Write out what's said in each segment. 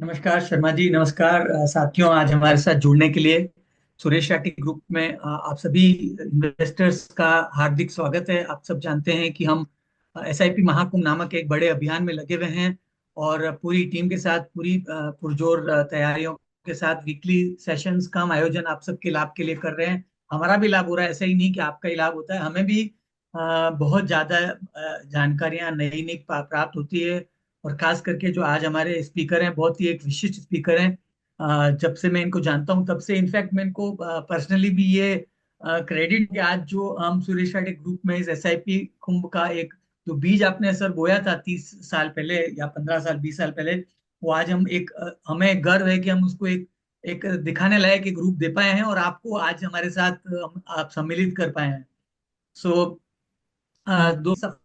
नमस्कार शर्मा जी। नमस्कार साथियों, आज हमारे साथ जुड़ने के लिए सुरेश राठी ग्रुप में आप सभी इन्वेस्टर्स का हार्दिक स्वागत है। आप सब जानते हैं कि हम एसआईपी महाकुंभ नामक एक बड़े अभियान में लगे हुए हैं और पूरी टीम के साथ पूरी पुरजोर तैयारियों के साथ वीकली सेशंस का हम आयोजन आप सबके लाभ के लिए कर रहे हैं। हमारा भी लाभ हो रहा है, ऐसा ही नहीं कि आपका ही लाभ होता है, हमें भी बहुत ज्यादा जानकारियां नई नई प्राप्त होती है। और खास करके जो आज हमारे स्पीकर हैं, बहुत ही एक विशिष्ट स्पीकर हैं। जब से मैं इनको जानता हूं तब से इनफैक्ट मैं इनको पर्सनली भी ये क्रेडिट कि आज जो हम सुरेश राठी ग्रुप में इस एसआईपी कुंभ का एक जो बीज आपने सर बोया था 30 साल पहले या 15 साल 20 साल पहले, वो आज हम एक हमें गर्व है कि हम उसको एक एक दिखाने लायक एक रूप दे पाए हैं और आपको आज हमारे साथ आप सम्मिलित कर पाए हैं। सो दो सफल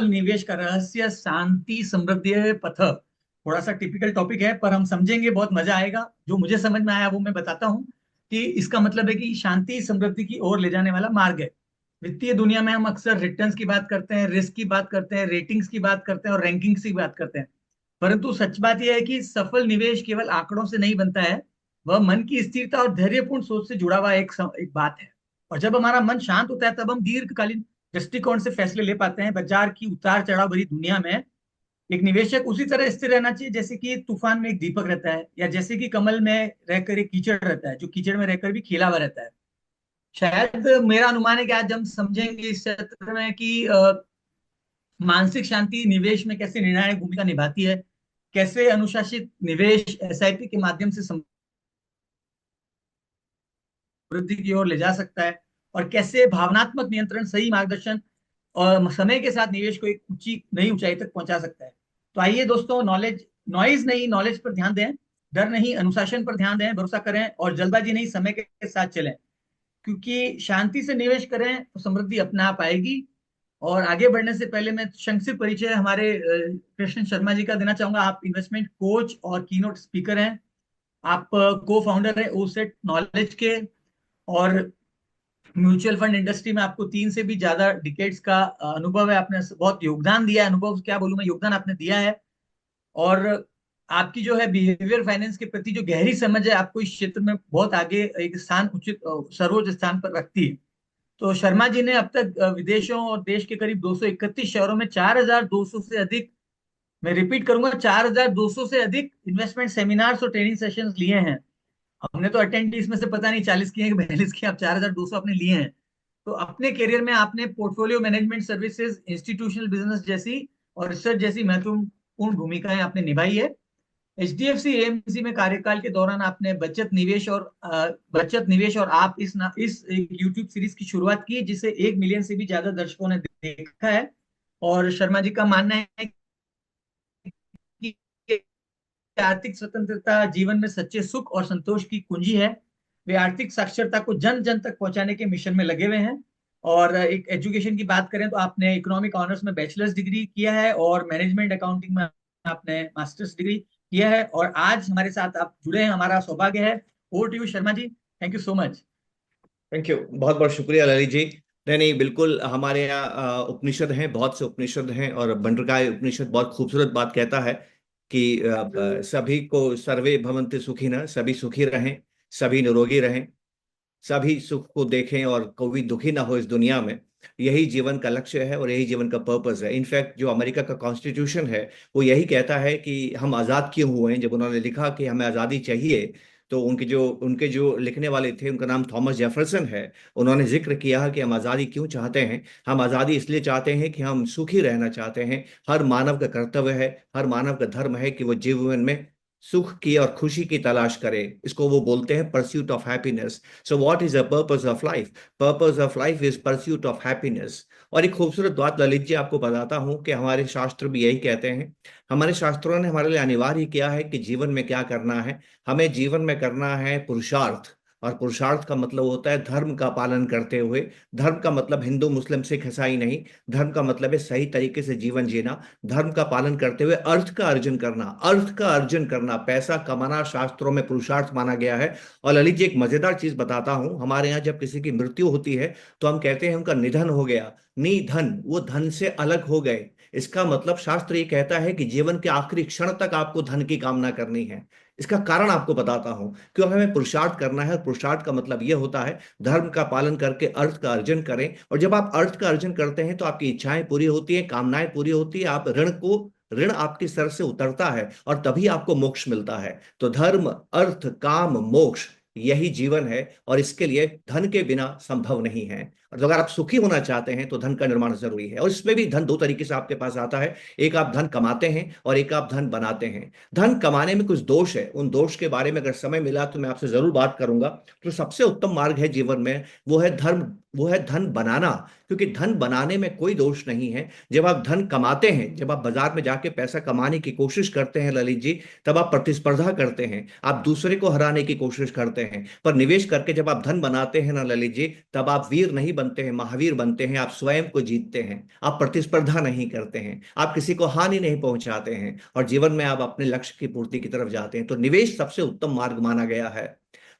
निवेश का रहस्य, शांति समृद्धि पथ। थोड़ा सा टिपिकल टॉपिक है पर हम समझेंगे, बहुत मजा आएगा। जो मुझे समझ में आया वो मैं बताता हूँ कि इसका मतलब है कि शांति समृद्धि की ओर ले जाने वाला मार्ग है। वित्तीय दुनिया में हम अक्सर रिटर्न्स की बात करते हैं, रिस्क की बात करते हैं, रेटिंग्स की बात करते हैं और रैंकिंग्स की बात करते हैं। परंतु सच बात यह है कि सफल निवेश केवल आंकड़ों से नहीं बनता है। वह मन की स्थिरता और धैर्यपूर्ण सोच से जुड़ा हुआ एक बात है। और जब हमारा मन शांत होता है तब हम दीर्घकालीन दृष्टिकोण से फैसले ले पाते हैं। बाजार की उतार चढ़ाव भरी दुनिया में एक निवेशक उसी तरह स्थिर रहना चाहिए जैसे कि तूफान में एक दीपक रहता है, या जैसे कि कमल में रहकर एक कीचड़ रहता है जो कीचड़ में रहकर भी खिला हुआ रहता है। शायद मेरा अनुमान है कि आज हम समझेंगे इस क्षेत्र में कि मानसिक शांति निवेश में कैसे निर्णायक भूमिका निभाती है, कैसे अनुशासित निवेश एसआईपी के माध्यम से समृद्धि की ओर ले जा सकता है, और कैसे भावनात्मक नियंत्रण सही मार्गदर्शन और समय के साथ निवेश को एक ऊंची नई ऊंचाई तक पहुंचा सकता है। तो आइए दोस्तों, नॉइज नहीं, नॉलेज पर ध्यान दें। डर नहीं, अनुशासन पर ध्यान दें। भरोसा करें और जल्दबाजी नहीं, समय के साथ चलें। क्योंकि शांति से निवेश करें तो समृद्धि अपने आप आएगी। और आगे बढ़ने से पहले मैं संक्षिप्त परिचय हमारे कृष्ण शर्मा जी का देना चाहूंगा। आप इन्वेस्टमेंट कोच और कीनोट स्पीकर हैं। आप को फाउंडर है ओसेट नॉलेज के। और म्यूचुअल फंड इंडस्ट्री में आपको 3 से भी ज्यादा डिकेड्स का अनुभव है। आपने बहुत योगदान दिया है, अनुभव क्या बोलूं मैं, योगदान आपने दिया है। और आपकी जो है बिहेवियर फाइनेंस के प्रति जो गहरी समझ है, आपको इस क्षेत्र में बहुत आगे एक स्थान, उचित सर्वोच्च स्थान पर रखती है। तो शर्मा जी ने अब तक विदेशों और देश के करीब 231 शहरों में 4200 से अधिक, मैं रिपीट करूंगा, 4200 से अधिक इन्वेस्टमेंट सेमिनार्स और ट्रेनिंग सेशंस लिए हैं। हमने तो अटेंड इसमें से पता नहीं 40 किए हैं कि 42 किए, आप 4200 अपने लिए हैं। तो अपने करियर में आपने portfolio management services, institutional business जैसी और रिसर्च जैसी महत्वपूर्ण भूमिकाएं आपने निभाई है। एचडीएफसी एएमसी में कार्यकाल के दौरान आपने बचत निवेश और आप इस यूट्यूब सीरीज की शुरुआत की जिसे 1 मिलियन से भी ज्यादा दर्शकों ने देखा है। और शर्मा जी का मानना है कि आर्थिक स्वतंत्रता जीवन में सच्चे सुख और संतोष की कुंजी है। वे आर्थिक साक्षरता को जन जन तक पहुंचाने के मिशन में लगे हुए हैं। और एक एजुकेशन की बात करें तो आपने इकोनॉमिक ऑनर्स में बैचलर्स डिग्री किया है और मैनेजमेंट अकाउंटिंग में आपने मास्टर्स डिग्री किया है। और आज हमारे साथ आप जुड़े हैं, हमारा सौभाग्य है। Over to you Sharma ji, thank you so much. Thank you, बहुत बहुत शुक्रिया ललित जी। नहीं नहीं, बिल्कुल हमारे यहाँ उपनिषद हैं, बहुत से उपनिषद हैं और बंड्रकाय उपनिषद बहुत खूबसूरत बात कहता है कि सभी को सर्वे भवन्ति सुखिनः, सभी सुखी रहें, सभी निरोगी रहें, सभी सुख को देखें और कोई दुखी ना हो इस दुनिया में। यही जीवन का लक्ष्य है और यही जीवन का पर्पस है। इनफैक्ट जो अमेरिका का कॉन्स्टिट्यूशन है वो यही कहता है कि हम आज़ाद क्यों हुए हैं। जब उन्होंने लिखा कि हमें आज़ादी चाहिए तो उनके जो लिखने वाले थे उनका नाम थॉमस जेफरसन है। उन्होंने जिक्र किया कि हम आज़ादी क्यों चाहते हैं। हम आज़ादी इसलिए चाहते हैं कि हम सुखी रहना चाहते हैं। हर मानव का कर्तव्य है, हर मानव का धर्म है कि वो जीवन में सुख की और खुशी की तलाश करे। इसको वो बोलते हैं pursuit of happiness. So what is the purpose of life? Purpose of life is pursuit of happiness. और एक खूबसूरत बात ललित जी आपको बताता हूं कि हमारे शास्त्र भी यही कहते हैं। हमारे शास्त्रों ने हमारे लिए अनिवार्य किया है कि जीवन में क्या करना है। हमें जीवन में करना है पुरुषार्थ। और पुरुषार्थ का मतलब होता है धर्म का पालन करते हुए। धर्म का मतलब हिंदू मुस्लिम सिख ईसाई नहीं। धर्म का मतलब है सही तरीके से जीवन जीना। धर्म का पालन करते हुए अर्थ का अर्जन करना, अर्थ का अर्जन करना, पैसा कमाना शास्त्रों में पुरुषार्थ माना गया है। और ललित जी एक मजेदार चीज बताता हूं, हमारे यहाँ जब किसी की मृत्यु होती है तो हम कहते हैं उनका निधन हो गया। निधन, वो धन से अलग हो गए। इसका मतलब शास्त्र ये कहता है कि जीवन के आखिरी क्षण तक आपको धन की कामना करनी है। इसका कारण आपको बताता हूं, क्योंकि हमें पुरुषार्थ करना है, और पुरुषार्थ का मतलब यह होता है धर्म का पालन करके अर्थ का अर्जन करें। और जब आप अर्थ का अर्जन करते हैं तो आपकी इच्छाएं पूरी होती हैं, कामनाएं पूरी होती है, आप ऋण आपके सर से उतरता है, और तभी आपको मोक्ष मिलता है। तो धर्म, अर्थ, काम, मोक्ष, यही जीवन है, और इसके लिए धन के बिना संभव नहीं है। और अगर आप सुखी होना चाहते हैं तो धन का निर्माण जरूरी है, और इसमें भी धन दो तरीके से आपके पास आता है। एक आप धन कमाते हैं और एक आप धन बनाते हैं। धन कमाने में कुछ दोष है, उन दोष के बारे में अगर समय मिला तो मैं आपसे जरूर बात करूंगा। तो सबसे उत्तम मार्ग है जीवन में, वो है धन बनाना, क्योंकि धन बनाने में कोई दोष नहीं है। जब आप धन कमाते हैं, जब आप बाजार में जाके पैसा कमाने की कोशिश करते हैं ललित जी, तब आप प्रतिस्पर्धा करते हैं, आप दूसरे को हराने की कोशिश करते हैं। पर निवेश करके जब आप धन बनाते हैं ना ललित जी, तब आप वीर नहीं बनते हैं, महावीर बनते हैं। आप स्वयं को जीतते हैं, आप प्रतिस्पर्धा नहीं करते हैं, आप किसी को हानि नहीं पहुंचाते हैं, और जीवन में आप अपने लक्ष्य की पूर्ति की तरफ जाते हैं। तो निवेश सबसे उत्तम मार्ग माना गया है।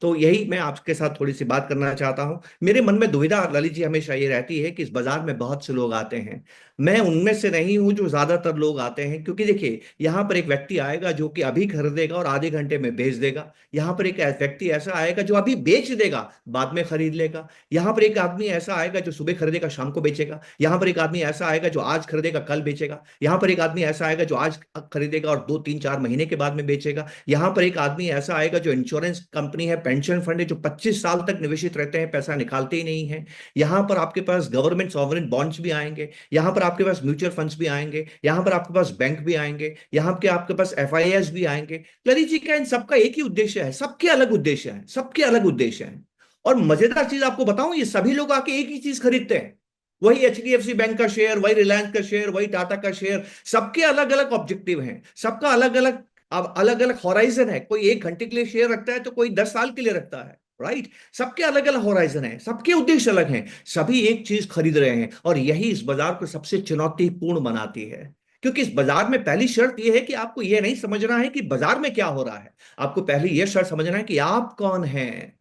तो यही मैं आपके साथ थोड़ी सी बात करना चाहता हूं। मेरे मन में दुविधा ललित जी हमेशा ये रहती है कि इस बाजार में बहुत से लोग आते हैं, मैं उनमें से नहीं हूं जो ज्यादातर लोग आते हैं। क्योंकि देखिए, यहां पर एक व्यक्ति आएगा जो कि अभी खरीदेगा और आधे घंटे में बेच देगा। यहां पर एक व्यक्ति ऐसा आएगा जो अभी बेच देगा, बाद में खरीद लेगा। यहां पर एक आदमी ऐसा आएगा जो सुबह खरीदेगा, शाम को बेचेगा। यहां पर एक आदमी ऐसा आएगा जो आज खरीदेगा, कल बेचेगा। यहां पर एक आदमी ऐसा आएगा जो आज खरीदेगा और 2 3 4 महीने के बाद में बेचेगा। यहां पर एक आदमी ऐसा आएगा जो इंश्योरेंस कंपनी है, पेंशन फंड है, जो 25 साल तक निवेशित रहते हैं, पैसा निकालते ही नहीं है। यहां पर आपके पास गवर्नमेंट सॉवरेन बॉन्ड्स भी आएंगे, यहां पर आपके पास म्यूचुअल फंड्स भी आएंगे, यहां पर आपके पास बैंक भी आएंगे, यहां के आपके पास एफआईएस भी आएंगे। ललित जी का इन सबका एक ही उद्देश्य है, सबके अलग उद्देश्य है, सबके अलग उद्देश्य है। और मजेदार चीज आपको बताऊं, ये सभी लोग आके एक ही चीज खरीदते हैं, वही एचडीएफसी बैंक का शेयर, वही रिलायंस का शेयर, वही टाटा का शेयर। सबके अलग अलग ऑब्जेक्टिव हैं, सबका अलग अलग, अब अलग अलग हॉराइजन है। कोई 1 घंटे के लिए शेयर रखता है तो कोई 10 साल के लिए रखता है, राइट। सबके अलग अलग होराइजन है, सबके उद्देश्य अलग हैं, सभी एक चीज खरीद रहे हैं। और यही इस बाजार को सबसे चुनौतीपूर्ण बनाती है, क्योंकि इस बाजार में पहली शर्त यह है कि आपको यह नहीं समझना है कि बाजार में क्या हो रहा है, आपको पहली यह शर्त समझना है कि आप कौन हैं,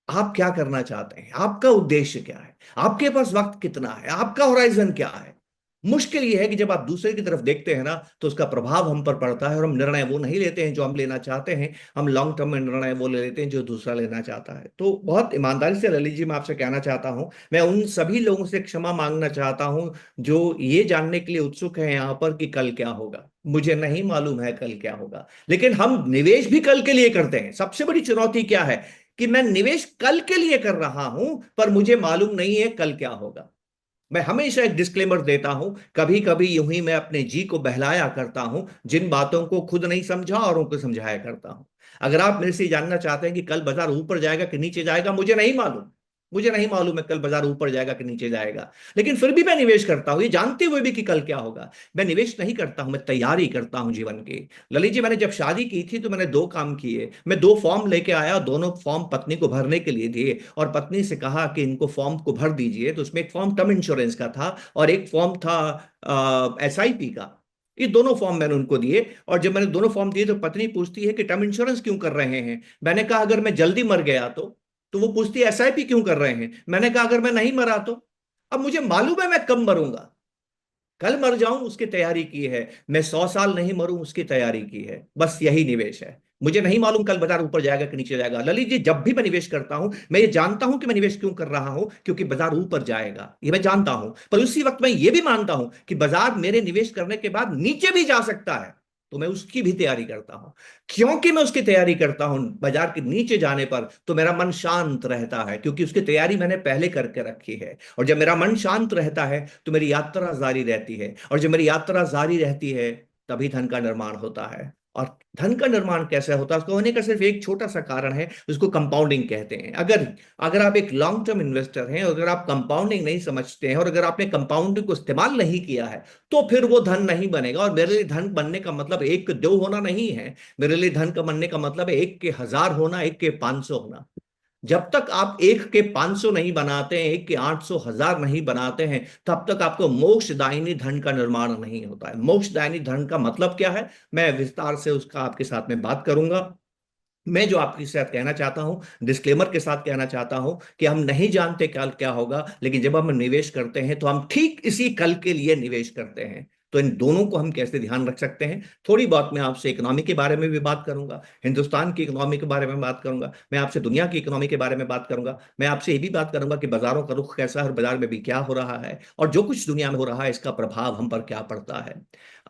आप क्या करना चाहते हैं, आपका उद्देश्य क्या है, आपके पास वक्त कितना है, आपका होराइजन क्या है। मुश्किल यह है कि जब आप दूसरे की तरफ देखते हैं ना, तो उसका प्रभाव हम पर पड़ता है, और हम निर्णय वो नहीं लेते हैं जो हम लेना चाहते हैं, हम लॉन्ग टर्म में निर्णय वो ले लेते हैं जो दूसरा लेना चाहता है। तो बहुत ईमानदारी से ललित जी मैं आपसे कहना चाहता हूं, मैं उन सभी लोगों से क्षमा मांगना चाहता हूं जो ये जानने के लिए उत्सुक है यहां पर कि कल क्या होगा। मुझे नहीं मालूम है कल क्या होगा, लेकिन हम निवेश भी कल के लिए करते हैं। सबसे बड़ी चुनौती क्या है कि मैं निवेश कल के लिए कर रहा हूं, पर मुझे मालूम नहीं है कल क्या होगा। मैं हमेशा एक डिस्क्लेमर देता हूं, कभी कभी यूं ही मैं अपने जी को बहलाया करता हूं, जिन बातों को खुद नहीं समझा औरों को समझाया करता हूं। अगर आप मेरे से जानना चाहते हैं कि कल बाजार ऊपर जाएगा कि नीचे जाएगा, मुझे नहीं मालूम। मुझे नहीं मालूम है कल बाजार ऊपर जाएगा कि नीचे जाएगा, लेकिन फिर भी मैं निवेश करता हूं, ये जानते हुए भी कि कल क्या होगा। मैं निवेश नहीं करता हूं, मैं तैयारी करता हूं जीवन की। ललित जी, मैंने जब शादी की थी तो मैंने 2 काम किए। मैं 2 फॉर्म लेके आया, दोनों फॉर्म पत्नी को भरने के लिए दिए, और पत्नी से कहा कि इनको फॉर्म को भर दीजिए। तो उसमें एक फॉर्म टर्म इंश्योरेंस का था और एक फॉर्म था एसआईपी का। ये दोनों फॉर्म मैंने उनको दिए, और जब मैंने दोनों फॉर्म दिए तो पत्नी पूछती है कि टर्म इंश्योरेंस क्यों कर रहे हैं। मैंने कहा अगर मैं जल्दी मर गया तो वो पूछती है एसआईपी क्यों कर रहे हैं। मैंने कहा अगर मैं नहीं मरा तो। अब मुझे मालूम है मैं कब मरूंगा, कल मर जाऊं उसकी तैयारी की है, मैं 100 साल नहीं मरूं उसकी तैयारी की है। बस यही निवेश है। मुझे नहीं मालूम कल बाजार ऊपर जाएगा कि नीचे जाएगा। ललित जी, जब भी मैं निवेश करता हूं, मैं ये जानता हूं कि मैं निवेश क्यों कर रहा हूं, क्योंकि बाजार ऊपर जाएगा, ये मैं जानता हूं। पर उसी वक्त मैं ये भी मानता हूं कि बाजार मेरे निवेश करने के बाद नीचे भी जा सकता है, तो मैं उसकी भी तैयारी करता हूं। क्योंकि मैं उसकी तैयारी करता हूं बाजार के नीचे जाने पर, तो मेरा मन शांत रहता है, क्योंकि उसकी तैयारी मैंने पहले करके रखी है। और जब मेरा मन शांत रहता है तो मेरी यात्रा जारी रहती है, और जब मेरी यात्रा जारी रहती है तभी धन का निर्माण होता है। और धन का निर्माण कैसे होता है, उसको होने का सिर्फ एक छोटा सा कारण है, उसको कंपाउंडिंग कहते हैं। अगर अगर आप एक लॉन्ग टर्म इन्वेस्टर हैं, अगर आप कंपाउंडिंग नहीं समझते हैं, और अगर आपने कंपाउंडिंग को इस्तेमाल नहीं किया है, तो फिर वो धन नहीं बनेगा। और मेरे लिए धन बनने का मतलब 1 के 2 होना नहीं है, मेरे लिए धन का बनने का मतलब है 1 के 1000 होना, 1 के 500 होना। जब तक आप 1 के 500 नहीं बनाते हैं, 1 के 800 1000 नहीं बनाते हैं, तब तक आपको मोक्षदायिनी धन का निर्माण नहीं होता है। मोक्षदायिनी धन का मतलब क्या है, मैं विस्तार से उसका आपके साथ में बात करूंगा। मैं जो आपके साथ कहना चाहता हूं, डिस्क्लेमर के साथ कहना चाहता हूं कि हम नहीं जानते कल क्या होगा, लेकिन जब हम निवेश करते हैं तो हम ठीक इसी कल के लिए निवेश करते हैं। तो इन दोनों को हम कैसे ध्यान रख सकते हैं, थोड़ी बहुत मैं आपसे इकोनॉमी के बारे में भी बात करूंगा, हिंदुस्तान की इकोनॉमी के बारे में बात करूंगा, मैं आपसे दुनिया की इकोनॉमी के बारे में बात करूंगा, मैं आपसे ये भी बात करूंगा कि बाजारों का रुख कैसा है और बाजार में भी क्या हो रहा है, और जो कुछ दुनिया में हो रहा है इसका प्रभाव हम पर क्या पड़ता है।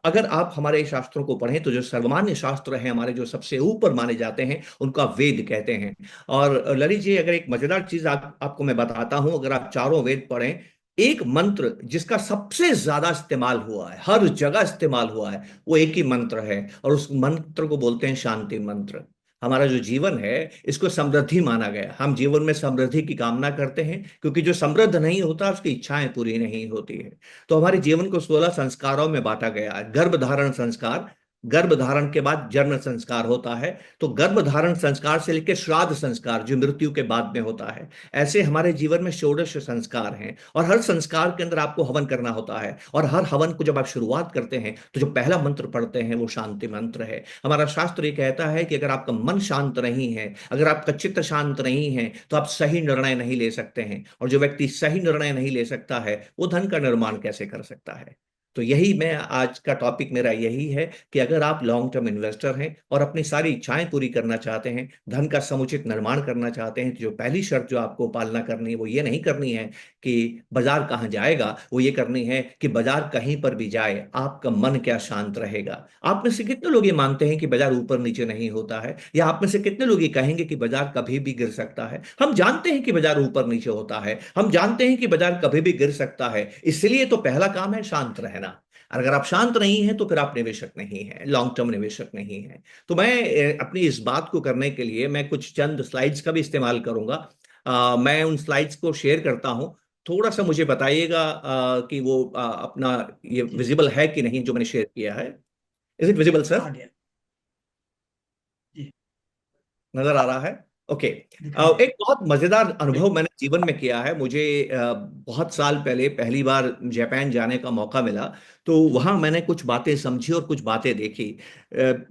अगर आप हमारे शास्त्रों को पढ़ें तो जो सर्वमान्य शास्त्र हैं हमारे, जो सबसे ऊपर माने जाते हैं, उनका वेद कहते हैं। और ललित जी, अगर एक मजेदार चीज आपको मैं बताता हूं, अगर आप चारों वेद पढ़ें, एक मंत्र जिसका सबसे ज्यादा इस्तेमाल हुआ है, हर जगह इस्तेमाल हुआ है, वो एक ही मंत्र है, और उस मंत्र को बोलते हैं शांति मंत्र। हमारा जो जीवन है इसको समृद्धि माना गया, हम जीवन में समृद्धि की कामना करते हैं, क्योंकि जो समृद्ध नहीं होता उसकी इच्छाएं पूरी नहीं होती है। तो हमारे जीवन को 16 संस्कारों में बांटा गया है। गर्भ धारण संस्कार, गर्भ धारण के बाद जन्म संस्कार होता है, तो गर्भ धारण संस्कार से लेकर श्राद्ध संस्कार जो मृत्यु के बाद में होता है, ऐसे हमारे जीवन में षोडश संस्कार हैं, और हर संस्कार के अंदर आपको हवन करना होता है, और हर हवन को जब आप शुरुआत करते हैं तो जो पहला मंत्र पढ़ते हैं वो शांति मंत्र है। हमारा शास्त्र ये कहता है कि अगर आपका मन शांत नहीं है, अगर आपका चित्त शांत नहीं है, तो आप सही निर्णय नहीं ले सकते हैं, और जो व्यक्ति सही निर्णय नहीं ले सकता है वो धन का निर्माण कैसे कर सकता है। तो यही मैं आज का टॉपिक मेरा यही है कि अगर आप लॉन्ग टर्म इन्वेस्टर हैं और अपनी सारी इच्छाएं पूरी करना चाहते हैं, धन का समुचित निर्माण करना चाहते हैं, तो जो पहली शर्त जो आपको पालना करनी है वो ये नहीं करनी है कि बाजार कहाँ जाएगा, वो ये करनी है कि बाजार कहीं पर भी जाए आपका मन क्या शांत रहेगा। आप में से कितने लोग ये मानते हैं कि बाजार ऊपर नीचे नहीं होता है, या आप में से कितने लोग ये कहेंगे कि बाजार कभी भी गिर सकता है। हम जानते हैं कि बाजार ऊपर नीचे होता है, हम जानते हैं कि बाजार कभी भी गिर सकता है, इसलिए तो पहला काम है शांत रहना। अगर आप शांत नहीं हैं तो फिर आप निवेशक नहीं हैं, लॉन्ग टर्म निवेशक नहीं हैं। तो मैं अपनी इस बात को करने के लिए मैं कुछ चंद स्लाइड्स का भी इस्तेमाल करूंगा। मैं उन स्लाइड्स को शेयर करता हूं, थोड़ा सा मुझे बताइएगा कि वो अपना ये जी विजिबल है कि नहीं जो मैंने शेयर किया है। Is it visible sir? आ गया। जी नजर आ रहा है? ओके। दिखाई दे एक बहुत मजेदार रहा। अनुभव मैंने जीवन में किया है। मुझे बहुत साल पहले पहली बार जापान जाने का मौका मिला, तो वहां मैंने कुछ बातें समझी और कुछ बातें देखी।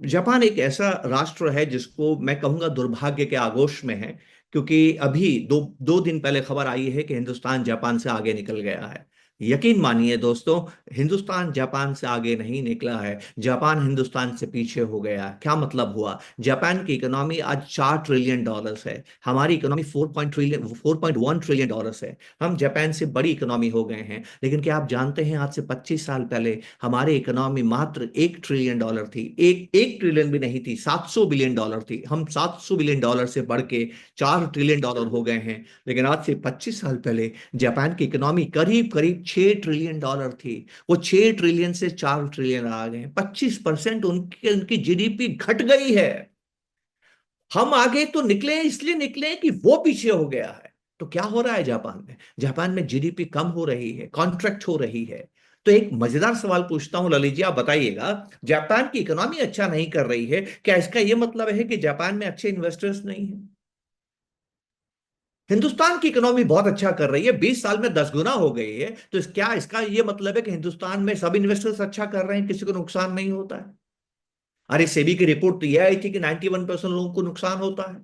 जापान एक ऐसा राष्ट्र है जिसको मैं कहूंगा दुर्भाग्य के आगोश में है, क्योंकि अभी दो दो दिन पहले खबर आई है कि हिंदुस्तान जापान से आगे निकल गया है। यकीन मानिए दोस्तों, हिंदुस्तान जापान से आगे नहीं निकला है, जापान हिंदुस्तान से पीछे हो गया। क्या मतलब हुआ? जापान की इकोनॉमी आज $4 ट्रिलियन है, हमारी इकोनॉमी 4.1 ट्रिलियन है। हम जापान से बड़ी इकोनॉमी हो गए हैं, लेकिन क्या आप जानते हैं आज से 25 साल पहले हमारी इकोनॉमी मात्र $1 ट्रिलियन थी, एक ट्रिलियन भी नहीं थी, $700 बिलियन थी। हम $700 बिलियन से बढ़ के $4 ट्रिलियन हो गए हैं। लेकिन आज से 25 साल पहले जापान की इकोनॉमी करीब करीब $6 ट्रिलियन थी, वो 6 ट्रिलियन से 4 ट्रिलियन आ गए। 25% उनकी उनकी जीडीपी घट गई है। हम आगे तो निकले इसलिए निकले कि वो पीछे हो गया है। तो क्या हो रहा है जापान में? जापान में जीडीपी कम हो रही है, कॉन्ट्रैक्ट हो रही है। तो एक मजेदार सवाल पूछता हूं ललित जी, आप बताइएगा, जापान की इकोनॉमी अच्छा नहीं कर रही है, क्या इसका यह मतलब है कि जापान में अच्छे इन्वेस्टर्स नहीं है? हिंदुस्तान की इकोनॉमी बहुत अच्छा कर रही है, 20 साल में 10 गुना हो गई है, तो क्या इसका यह मतलब है कि हिंदुस्तान में सब इन्वेस्टर्स अच्छा कर रहे हैं, किसी को नुकसान नहीं होता है? अरे सेबी की रिपोर्ट तो यह आई थी कि 91% लोगों को नुकसान होता है।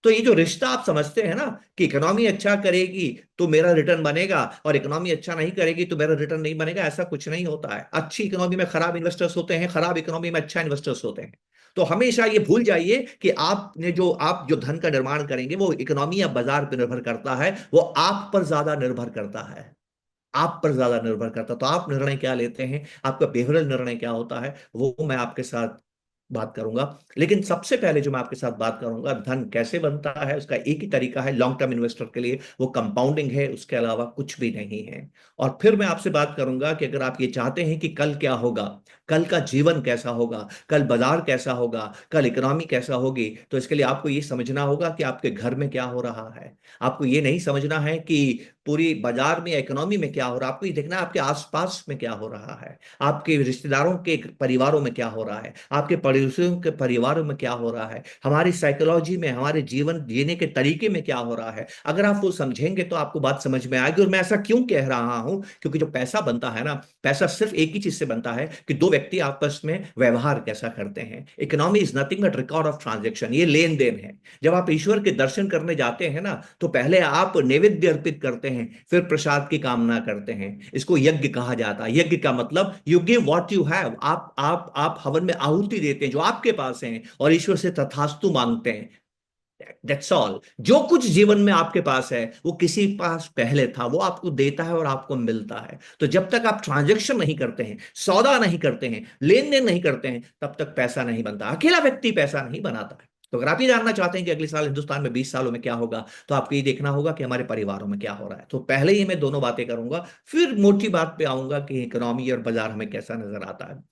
तो ये जो रिश्ता आप समझते हैं ना, कि इकोनॉमी अच्छा करेगी तो मेरा रिटर्न बनेगा, और इकोनॉमी अच्छा नहीं करेगी तो मेरा रिटर्न नहीं बनेगा, ऐसा कुछ नहीं होता है। अच्छी इकोनॉमी में खराब इन्वेस्टर्स होते हैं, खराब इकोनॉमी में अच्छा इन्वेस्टर्स होते हैं। तो हमेशा ये भूल जाइए कि आप जो धन का निर्माण करेंगे वो इकोनॉमी या बाजार पर निर्भर करता है, वो आप पर ज्यादा निर्भर करता है, आप पर ज्यादा निर्भर करता है। तो आप निर्णय क्या लेते हैं, आपका बिहेवियरल निर्णय क्या होता है, वो मैं आपके साथ बात करूंगा। लेकिन सबसे पहले जो मैं आपके साथ बात करूंगा, धन कैसे बनता है, उसका एक ही तरीका है लॉन्ग टर्म इन्वेस्टर के लिए, वो कंपाउंडिंग है, उसके अलावा कुछ भी नहीं है। और फिर मैं आपसे बात करूंगा कि अगर आप ये चाहते हैं कि कल क्या होगा, कल का जीवन कैसा होगा, कल बाजार कैसा होगा, कल इकोनॉमी कैसा होगी, तो इसके लिए आपको ये समझना होगा कि आपके घर में क्या हो रहा है। आपको ये नहीं समझना है कि पूरी बाजार में या इकोनॉमी में क्या हो रहा है, आपको ये देखना है आपके आसपास में क्या हो रहा है, आपके रिश्तेदारों के परिवारों में क्या हो रहा है, आपके पड़ोसियों के परिवारों में क्या हो रहा है, हमारी साइकोलॉजी में, हमारे जीवन जीने के तरीके में क्या हो रहा है। अगर आप वो समझेंगे तो आपको बात समझ में आएगी। और मैं ऐसा क्यों कह रहा हूं, क्योंकि जो पैसा बनता है ना, पैसा सिर्फ एक ही चीज से बनता है कि दो व्यक्ति आपस में व्यवहार कैसा करते हैं। Economy is nothing but record of transaction, ये लेन देन है। जब आप ईश्वर के दर्शन करने जाते हैं ना, तो पहले आप नैवेद्य अर्पित करते हैं, फिर प्रसाद की कामना करते हैं। इसको यज्ञ कहा जाता है। यज्ञ का मतलब you give what you have, आप हवन में आहुति देते हैं जो आपके पास है, और ईश्वर से तथास्तु मांगते हैं। That's all. जो कुछ जीवन में आपके पास है वो किसी पास पहले था, वो आपको देता है और आपको मिलता है। तो जब तक आप ट्रांजैक्शन नहीं करते हैं, सौदा नहीं करते हैं, लेन देन नहीं करते हैं, तब तक पैसा नहीं बनता। अकेला व्यक्ति पैसा नहीं बनाता है। तो अगर आप ये जानना चाहते हैं कि अगले साल हिंदुस्तान में 20 सालों में क्या होगा, तो आपको ये देखना होगा कि हमारे परिवारों में क्या हो रहा है। तो पहले ही मैं दोनों बातें करूंगा, फिर मोटी बात पे आऊंगा कि इकोनॉमी और बाजार हमें कैसा नजर आता है।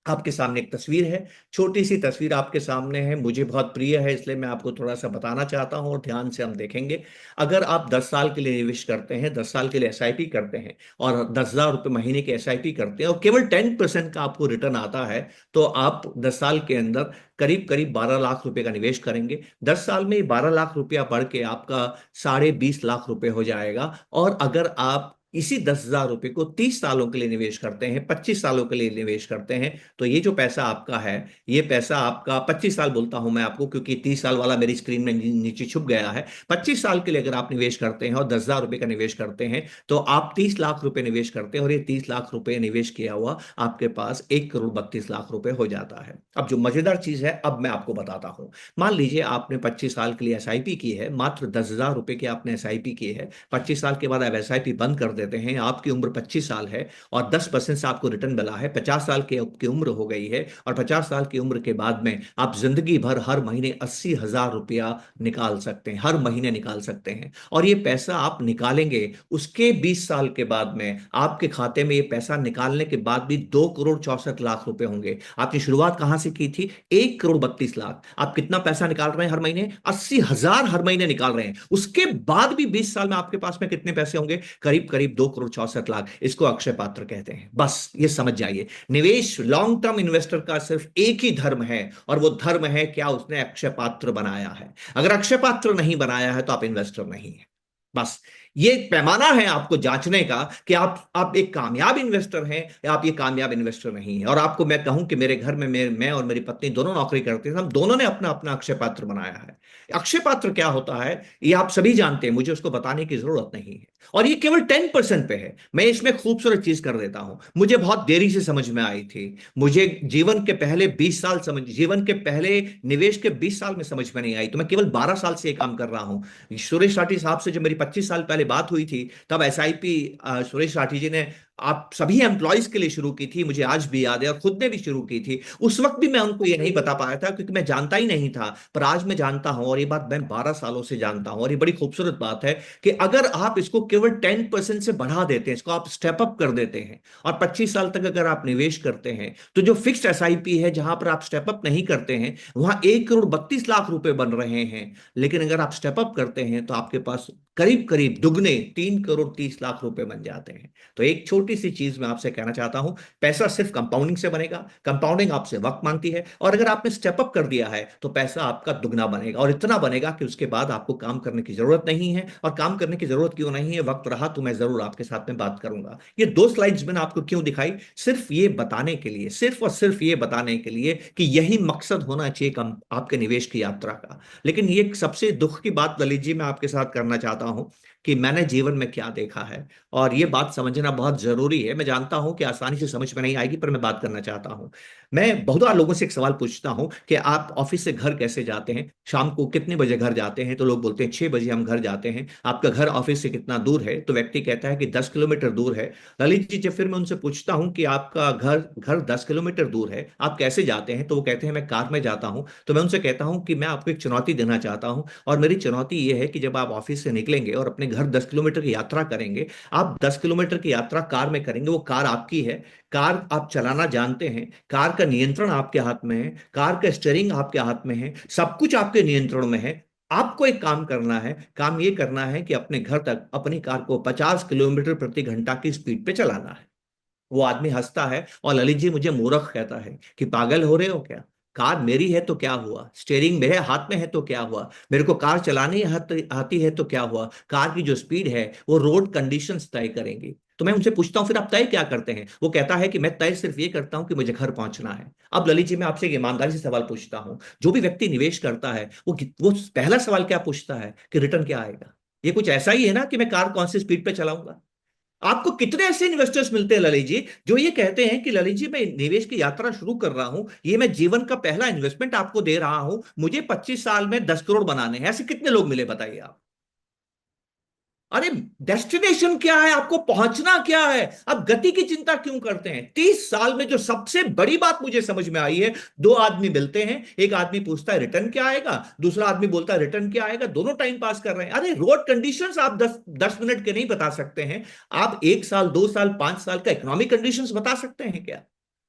आपके सामने एक तस्वीर है, छोटी सी तस्वीर आपके सामने है, मुझे बहुत प्रिय है, इसलिए मैं आपको थोड़ा सा बताना चाहता हूं और ध्यान से हम देखेंगे। अगर आप 10 साल के लिए निवेश करते हैं, 10 साल के लिए एसआईपी करते हैं, और 10,000 रुपये महीने की एसआईपी करते हैं, और केवल 10% का आपको रिटर्न आता है, तो आप 10 साल के अंदर करीब करीब 12 लाख रुपए का निवेश करेंगे। 10 साल में 12 लाख रुपया बढ़ के आपका 20.5 लाख रुपए हो जाएगा। और अगर आप इसी 10,000 रुपए को 30 सालों के लिए निवेश करते हैं, 25 सालों के लिए निवेश करते हैं, तो ये जो पैसा आपका है, ये पैसा आपका 25 साल बोलता हूं मैं आपको, क्योंकि 30 साल वाला मेरी स्क्रीन में नीचे छुप गया है। 25 साल के लिए अगर आप निवेश करते हैं और 10,000 रुपए का निवेश करते हैं, तो आप 30 लाख रुपए निवेश करते हैं, और ये 30 लाख रुपए निवेश किया हुआ आपके पास 1,32,00,000 रुपए हो जाता है। अब जो मजेदार चीज है, अब मैं आपको बताता हूं। मान लीजिए आपने 25 साल के लिए एसआईपी की है, मात्र 10,000 रुपए की आपने एसआईपी की है। 25 साल के बाद आप एसआईपी बंद कर देते हैं, आपकी उम्र 25 साल है और 10% से आपको रिटर्न मिला है, 50 साल की उम्र हो गई है, और 50 साल की उम्र के बाद में आप जिंदगी भर हर महीने 80,000 रुपया निकाल सकते हैं, हर महीने निकाल सकते हैं। और ये पैसा आप निकालेंगे, उसके 20 साल के बाद में आपके खाते में ये पैसा निकालने के बाद भी 2,64,00,000 रुपए होंगे। आपने शुरुआत कहां से की थी? 1,32,00,000। आप कितना पैसा निकाल रहे हैं हर महीने? 80,000 हर महीने निकाल रहे हैं। उसके बाद भी 20 साल में आपके पास में कितने पैसे होंगे? करीब करीब 2,64,00,000। इसको अक्षय पात्र कहते हैं। बस ये समझ जाइए, निवेश लॉन्ग टर्म इन्वेस्टर का सिर्फ एक ही धर्म है, और वो धर्म है क्या? उसने अक्षय पात्र बनाया है। अगर अक्षय पात्र नहीं बनाया है तो आप इन्वेस्टर नहीं है। बस ये पैमाना है आपको जांचने का कि आप एक कामयाब इन्वेस्टर हैं या आप ये कामयाब इन्वेस्टर नहीं है। और आपको मैं कहूं कि मेरे घर में मैं और मेरी पत्नी दोनों नौकरी करते हैं, हम दोनों ने अपना अपना अक्षय पात्र बनाया है। अक्षय पात्र क्या होता है ये आप सभी जानते हैं, मुझे उसको बताने की जरूरत नहीं है। और ये केवल 10% पे है। मैं इसमें खूबसूरत चीज कर देता हूं, मुझे बहुत देरी से समझ में आई थी। मुझे जीवन के पहले 20 साल समझ जीवन के पहले निवेश के 20 साल में समझ में नहीं आई, तो मैं केवल 12 साल से ये काम कर रहा हूं। सुरेश राठी साहब से जब मेरी 25 साल पहले बात हुई थी, तब एसआईपी सुरेश राठी जी ने आप सभी एम्प्लॉयज के लिए शुरू की थी, मुझे आज भी याद है, और खुद ने भी शुरू की थी। उस वक्त भी मैं उनको ये नहीं बता पाया था क्योंकि मैं जानता ही नहीं था, पर आज मैं जानता हूं, और ये बात मैं 12 सालों से जानता हूं। और ये बड़ी खूबसूरत बात है कि अगर आप इसको केवल 10% से बढ़ा देते हैं, इसको आप स्टेप अप कर देते हैं, और 25 साल तक अगर आप निवेश करते हैं, तो जो फिक्स्ड एसआईपी है जहां पर आप स्टेप अप नहीं करते हैं, वहां 1,32,00,000 रुपए बन रहे हैं। लेकिन अगर आप स्टेप अप करते हैं तो आपके पास करीब करीब दुगने 3,30,00,000 रुपए बन जाते हैं। तो एक छोटी सी चीज मैं आपसे कहना चाहता हूं, पैसा सिर्फ कंपाउंडिंग से बनेगा। कंपाउंडिंग आपसे वक्त मांगती है, और अगर आपने स्टेप अप कर दिया है तो पैसा आपका दुगना बनेगा, और इतना बनेगा कि उसके बाद आपको काम करने की जरूरत नहीं है। और काम करने की जरूरत क्यों नहीं है, वक्त रहा तो मैं जरूर आपके साथ में बात करूंगा। ये 2 स्लाइड्स मैंने आपको क्यों दिखाई? सिर्फ ये बताने के लिए, सिर्फ और सिर्फ ये बताने के लिए कि यही मकसद होना चाहिए आपके निवेश की यात्रा का। लेकिन ये सबसे दुख की बात ललित जी मैं आपके साथ करना चाहता हूं कि मैंने जीवन में क्या देखा है, और ये बात समझना बहुत जरूरी है। मैं जानता हूं कि आसानी से समझ में नहीं आएगी, पर मैं बात करना चाहता हूं। मैं बहुत बार लोगों से एक सवाल पूछता हूं कि आप ऑफिस से घर कैसे जाते हैं, शाम को कितने बजे घर जाते हैं? तो लोग बोलते हैं 6 बजे हम घर जाते हैं। आपका घर ऑफिस से कितना दूर है? तो व्यक्ति कहता है कि 10 किलोमीटर दूर है। ललित जी, जब फिर मैं उनसे पूछता हूं कि आपका घर घर 10 किलोमीटर दूर है, आप कैसे जाते हैं? तो वो कहते हैं मैं कार में जाता हूं। तो मैं उनसे कहता हूं कि मैं आपको एक चुनौती देना चाहता हूं, और मेरी चुनौती ये है कि जब आप ऑफिस से निकलेंगे और अपने घर 10 किलोमीटर की यात्रा करेंगे, आप 10 किलोमीटर की यात्रा कार में करेंगे, वो कार आपकी है, कार आप चलाना जानते हैं, कार का नियंत्रण आपके हाथ में है, कार का स्टीयरिंग आपके हाथ में है, सब कुछ आपके नियंत्रण में है। आपको एक काम करना है, काम ये करना है कि अपने घर तक अपनी कार को 50 किलोमीटर प्रति घंटा की स्पीड पे चलाना है। वो आदमी हंसता है और ललित जी मुझे मूर्ख कहता है कि पागल हो रहे हो क्या? कार मेरी है तो क्या हुआ, स्टीयरिंग मेरे हाथ में है तो क्या हुआ, मेरे को कार चलानी आती है तो क्या हुआ, कार की जो स्पीड है वो रोड कंडीशंस तय करेंगी। तो मैं उनसे पूछता हूं फिर आप तय क्या करते हैं? वो कहता है कि मैं तय सिर्फ ये करता हूं कि मुझे घर पहुंचना है। अब ललित जी, मैं आपसे एक ईमानदारी से सवाल पूछता हूं, जो भी व्यक्ति निवेश करता है वो पहला सवाल क्या पूछता है कि रिटर्न क्या आएगा? ये कुछ ऐसा ही है ना कि मैं कार कौन सी स्पीड पे चलाऊंगा। आपको कितने ऐसे इन्वेस्टर्स मिलते हैं ललित जी, जो ये कहते हैं कि ललित जी मैं निवेश की यात्रा शुरू कर रहा हूं, ये मैं जीवन का पहला इन्वेस्टमेंट आपको दे रहा हूं, मुझे 25 साल में 10 करोड़ बनाने हैं। ऐसे कितने लोग मिले बताइए आप? अरे डेस्टिनेशन क्या है, आपको पहुंचना क्या है? अब गति की चिंता क्यों करते हैं? 30 साल में जो सबसे बड़ी बात मुझे समझ में आई है, दो आदमी मिलते हैं, एक आदमी पूछता है रिटर्न क्या आएगा, दूसरा आदमी बोलता है रिटर्न क्या आएगा, दोनों टाइम पास कर रहे हैं। अरे रोड कंडीशंस आप 10 10 मिनट के नहीं बता सकते हैं, आप 1 साल 2 साल 5 साल का इकोनॉमिक कंडीशंस बता सकते हैं क्या?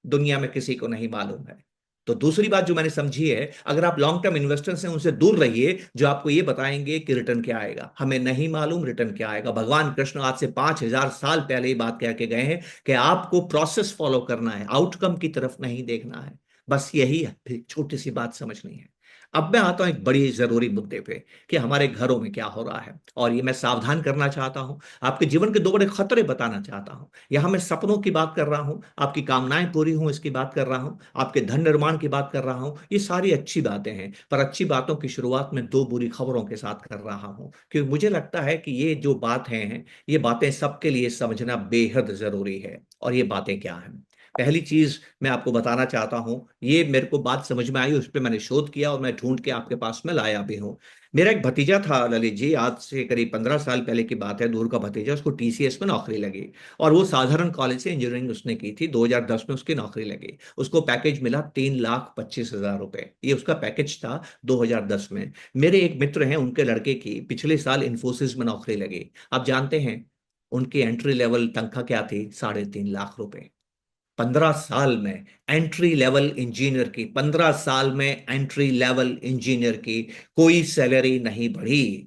दुनिया में किसी को नहीं मालूम है। तो दूसरी बात जो मैंने समझी है, अगर आप लॉन्ग टर्म इन्वेस्टर्स हैं उनसे दूर रहिए जो आपको ये बताएंगे कि रिटर्न क्या आएगा। हमें नहीं मालूम रिटर्न क्या आएगा। भगवान कृष्ण आज से 5,000 साल पहले ही बात कह के गए हैं कि आपको प्रोसेस फॉलो करना है, आउटकम की तरफ नहीं देखना है। बस यही है, छोटी सी बात समझनी है। अब मैं आता हूं एक बड़ी जरूरी मुद्दे पे कि हमारे घरों में क्या हो रहा है, और ये मैं सावधान करना चाहता हूं, आपके जीवन के दो बड़े खतरे बताना चाहता हूं। यहां मैं सपनों की बात कर रहा हूं, आपकी कामनाएं पूरी हों इसकी बात कर रहा हूं, आपके धन निर्माण की बात कर रहा हूं। ये सारी अच्छी बातें हैं, पर अच्छी बातों की शुरुआत में दो बुरी खबरों के साथ कर रहा हूं, क्योंकि मुझे लगता है कि ये जो बात है, ये बातें सबके लिए समझना बेहद जरूरी है। और ये बातें क्या हैं? पहली चीज मैं आपको बताना चाहता हूं, ये मेरे को बात समझ में आई, उस पर मैंने शोध किया और मैं ढूंढ के आपके पास में लाया भी हूं। मेरा एक भतीजा था ललित जी, आज से करीब 15 साल पहले की बात है, दूर का भतीजा, उसको टीसीएस में नौकरी लगी। और वो साधारण कॉलेज से इंजीनियरिंग उसने की थी, 2010 में उसकी नौकरी लगी। उसको पैकेज मिला 3,25,000 रुपए, ये उसका पैकेज था 2010 में। मेरे एक मित्र हैं, उनके लड़के की पिछले साल इन्फोसिस में नौकरी लगी। आप जानते हैं उनकी एंट्री लेवल तनख्वाह क्या थी? 3.5 लाख रुपए। 15 साल में एंट्री लेवल इंजीनियर की, 15 साल में एंट्री लेवल इंजीनियर की कोई सैलरी नहीं बढ़ी।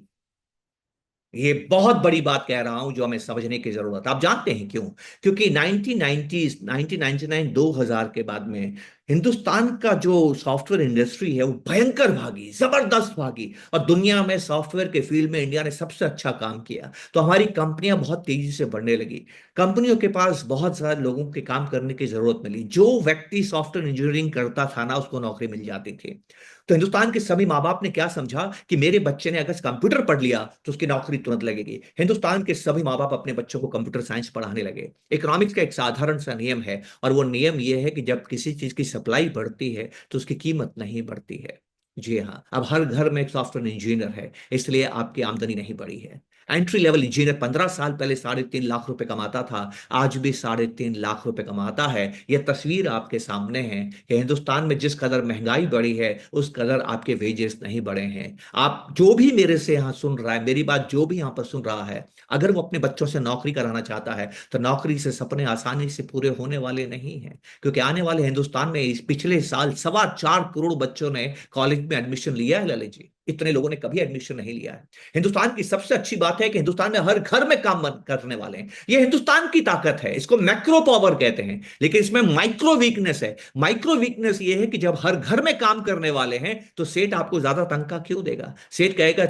ये बहुत बड़ी बात कह रहा हूं जो हमें समझने की जरूरत है। आप जानते हैं क्यों? क्योंकि 1990s 1999 2000 के बाद में हिंदुस्तान का जो सॉफ्टवेयर इंडस्ट्री है वो भयंकर भागी, जबरदस्त भागी, और दुनिया में सॉफ्टवेयर के फील्ड में इंडिया ने सबसे अच्छा काम किया। तो हमारी कंपनियां बहुत तेजी से बढ़ने लगी। कंपनियों के पास बहुत सारे लोगों के काम करने की जरूरत मिली। जो व्यक्ति सॉफ्टवेयर इंजीनियरिंग करता था ना, उसको नौकरी मिल जाती थी। तो हिंदुस्तान के सभी माँ बाप ने क्या समझा कि मेरे बच्चे ने अगर कंप्यूटर पढ़ लिया तो उसकी नौकरी तुरंत लगेगी। हिंदुस्तान के सभी माँ बाप अपने बच्चों को कंप्यूटर साइंस पढ़ाने लगे। इकोनॉमिक्स का एक साधारण सा नियम है, और वो नियम ये है कि जब किसी चीज की सप्लाई बढ़ती है तो उसकी कीमत नहीं बढ़ती है। जी हाँ, अब हर घर में एक सॉफ्टवेयर इंजीनियर है, इसलिए आपकी आमदनी नहीं बढ़ी है। एंट्री लेवल इंजीनियर 15 साल पहले 3.5 लाख रुपए कमाता था, आज भी 3.5 लाख रुपए कमाता है। यह तस्वीर आपके सामने है कि हिंदुस्तान में जिस कदर महंगाई बढ़ी है उस कदर आपके वेजेस नहीं बढ़े हैं। आप जो भी मेरे से यहाँ सुन रहा है, मेरी बात जो भी यहाँ पर सुन रहा है, अगर वो अपने बच्चों से नौकरी कराना चाहता है तो नौकरी से सपने आसानी से पूरे होने वाले नहीं हैं। क्योंकि आने वाले हिंदुस्तान में इस पिछले साल 4.25 करोड़ बच्चों ने कॉलेज में एडमिशन लिया है ललित जी, इतने लोगों ने कभी एडमिशन नहीं लिया है। हिंदुस्तान की सबसे अच्छी बात है कि हिंदुस्तान में हर घर में काम करने वाले हैं। यह हिंदुस्तान की ताकत है, इसको मैक्रो पावर कहते हैं। लेकिन इसमें माइक्रो वीकनेस है। माइक्रो वीकनेस यह है कि जब हर घर में काम करने वाले हैं तो सेठ आपको ज्यादा तनख्वाह क्यों देगा? सेठ कहेगा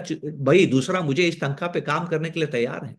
भाई दूसरा मुझे इस तनख्वाह पे काम करने के लिए तैयार है।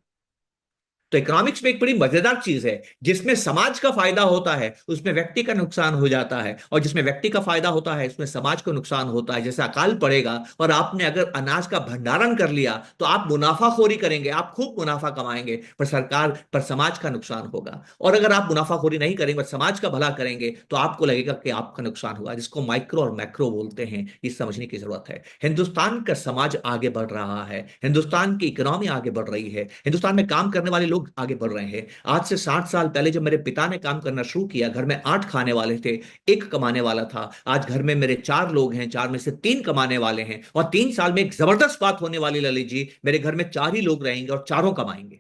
तो इकोनॉमिक्स में एक बड़ी मजेदार चीज है, जिसमें समाज का फायदा होता है उसमें व्यक्ति का नुकसान हो जाता है, और जिसमें व्यक्ति का फायदा होता है उसमें समाज को नुकसान होता है। जैसे अकाल पड़ेगा और आपने अगर अनाज का भंडारण कर लिया तो आप मुनाफाखोरी करेंगे, आप खूब मुनाफा कमाएंगे, पर सरकार पर समाज का नुकसान होगा। और अगर आप मुनाफाखोरी नहीं करेंगे और समाज का भला करेंगे तो आपको लगेगा कि आपका नुकसान हुआ। जिसको माइक्रो और मैक्रो बोलते हैं, ये समझने की जरूरत है। हिंदुस्तान का समाज आगे बढ़ रहा है, हिंदुस्तान की इकोनॉमी आगे बढ़ रही है, हिंदुस्तान में काम करने वाले लोग आगे बढ़ रहे हैं। आज से 60 साल पहले जब मेरे पिता ने काम करना शुरू किया, घर में 8 खाने वाले थे, एक कमाने वाला था। आज घर में मेरे 4 लोग हैं, 4 में से 3 कमाने वाले हैं, और 3 साल में एक जबरदस्त बात होने वाली ललित जी, मेरे घर में 4 ही लोग रहेंगे और चारों कमाएंगे।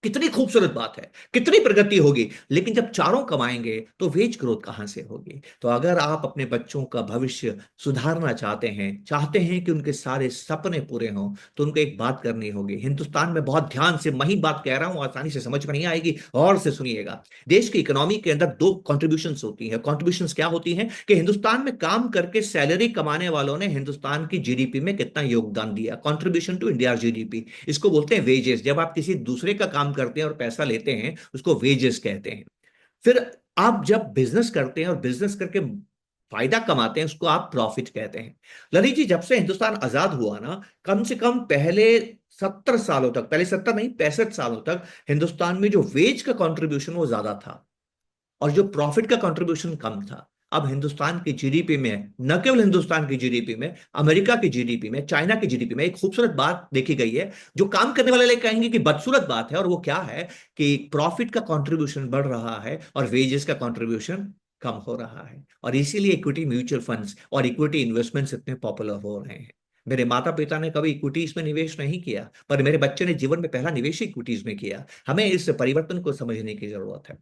कितनी खूबसूरत बात है, कितनी प्रगति होगी। लेकिन जब चारों कमाएंगे तो वेज ग्रोथ कहां से होगी? तो अगर आप अपने बच्चों का भविष्य सुधारना चाहते हैं कि उनके सारे सपने पूरे हों, तो उनको एक बात करनी होगी। हिंदुस्तान में, बहुत ध्यान से मही बात कह रहा हूं, आसानी से समझ में नहीं आएगी, और से सुनिएगा। देश की इकोनॉमी के अंदर 2 कॉन्ट्रीब्यूशन होती है। कॉन्ट्रीब्यूशन क्या होती है कि हिंदुस्तान में काम करके सैलरी कमाने वालों ने हिंदुस्तान की जीडीपी में कितना योगदान दिया, कॉन्ट्रीब्यूशन टू इंडिया जीडीपी, इसको बोलते हैं वेजेस। जब आप किसी दूसरे का काम करते हैं और पैसा लेते हैं उसको वेजेस कहते हैं। फिर आप जब बिजनेस करते हैं और बिजनेस करके फायदा कमाते हैं उसको आप प्रॉफिट कहते हैं। ललित जी, जब से हिंदुस्तान आजाद हुआ ना, कम से कम पहले 70 सालों तक, पहले 70 नहीं 65 सालों तक हिंदुस्तान में जो वेज का कंट्रीब्यूशन वो ज्यादा था और जो प्रॉफिट का कंट्रीब्यूशन कम था। अब हिंदुस्तान की जीडीपी में, न केवल हिंदुस्तान की जीडीपी में, अमेरिका की जीडीपी में, चाइना की जीडीपी में एक खूबसूरत बात देखी गई है जो काम करने वाले लोग कहेंगे कि बदसूरत बात है, और वो क्या है कि प्रॉफिट का कंट्रीब्यूशन बढ़ रहा है और वेजेस का कंट्रीब्यूशन कम हो रहा है। और इसीलिए इक्विटी म्यूचुअल फंड्स और इक्विटी इन्वेस्टमेंट्स इतने पॉपुलर हो रहे हैं। मेरे माता पिता ने कभी इक्विटीज में निवेश नहीं किया, पर मेरे बच्चे ने जीवन में पहला निवेश इक्विटीज में किया। हमें इस परिवर्तन को समझने की जरूरत है।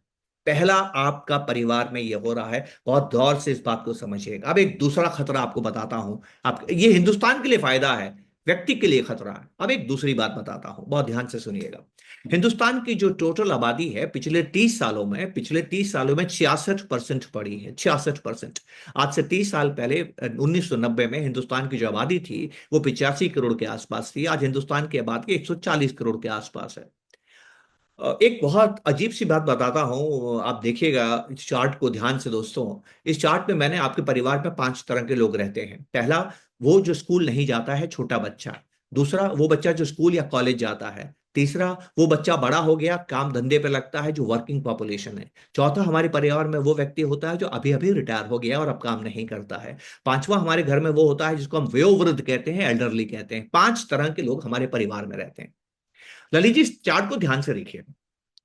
पहला आपका परिवार में यह हो रहा है, बहुत गौर से इस बात को समझिएगा। अब एक दूसरा खतरा आपको बताता हूं। आप, ये हिंदुस्तान के लिए फायदा है, व्यक्ति के लिए खतरा है। अब एक दूसरी बात बताता हूं, बहुत ध्यान से सुनिएगा। हिंदुस्तान की जो टोटल आबादी है पिछले 30 सालों में 66% बढ़ी है, 66%। आज से 30 साल पहले 1990 में हिंदुस्तान की जो आबादी थी वो 85 करोड़ के आसपास थी। आज हिंदुस्तान की आबादी 140 करोड़ के आसपास है। एक बहुत अजीब सी बात बताता हूं, आप देखिएगा इस चार्ट को ध्यान से दोस्तों। इस चार्ट में मैंने, आपके परिवार में 5 तरह के लोग रहते हैं। पहला, वो जो स्कूल नहीं जाता है, छोटा बच्चा। दूसरा, वो बच्चा जो स्कूल या कॉलेज जाता है। तीसरा, वो बच्चा बड़ा हो गया, काम धंधे पे लगता है, जो वर्किंग पॉपुलेशन है। चौथा, हमारे परिवार में वो व्यक्ति होता है जो अभी अभी रिटायर हो गया और अब काम नहीं करता है। पांचवा, हमारे घर में वो होता है जिसको हम वयोवृद्ध कहते हैं, एल्डरली कहते हैं। 5 तरह के लोग हमारे परिवार में रहते हैं। ललित जी, इस चार्ट को ध्यान से देखिए।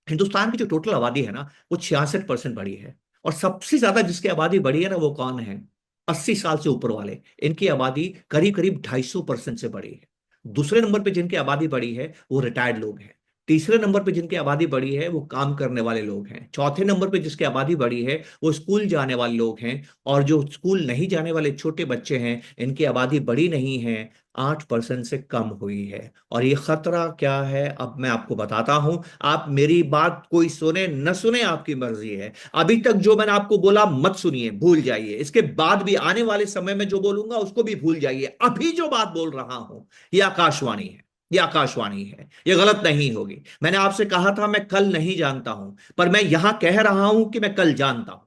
हिंदुस्तान की जो टोटल आबादी है ना, वो 66% बढ़ी है। और सबसे ज्यादा जिसकी आबादी बढ़ी है ना, वो कौन है? 80 साल से ऊपर वाले। इनकी आबादी करीब करीब 250% से बढ़ी है। दूसरे नंबर पे जिनकी आबादी बढ़ी है वो रिटायर्ड लोग हैं। तीसरे नंबर पे जिनकी आबादी बढ़ी है वो काम करने वाले लोग हैं। चौथे नंबर पे जिसकी आबादी बढ़ी है वो स्कूल जाने वाले लोग हैं। और जो स्कूल नहीं जाने वाले छोटे बच्चे हैं, इनकी आबादी बढ़ी नहीं है, 8% से कम हुई है। और ये खतरा क्या है, अब मैं आपको बताता हूं। आप मेरी बात कोई सुने न सुने आपकी मर्जी है। अभी तक जो मैंने आपको बोला मत सुनिए, भूल जाइए। इसके बाद भी आने वाले समय में जो बोलूंगा उसको भी भूल जाइए। अभी जो बात बोल रहा हूं ये आकाशवाणी है, ये आकाशवाणी है, ये गलत नहीं होगी। मैंने आपसे कहा था मैं कल नहीं जानता हूं, पर मैं यहां कह रहा हूं कि मैं कल जानता हूं।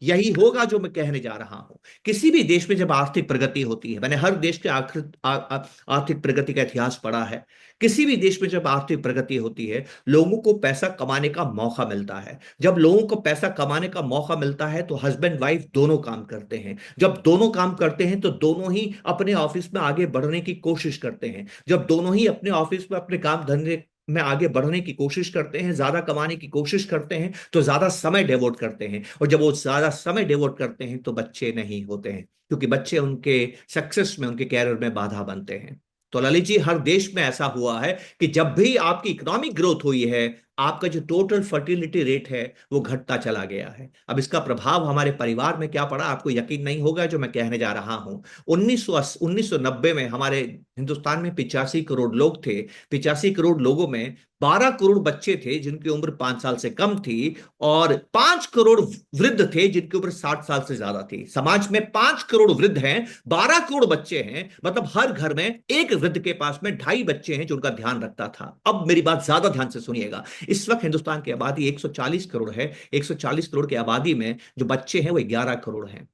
यही होगा जो मैं कहने जा रहा हूं। किसी भी देश में जब आर्थिक प्रगति होती है, मैंने हर देश के आर्थिक प्रगति का इतिहास पढ़ा है। किसी भी देश में जब आर्थिक प्रगति होती है, लोगों को पैसा कमाने का मौका मिलता है। जब लोगों को पैसा कमाने का मौका मिलता है तो हस्बैंड वाइफ दोनों काम करते हैं। जब दोनों काम करते हैं तो दोनों ही अपने ऑफिस में आगे बढ़ने की कोशिश करते हैं। जब दोनों ही अपने ऑफिस में अपने काम धंधे में आगे बढ़ने की कोशिश करते हैं, ज्यादा कमाने की कोशिश करते हैं, तो ज्यादा समय डेवोट करते हैं। और जब वो ज्यादा समय डेवोट करते हैं तो बच्चे नहीं होते हैं, क्योंकि बच्चे उनके सक्सेस में, उनके कैरियर में बाधा बनते हैं। तो ललित जी, हर देश में ऐसा हुआ है कि जब भी आपकी इकोनॉमिक ग्रोथ हुई है, आपका जो टोटल फर्टिलिटी रेट है वो घटता चला गया है। अब इसका प्रभाव हमारे परिवार में क्या पड़ा, आपको यकीन नहीं होगा जो मैं कहने जा रहा हूं। 1990 में हमारे हिंदुस्तान में 85 करोड़ लोग थे। 85 करोड़ लोगों में 12 करोड़ बच्चे थे जिनकी उम्र 5 साल से कम थी, और 5 करोड़ वृद्ध थे जिनकी उम्र 60 साल से ज्यादा थी। समाज में 5 करोड़ वृद्ध हैं, 12 करोड़ बच्चे हैं, मतलब हर घर में एक वृद्ध के पास में 2.5 बच्चे हैं जो उनका ध्यान रखता था। अब मेरी बात ज्यादा ध्यान से सुनिएगा। इस वक्त हिंदुस्तान की आबादी 140 करोड़ है। 140 करोड़ की आबादी में जो बच्चे हैं वो 11 करोड़ हैं।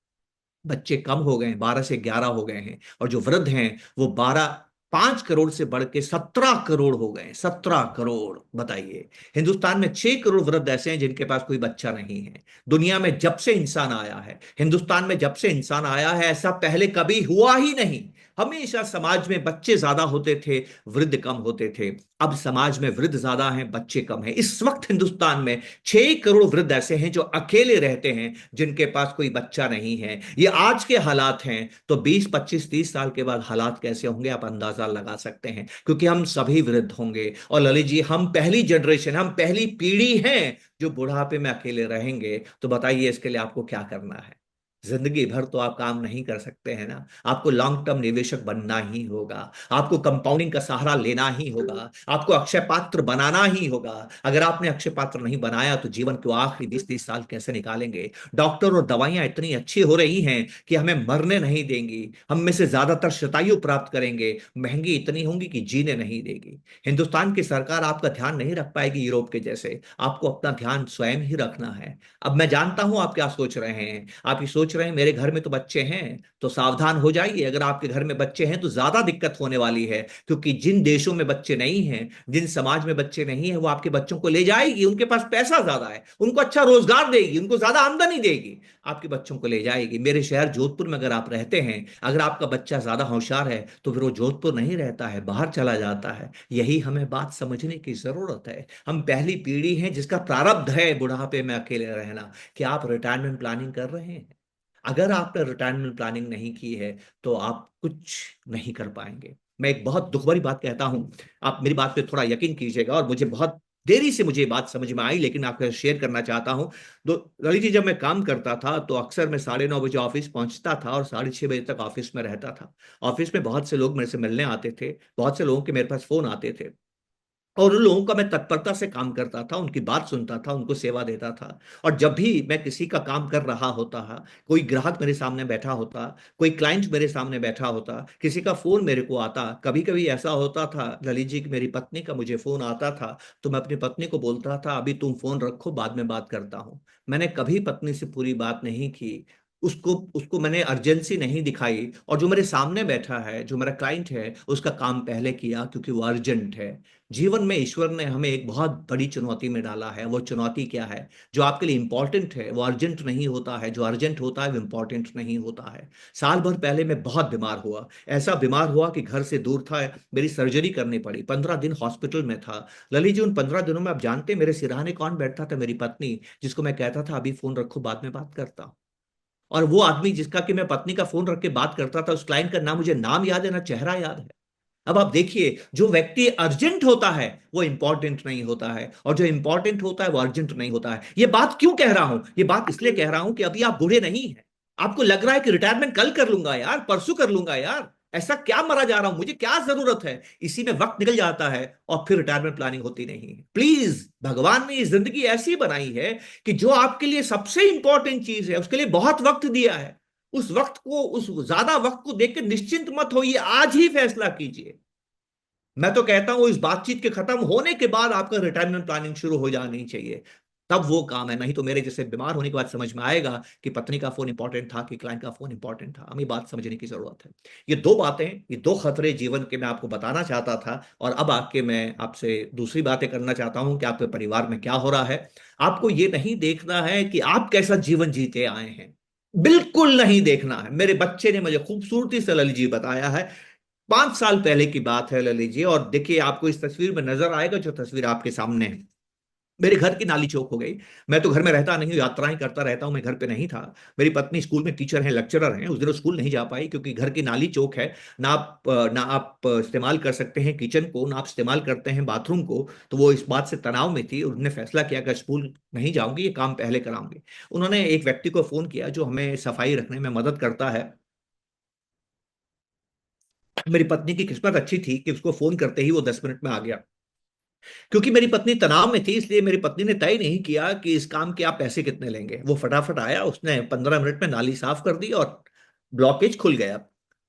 बच्चे कम हो गए हैं, 12 से 11 हो गए हैं। और जो वृद्ध हैं वो 5 करोड़ से बढ़ के 17 करोड़ हो गए। 17 करोड़, बताइए। हिंदुस्तान में 6 करोड़ वृद्ध ऐसे हैं जिनके पास कोई बच्चा नहीं है। दुनिया में जब से इंसान आया है, हिंदुस्तान में जब से इंसान आया है, ऐसा पहले कभी हुआ ही नहीं। हमेशा समाज में बच्चे ज्यादा होते थे, वृद्ध कम होते थे। अब समाज में वृद्ध ज्यादा हैं, बच्चे कम हैं। इस वक्त हिंदुस्तान में 6 करोड़ वृद्ध ऐसे हैं जो अकेले रहते हैं, जिनके पास कोई बच्चा नहीं है। ये आज के हालात हैं, तो 20 25 30 साल के बाद हालात कैसे होंगे आप अंदाजा लगा सकते हैं, क्योंकि हम सभी वृद्ध होंगे। और ललित जी, हम पहली जनरेशन, हम पहली पीढ़ी हैं जो बुढ़ापे में अकेले रहेंगे। तो बताइए इसके लिए आपको क्या करना है? जिंदगी भर तो आप काम नहीं कर सकते हैं ना। आपको लॉन्ग टर्म निवेशक बनना ही होगा, आपको कंपाउंडिंग का सहारा लेना ही होगा, आपको अक्षय पात्र बनाना ही होगा। अगर आपने अक्षय पात्र नहीं बनाया तो जीवन के आखिरी 20-30 साल कैसे निकालेंगे? डॉक्टर और दवाइयां इतनी अच्छी हो रही हैं कि हमें मरने नहीं देंगी, हम में से ज्यादातर शतायु प्राप्त करेंगे, महंगी इतनी होंगी कि जीने नहीं देगी। हिंदुस्तान की सरकार आपका ध्यान नहीं रख पाएगी यूरोप के जैसे, आपको अपना ध्यान स्वयं ही रखना है। अब मैं जानता हूं आप क्या सोच रहे हैं, आप ये सोच रहे हैं मेरे घर में तो बच्चे हैं, तो सावधान हो जाइए। अगर आपके घर में बच्चे हैं तो ज्यादा दिक्कत होने वाली है, क्योंकि जिन देशों में बच्चे नहीं हैं, जिन समाज में बच्चे नहीं है, वो आपके बच्चों को ले जाएगी, उनके पास पैसा ज्यादा है, उनको अच्छा रोजगार देगी, उनको ज्यादा आमदनी देगी, आपके बच्चों को ले जाएगी। मेरे शहर जोधपुर में अगर आप रहते हैं, अगर आपका बच्चा ज्यादा होशियार है तो फिर वो जोधपुर नहीं रहता है, बाहर चला जाता है। यही हमें बात समझने की जरूरत है। हम पहली पीढ़ी हैं जिसका प्रारब्ध है बुढ़ापे में अकेले रहना। क्या आप रिटायरमेंट प्लानिंग कर रहे हैं? अगर आपने रिटायरमेंट प्लानिंग नहीं की है तो आप कुछ नहीं कर पाएंगे। मैं एक बहुत दुख भरी बात कहता हूं, आप मेरी बात पे थोड़ा यकीन कीजिएगा, और मुझे बहुत देरी से मुझे ये बात समझ में आई, लेकिन आपके साथ शेयर करना चाहता हूं। दो ललित जी, जब मैं काम करता था तो अक्सर मैं 9:30 बजे ऑफिस पहुंचता था और 6:30 बजे तक ऑफिस में रहता था। ऑफिस में बहुत से लोग मेरे से मिलने आते थे, बहुत से लोगों के मेरे पास फोन आते थे, और उन लोगों का मैं तत्परता से काम करता था, उनकी बात सुनता था, उनको सेवा देता था। और जब भी मैं किसी का काम कर रहा होता, कोई ग्राहक मेरे सामने बैठा होता, कोई क्लाइंट मेरे सामने बैठा होता, किसी का फोन मेरे को आता, कभी कभी ऐसा होता था ललित जी कि मेरी पत्नी का मुझे फोन आता था, तो मैं अपनी पत्नी को बोलता था अभी तुम फोन रखो, बाद में बात करता हूं। मैंने कभी पत्नी से पूरी बात नहीं की, उसको उसको मैंने अर्जेंसी नहीं दिखाई, और जो मेरे सामने बैठा है, जो मेरा क्लाइंट है, उसका काम पहले किया क्योंकि वो अर्जेंट है। जीवन में ईश्वर ने हमें एक बहुत बड़ी चुनौती में डाला है। वो चुनौती क्या है? जो आपके लिए इंपॉर्टेंट है वो अर्जेंट नहीं होता है, जो अर्जेंट होता है वो इंपॉर्टेंट नहीं होता है। साल भर पहले मैं बहुत बीमार हुआ, ऐसा बीमार हुआ कि घर से दूर था, मेरी सर्जरी करनी पड़ी, 15 दिन हॉस्पिटल में था। ललित जी, उन 15 दिनों में आप जानते हैं मेरे सिरहाने कौन बैठता था? मेरी पत्नी, जिसको मैं कहता था अभी फोन रखो, बाद में बात करता हूं। और वो आदमी जिसका कि मैं पत्नी का फोन रख के बात करता था, उस क्लाइंट का नाम मुझे नाम याद है ना चेहरा याद है। अब आप देखिए, जो व्यक्ति अर्जेंट होता है वो इंपॉर्टेंट नहीं होता है, और जो इंपॉर्टेंट होता है वो अर्जेंट नहीं होता है। ये बात क्यों कह रहा हूं? ये बात इसलिए कह रहा हूं कि अभी आप बूढ़े नहीं हैं। आपको लग रहा है कि रिटायरमेंट कल कर लूंगा यार, परसों कर लूंगा यार, ऐसा क्या मरा जा रहा हूं, मुझे क्या जरूरत है? इसी में वक्त निकल जाता है और फिर रिटायरमेंट प्लानिंग होती नहीं है। प्लीज, भगवान ने ये जिंदगी ऐसी बनाई है कि जो आपके लिए सबसे इंपॉर्टेंट चीज है उसके लिए बहुत वक्त दिया है। उस वक्त को, उस ज्यादा वक्त को देखकर निश्चिंत मत होइए, आज ही फैसला कीजिए। मैं तो कहता हूं इस बातचीत के खत्म होने के बाद आपका रिटायरमेंट प्लानिंग शुरू हो जानी चाहिए, तब वो काम है। नहीं तो मेरे जैसे बीमार होने के बाद समझ में आएगा कि पत्नी का फोन इंपॉर्टेंट था कि क्लाइंट का फोन इंपॉर्टेंट था। हमें बात समझने की जरूरत है। ये दो बातें, ये दो खतरे जीवन के मैं आपको बताना चाहता था। और अब आके मैं आपसे दूसरी बातें करना चाहता हूं कि आपके परिवार में क्या हो रहा है। आपको ये नहीं देखना है कि आप कैसा जीवन जीते आए हैं, बिल्कुल नहीं देखना है। मेरे बच्चे ने मुझे खूबसूरती से ललित जी बताया है, 5 साल पहले की बात है ललित जी। और देखिए, आपको इस तस्वीर में नजर आएगा जो तस्वीर आपके सामने है, मेरे घर की नाली चौक हो गई। मैं तो घर में रहता नहीं हूँ, यात्राएं करता रहता हूँ, मैं घर पे नहीं था। मेरी पत्नी स्कूल में टीचर है, लेक्चरर हैं, उस दिन वो स्कूल नहीं जा पाई क्योंकि घर की नाली चौक है। ना आप इस्तेमाल कर सकते हैं किचन को, ना आप इस्तेमाल करते हैं बाथरूम को। तो वो इस बात से तनाव में थी, उन्होंने फैसला किया कि स्कूल नहीं जाऊंगी, ये काम पहले कराऊंगी। उन्होंने एक व्यक्ति को फोन किया जो हमें सफाई रखने में मदद करता है। मेरी पत्नी की किस्मत अच्छी थी कि उसको फोन करते ही वो 10 मिनट में आ गया। क्योंकि मेरी पत्नी तनाव में थी, इसलिए मेरी पत्नी ने तय नहीं किया कि इस काम के आप पैसे कितने लेंगे। वो फटाफट आया, उसने 15 मिनट में नाली साफ कर दी और ब्लॉकेज खुल गया।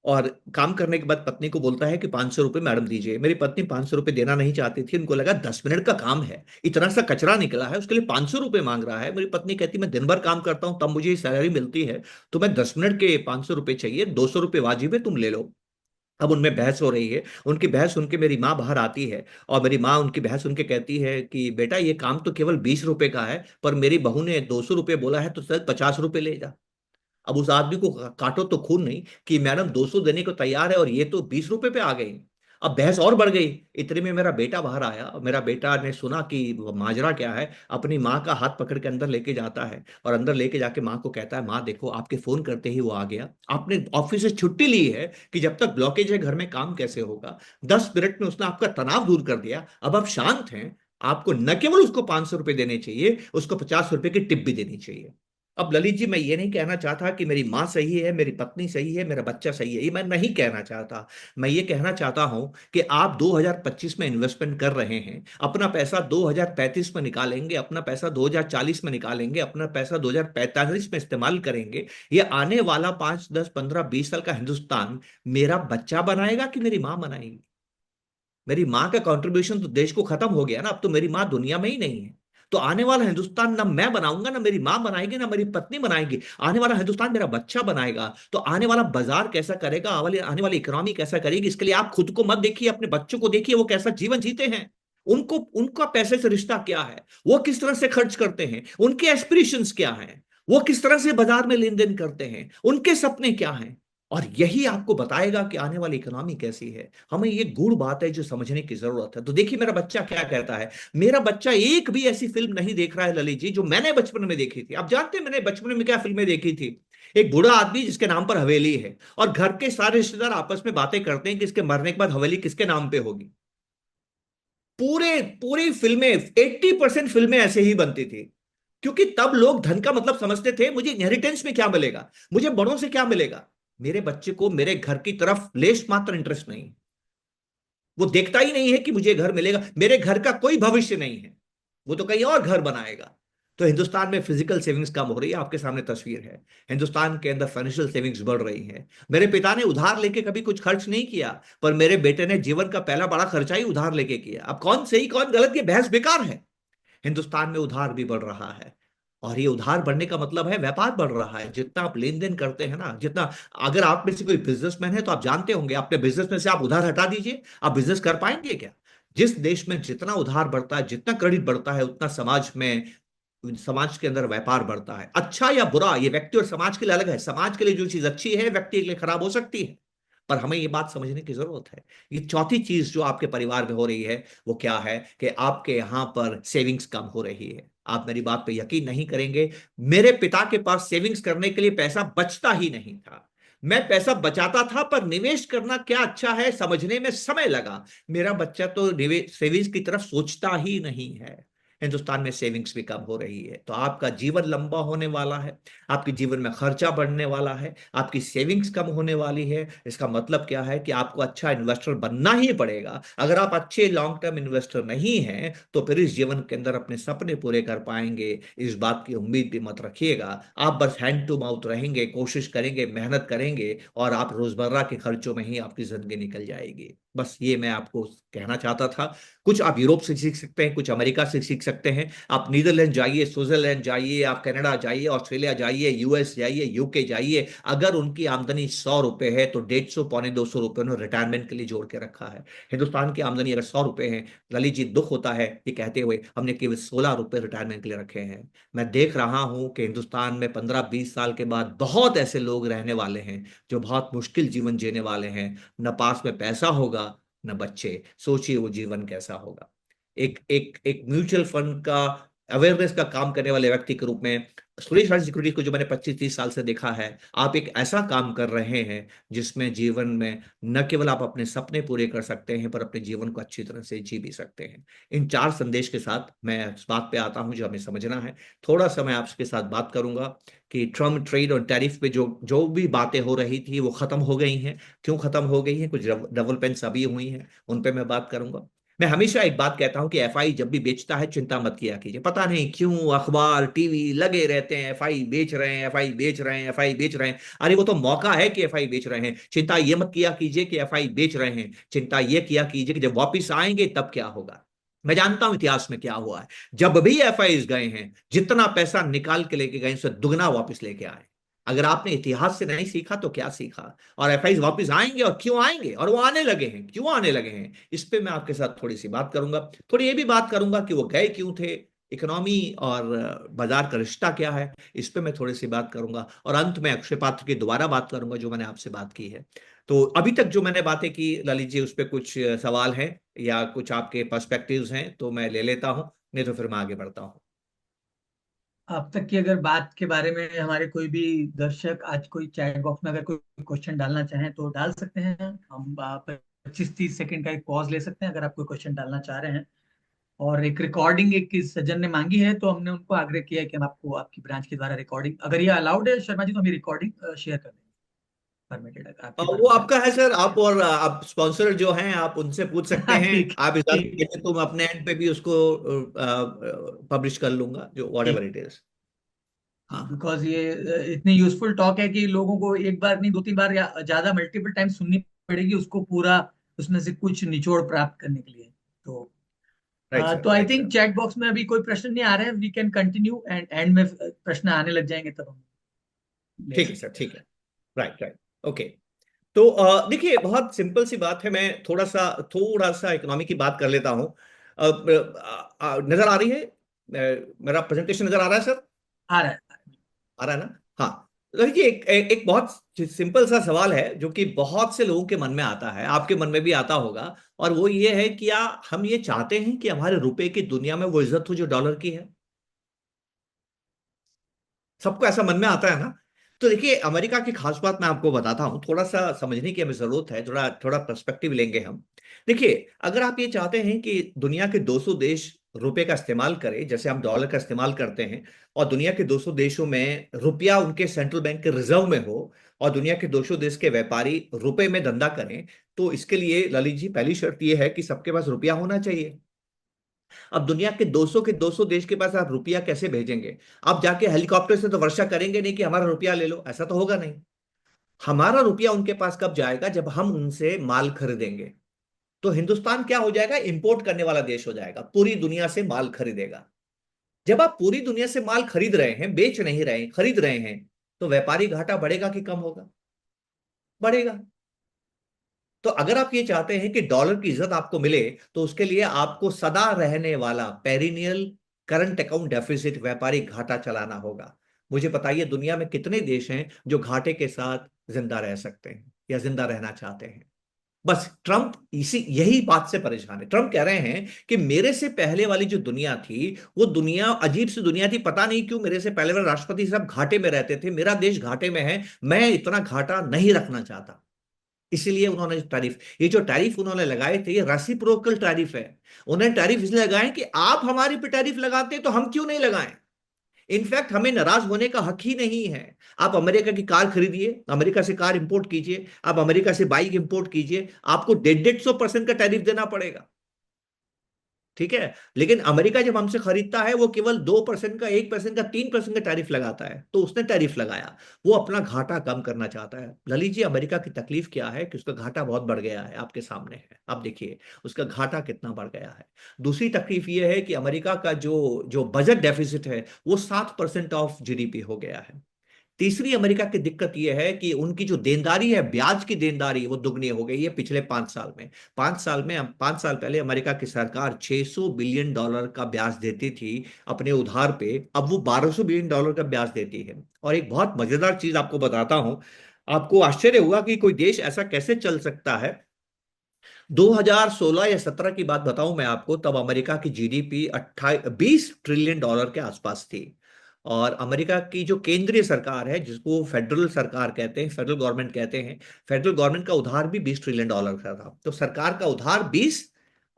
और काम करने के बाद पत्नी को बोलता है कि 500 रुपये मैडम दीजिए। मेरी पत्नी 500 रुपये देना नहीं चाहती थी, उनको लगा 10 मिनट का काम है, इतना सा कचरा निकला है, उसके लिए 500 रुपये मांग रहा है। मेरी पत्नी कहती मैं दिन भर काम करता हूं तब मुझे सैलरी मिलती है, तो मैं 10 मिनट के 500 रुपये चाहिए, 200 रुपये वाजिब है, तुम ले लो। अब उनमें बहस हो रही है। उनकी बहस सुन के मेरी माँ बाहर आती है, और मेरी माँ उनकी बहस सुन के कहती है कि बेटा ये काम तो केवल 20 रुपए का है, पर मेरी बहू ने 200 रुपये बोला है तो सर 50 रुपये ले जा। अब उस आदमी को काटो तो खून नहीं कि मैडम 200 देने को तैयार है और ये तो 20 रुपए पे आ गई। अब बहस और बढ़ गई। इतने में मेरा बेटा बाहर आया, और मेरा बेटा ने सुना कि वो माजरा क्या है, अपनी माँ का हाथ पकड़ के अंदर लेके जाता है, और अंदर लेके जाके माँ को कहता है माँ देखो आपके फोन करते ही वो आ गया, आपने ऑफिस से छुट्टी ली है कि जब तक ब्लॉकेज है घर में काम कैसे होगा। 10 मिनट में उसने आपका तनाव दूर कर दिया, अब आप शांत हैं। आपको न केवल उसको 500 रुपये देने चाहिए, उसको 50 रुपए की टिप भी देनी चाहिए। अब ललित जी, मैं ये नहीं कहना चाहता कि मेरी माँ सही है, मेरी पत्नी सही है, मेरा बच्चा सही है, ये मैं नहीं कहना चाहता। मैं ये कहना चाहता हूं कि आप 2025 में इन्वेस्टमेंट कर रहे हैं, अपना पैसा 2035 में निकालेंगे, अपना पैसा 2040 में निकालेंगे, अपना पैसा 2045 में इस्तेमाल करेंगे। ये आने वाला 5, 10, 15, 20 साल का हिंदुस्तान मेरा बच्चा बनाएगा कि मेरी माँ बनाएगी? मेरी माँ का कंट्रीब्यूशन तो देश को खत्म हो गया ना, अब तो मेरी माँ दुनिया में ही नहीं है। तो आने वाला हिंदुस्तान ना मैं बनाऊंगा, ना मेरी माँ बनाएगी, ना मेरी पत्नी बनाएगी, आने वाला हिंदुस्तान मेरा बच्चा बनाएगा। तो आने वाला बाजार कैसा करेगा, आने वाली इकोनॉमी कैसा करेगी, इसके लिए आप खुद को मत देखिए, अपने बच्चों को देखिए, वो कैसा जीवन जीते हैं। उनको, उनका पैसे से रिश्ता क्या है, वो किस तरह से खर्च करते हैं, उनके एस्पिरेशंस क्या हैं, वो किस तरह से बाजार में लेन देन करते हैं, उनके सपने क्या हैं। और यही आपको बताएगा कि आने वाली इकोनॉमी कैसी है। हमें ये गूढ़ बात है जो समझने की जरूरत है। तो देखिए मेरा बच्चा क्या कहता है। मेरा बच्चा एक भी ऐसी फिल्म नहीं देख रहा है ललित जी जो मैंने बचपन में देखी थी। आप जानते हैं मैंने बचपन में क्या फिल्में देखी थी? एक बूढ़ा आदमी जिसके नाम पर हवेली है, और घर के सारे रिश्तेदार आपस में बातें करते हैं कि इसके मरने के बाद हवेली किसके नाम पे होगी। पूरे पूरी फिल्में, 80% फिल्में ऐसे ही बनती थी, क्योंकि तब लोग धन का मतलब समझते थे, मुझे इनहेरिटेंस में क्या मिलेगा, मुझे बड़ों से क्या मिलेगा। मेरे बच्चे को मेरे घर की तरफ लेश मात्र इंटरेस्ट नहीं। वो देखता ही नहीं है कि मुझे घर मिलेगा, मेरे घर का कोई भविष्य नहीं है, वो तो कहीं और घर बनाएगा। तो हिंदुस्तान में फिजिकल सेविंग्स कम हो रही है, आपके सामने तस्वीर है। हिंदुस्तान के अंदर फाइनेंशियल सेविंग्स बढ़ रही है। मेरे पिता ने उधार लेके कभी कुछ खर्च नहीं किया, पर मेरे बेटे ने जीवन का पहला बड़ा खर्चा ही उधार लेके किया। अब कौन सही कौन गलत, ये बहस बेकार है। हिंदुस्तान में उधार भी बढ़ रहा है, और ये उधार बढ़ने का मतलब है व्यापार बढ़ रहा है। जितना आप लेन देन करते हैं ना, जितना, अगर आप में से कोई बिजनेसमैन है तो आप जानते होंगे, अपने बिजनेस में से आप उधार हटा दीजिए, आप बिजनेस कर पाएंगे क्या? जिस देश में जितना उधार बढ़ता है, जितना क्रेडिट बढ़ता है, उतना समाज में, समाज के अंदर व्यापार बढ़ता है। अच्छा या बुरा ये व्यक्ति और समाज के लिए अलग है, समाज के लिए जो चीज अच्छी है व्यक्ति के लिए खराब हो सकती है। पर हमें ये बात समझने की जरूरत है। ये चौथी चीज जो आपके परिवार में हो रही है वो क्या है, कि आपके यहां पर सेविंग्स कम हो रही है। आप मेरी बात पे यकीन नहीं करेंगे, मेरे पिता के पास सेविंग्स करने के लिए पैसा बचता ही नहीं था। मैं पैसा बचाता था, पर निवेश करना क्या अच्छा है समझने में समय लगा। मेरा बच्चा तो निवेश सेविंग्स की तरफ सोचता ही नहीं है। हिंदुस्तान में सेविंग्स भी कम हो रही है। तो आपका जीवन लंबा होने वाला है, आपके जीवन में खर्चा बढ़ने वाला है, आपकी सेविंग्स कम होने वाली है। इसका मतलब क्या है कि आपको अच्छा इन्वेस्टर बनना ही पड़ेगा। अगर आप अच्छे लॉन्ग टर्म इन्वेस्टर नहीं हैं तो फिर इस जीवन के अंदर अपने सपने पूरे कर पाएंगे, इस बात की उम्मीद भी मत रखिएगा। आप बस हैंड टू माउथ रहेंगे, कोशिश करेंगे, मेहनत करेंगे, और आप रोजमर्रा के खर्चों में ही आपकी जिंदगी निकल जाएगी। बस ये मैं आपको कहना चाहता था। कुछ आप यूरोप से सीख सकते हैं, कुछ अमेरिका से सीख सकते हैं। आप नीदरलैंड जाइए, स्विट्जरलैंड जाइए, आप कनाडा जाइए, ऑस्ट्रेलिया जाइए, यूएस जाइए, यूके जाइए। अगर उनकी आमदनी 100 रुपए है तो 150 पौने 200 रुपए उन्होंने रिटायरमेंट के लिए जोड़ के रखा है। हिंदुस्तान की आमदनी अगर 100 रुपए है, ललित जी दुख होता है ये कहते हुए, हमने केवल 16 रुपए रिटायरमेंट के लिए रखे हैं। मैं देख रहा हूं कि हिंदुस्तान में 15-20 साल के बाद बहुत ऐसे लोग रहने वाले हैं जो बहुत मुश्किल जीवन जीने वाले हैं। न पास में पैसा होगा, न बच्चे। सोचिए वो जीवन कैसा होगा। एक एक एक म्यूचुअल फंड का अवेयरनेस का काम करने वाले व्यक्ति के रूप में, सुरेश राज सिक्योरिटी को जो मैंने 25-30 साल से देखा है, आप एक ऐसा काम कर रहे हैं जिसमें जीवन में न केवल आप अपने सपने पूरे कर सकते हैं, पर अपने जीवन को अच्छी तरह से जी भी सकते हैं। इन 4 संदेश के साथ मैं इस बात पे आता हूं जो हमें समझना है। थोड़ा सा मैं आपके साथ बात करूंगा कि ट्रम्प ट्रेड और टैरिफ पे जो जो भी बातें हो रही थी वो खत्म हो गई हैं। क्यों खत्म हो गई हैं, कुछ डेवलपमेंट्स अभी हुई हैं, उन पे मैं बात करूंगा। मैं हमेशा एक बात कहता हूं कि एफआई जब भी बेचता है चिंता मत किया कीजिए। पता नहीं क्यों अखबार टीवी लगे रहते हैं, एफआई बेच रहे हैं, एफआई बेच रहे हैं, एफआई बेच रहे हैं। अरे वो तो मौका है कि एफआई बेच रहे हैं। चिंता ये मत किया कीजिए कि एफआई बेच रहे हैं, चिंता ये किया कीजिए कि जब वापिस आएंगे तब क्या होगा। मैं जानता हूं इतिहास में क्या हुआ है, जब भी एफआई गए हैं जितना पैसा निकाल के लेके गए उससे दुगना वापस लेके आए। अगर आपने इतिहास से नहीं सीखा तो क्या सीखा। और एफआई वापस आएंगे, और क्यों आएंगे, और वो आने लगे हैं, क्यों आने लगे हैं, इस पे मैं आपके साथ थोड़ी सी बात करूंगा। थोड़ी ये भी बात करूंगा कि वो गए क्यों थे, इकोनॉमी और बाजार का रिश्ता क्या है, इस पे मैं थोड़ी सी बात करूंगा। और अंत में अक्षय पात्र की दोबारा बात करूंगा जो मैंने आपसे बात की है। तो अभी तक जो मैंने बातें की ललित जी, उस पे कुछ सवाल हैं या कुछ आपके पर्सपेक्टिव्स हैं तो मैं ले लेता हूं, नहीं तो फिर मैं आगे बढ़ता हूं। अब तक की अगर बात के बारे में हमारे कोई भी दर्शक आज कोई चैट बॉक्स में अगर कोई क्वेश्चन डालना चाहें तो डाल सकते हैं। हम 25-30 सेकंड का एक पॉज ले सकते हैं अगर आप कोई क्वेश्चन डालना चाह रहे हैं। और एक रिकॉर्डिंग एक इस सज्जन ने मांगी है, तो हमने उनको आग्रह किया है कि हम आपको आपकी ब्रांच के द्वारा रिकॉर्डिंग, अगर ये अलाउड है शर्मा जी, तो हम रिकॉर्डिंग शेयर कर देंगे, परमिटेड अगर आपकी वो परमिशन आपका है सर, आप और आप स्पॉन्सर जो हैं आप उनसे पूछ सकते है। हैं। ठीक आप इजाजत ठीक दें तो मैं अपने एंड पे भी उसको पब्लिश कर लूंगा, जो वॉट एवर ठीक। It is. ठीक, हाँ हाँ। बिकॉज ये इतनी यूजफुल टॉक है कि लोगों को एक बार नहीं, 2-3 बार या ज्यादा मल्टीपल टाइम सुननी पड़ेगी उसको पूरा, उसमें से कुछ निचोड़ प्राप्त करने के लिए। तो राइट सर, तो I right think sir. Chat box में अभी कोई प्रश्न नहीं आ रहे हैं, we can continue, and end में प्रश्न आने लग जाएंगे तब हम ले ठीक है सर, लेंगे। ठीक है। Right right. ओके। तो देखिए, बहुत सिंपल सी बात है। मैं थोड़ा सा इकोनॉमी की बात कर लेता हूँ। नजर आ रही है? मेरा प्रेजेंटेशन नजर आ रहा है सर? आ रहा है। आ रहा है ना? हाँ। तो देखिए, एक बहुत सिंपल सा सवाल है जो कि बहुत से लोगों के मन में आता है, आपके मन में भी आता होगा। और वो ये है कि क्या हम ये चाहते हैं कि हमारे रुपए की दुनिया में वो इज्जत हो जो डॉलर की है? सबको ऐसा मन में आता है ना? तो देखिए, अमेरिका की खास बात मैं आपको बताता हूं, थोड़ा सा समझने की हमें जरूरत है, थोड़ा थोड़ा पर्सपेक्टिव लेंगे हम। देखिए, अगर आप ये चाहते हैं कि दुनिया के 200 देश रुपए का इस्तेमाल करें जैसे हम डॉलर का इस्तेमाल करते हैं, और दुनिया के 200 देशों में रुपया उनके सेंट्रल बैंक के रिजर्व में हो, और दुनिया के 200 देश के व्यापारी रुपए में धंधा करें, तो इसके लिए ललित जी पहली शर्त यह है कि सबके पास रुपया होना चाहिए। अब दुनिया के 200 देश के पास आप रुपया कैसे भेजेंगे? आप जाके हेलीकॉप्टर से तो वर्षा करेंगे नहीं कि हमारा रुपया ले लो, ऐसा तो होगा नहीं। हमारा रुपया उनके पास कब जाएगा? जब हम उनसे माल खरीदेंगे। तो हिंदुस्तान क्या हो जाएगा? इंपोर्ट करने वाला देश हो जाएगा, पूरी दुनिया से माल खरीदेगा। जब आप पूरी दुनिया से माल खरीद रहे हैं, बेच नहीं रहे हैं, खरीद रहे हैं, तो व्यापारी घाटा बढ़ेगा कि कम होगा? बढ़ेगा। तो अगर आप ये चाहते हैं कि डॉलर की इज्जत आपको मिले, तो उसके लिए आपको सदा रहने वाला पेरिनियल करंट अकाउंट डेफिसिट, व्यापारी घाटा चलाना होगा। मुझे बताइए, दुनिया में कितने देश हैं जो घाटे के साथ जिंदा रह सकते हैं या जिंदा रहना चाहते हैं? बस ट्रंप इसी यही बात से परेशान है। ट्रंप कह रहे हैं कि मेरे से पहले वाली जो दुनिया थी, वो दुनिया अजीब सी दुनिया थी, पता नहीं क्यों मेरे से पहले वाले राष्ट्रपति सब घाटे में रहते थे, मेरा देश घाटे में है, मैं इतना घाटा नहीं रखना चाहता। इसीलिए उन्होंने ये जो टैरिफ उन्होंने लगाए थे, ये रेसिप्रोकल टैरिफ है। उन्होंने टैरिफ इसलिए लगाए कि आप हमारे पे टैरिफ लगाते हैं तो हम क्यों नहीं लगाएं। इनफैक्ट हमें नाराज होने का हक ही नहीं है। आप अमेरिका की कार खरीदिए, अमेरिका से कार इंपोर्ट कीजिए, आप अमेरिका से बाइक इंपोर्ट कीजिए, आपको 150% का टैरिफ देना पड़ेगा। ठीक है। लेकिन अमेरिका जब हमसे खरीदता है, वो केवल 2% का, 1% का, 3% का टैरिफ लगाता है। तो उसने टैरिफ लगाया, वो अपना घाटा कम करना चाहता है। ललित जी, अमेरिका की तकलीफ क्या है कि उसका घाटा बहुत बढ़ गया है, आपके सामने है, आप देखिए उसका घाटा कितना बढ़ गया है। दूसरी तकलीफ ये है कि अमेरिका का जो जो बजट डेफिसिट है, वो 7% ऑफ जीडीपी हो गया है। तीसरी अमेरिका की दिक्कत यह है कि उनकी जो देनदारी है, ब्याज की देनदारी, वो दुगनी हो गई है पिछले 5 साल में। 5 साल पहले अमेरिका की सरकार $600 बिलियन का ब्याज देती थी अपने उधार पे, अब वो $1200 बिलियन का ब्याज देती है। और एक बहुत मजेदार चीज आपको बताता हूं, आपको आश्चर्य हुआ कि कोई देश ऐसा कैसे चल सकता है। 2016 या 17 की बात बताऊं मैं आपको, तब अमेरिका की जीडीपी 20 ट्रिलियन डॉलर के आसपास थी। और अमेरिका की जो केंद्रीय सरकार है, जिसको फेडरल सरकार कहते हैं, फेडरल गवर्नमेंट कहते हैं, फेडरल गवर्नमेंट का उधार भी 20 ट्रिलियन डॉलर का था। तो सरकार का उधार 20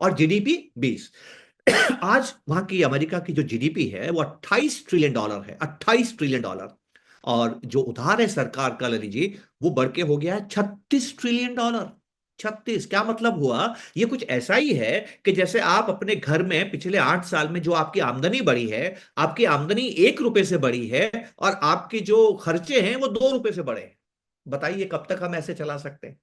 और जीडीपी 20। आज वहां की अमेरिका की जो जीडीपी है वो 28 ट्रिलियन डॉलर है, 28 ट्रिलियन डॉलर। और जो उधार है सरकार का, ले लीजिए, वो बढ़ के हो गया है 36 ट्रिलियन डॉलर। 36 क्या मतलब हुआ? ये कुछ ऐसा ही है कि जैसे आप अपने घर में पिछले 8 साल में जो आपकी आमदनी बढ़ी है, आपकी आमदनी 1 रुपए से बढ़ी है, और आपके जो खर्चे हैं वो 2 रुपए से बढ़े हैं। बताइए कब तक हम ऐसे चला सकते हैं?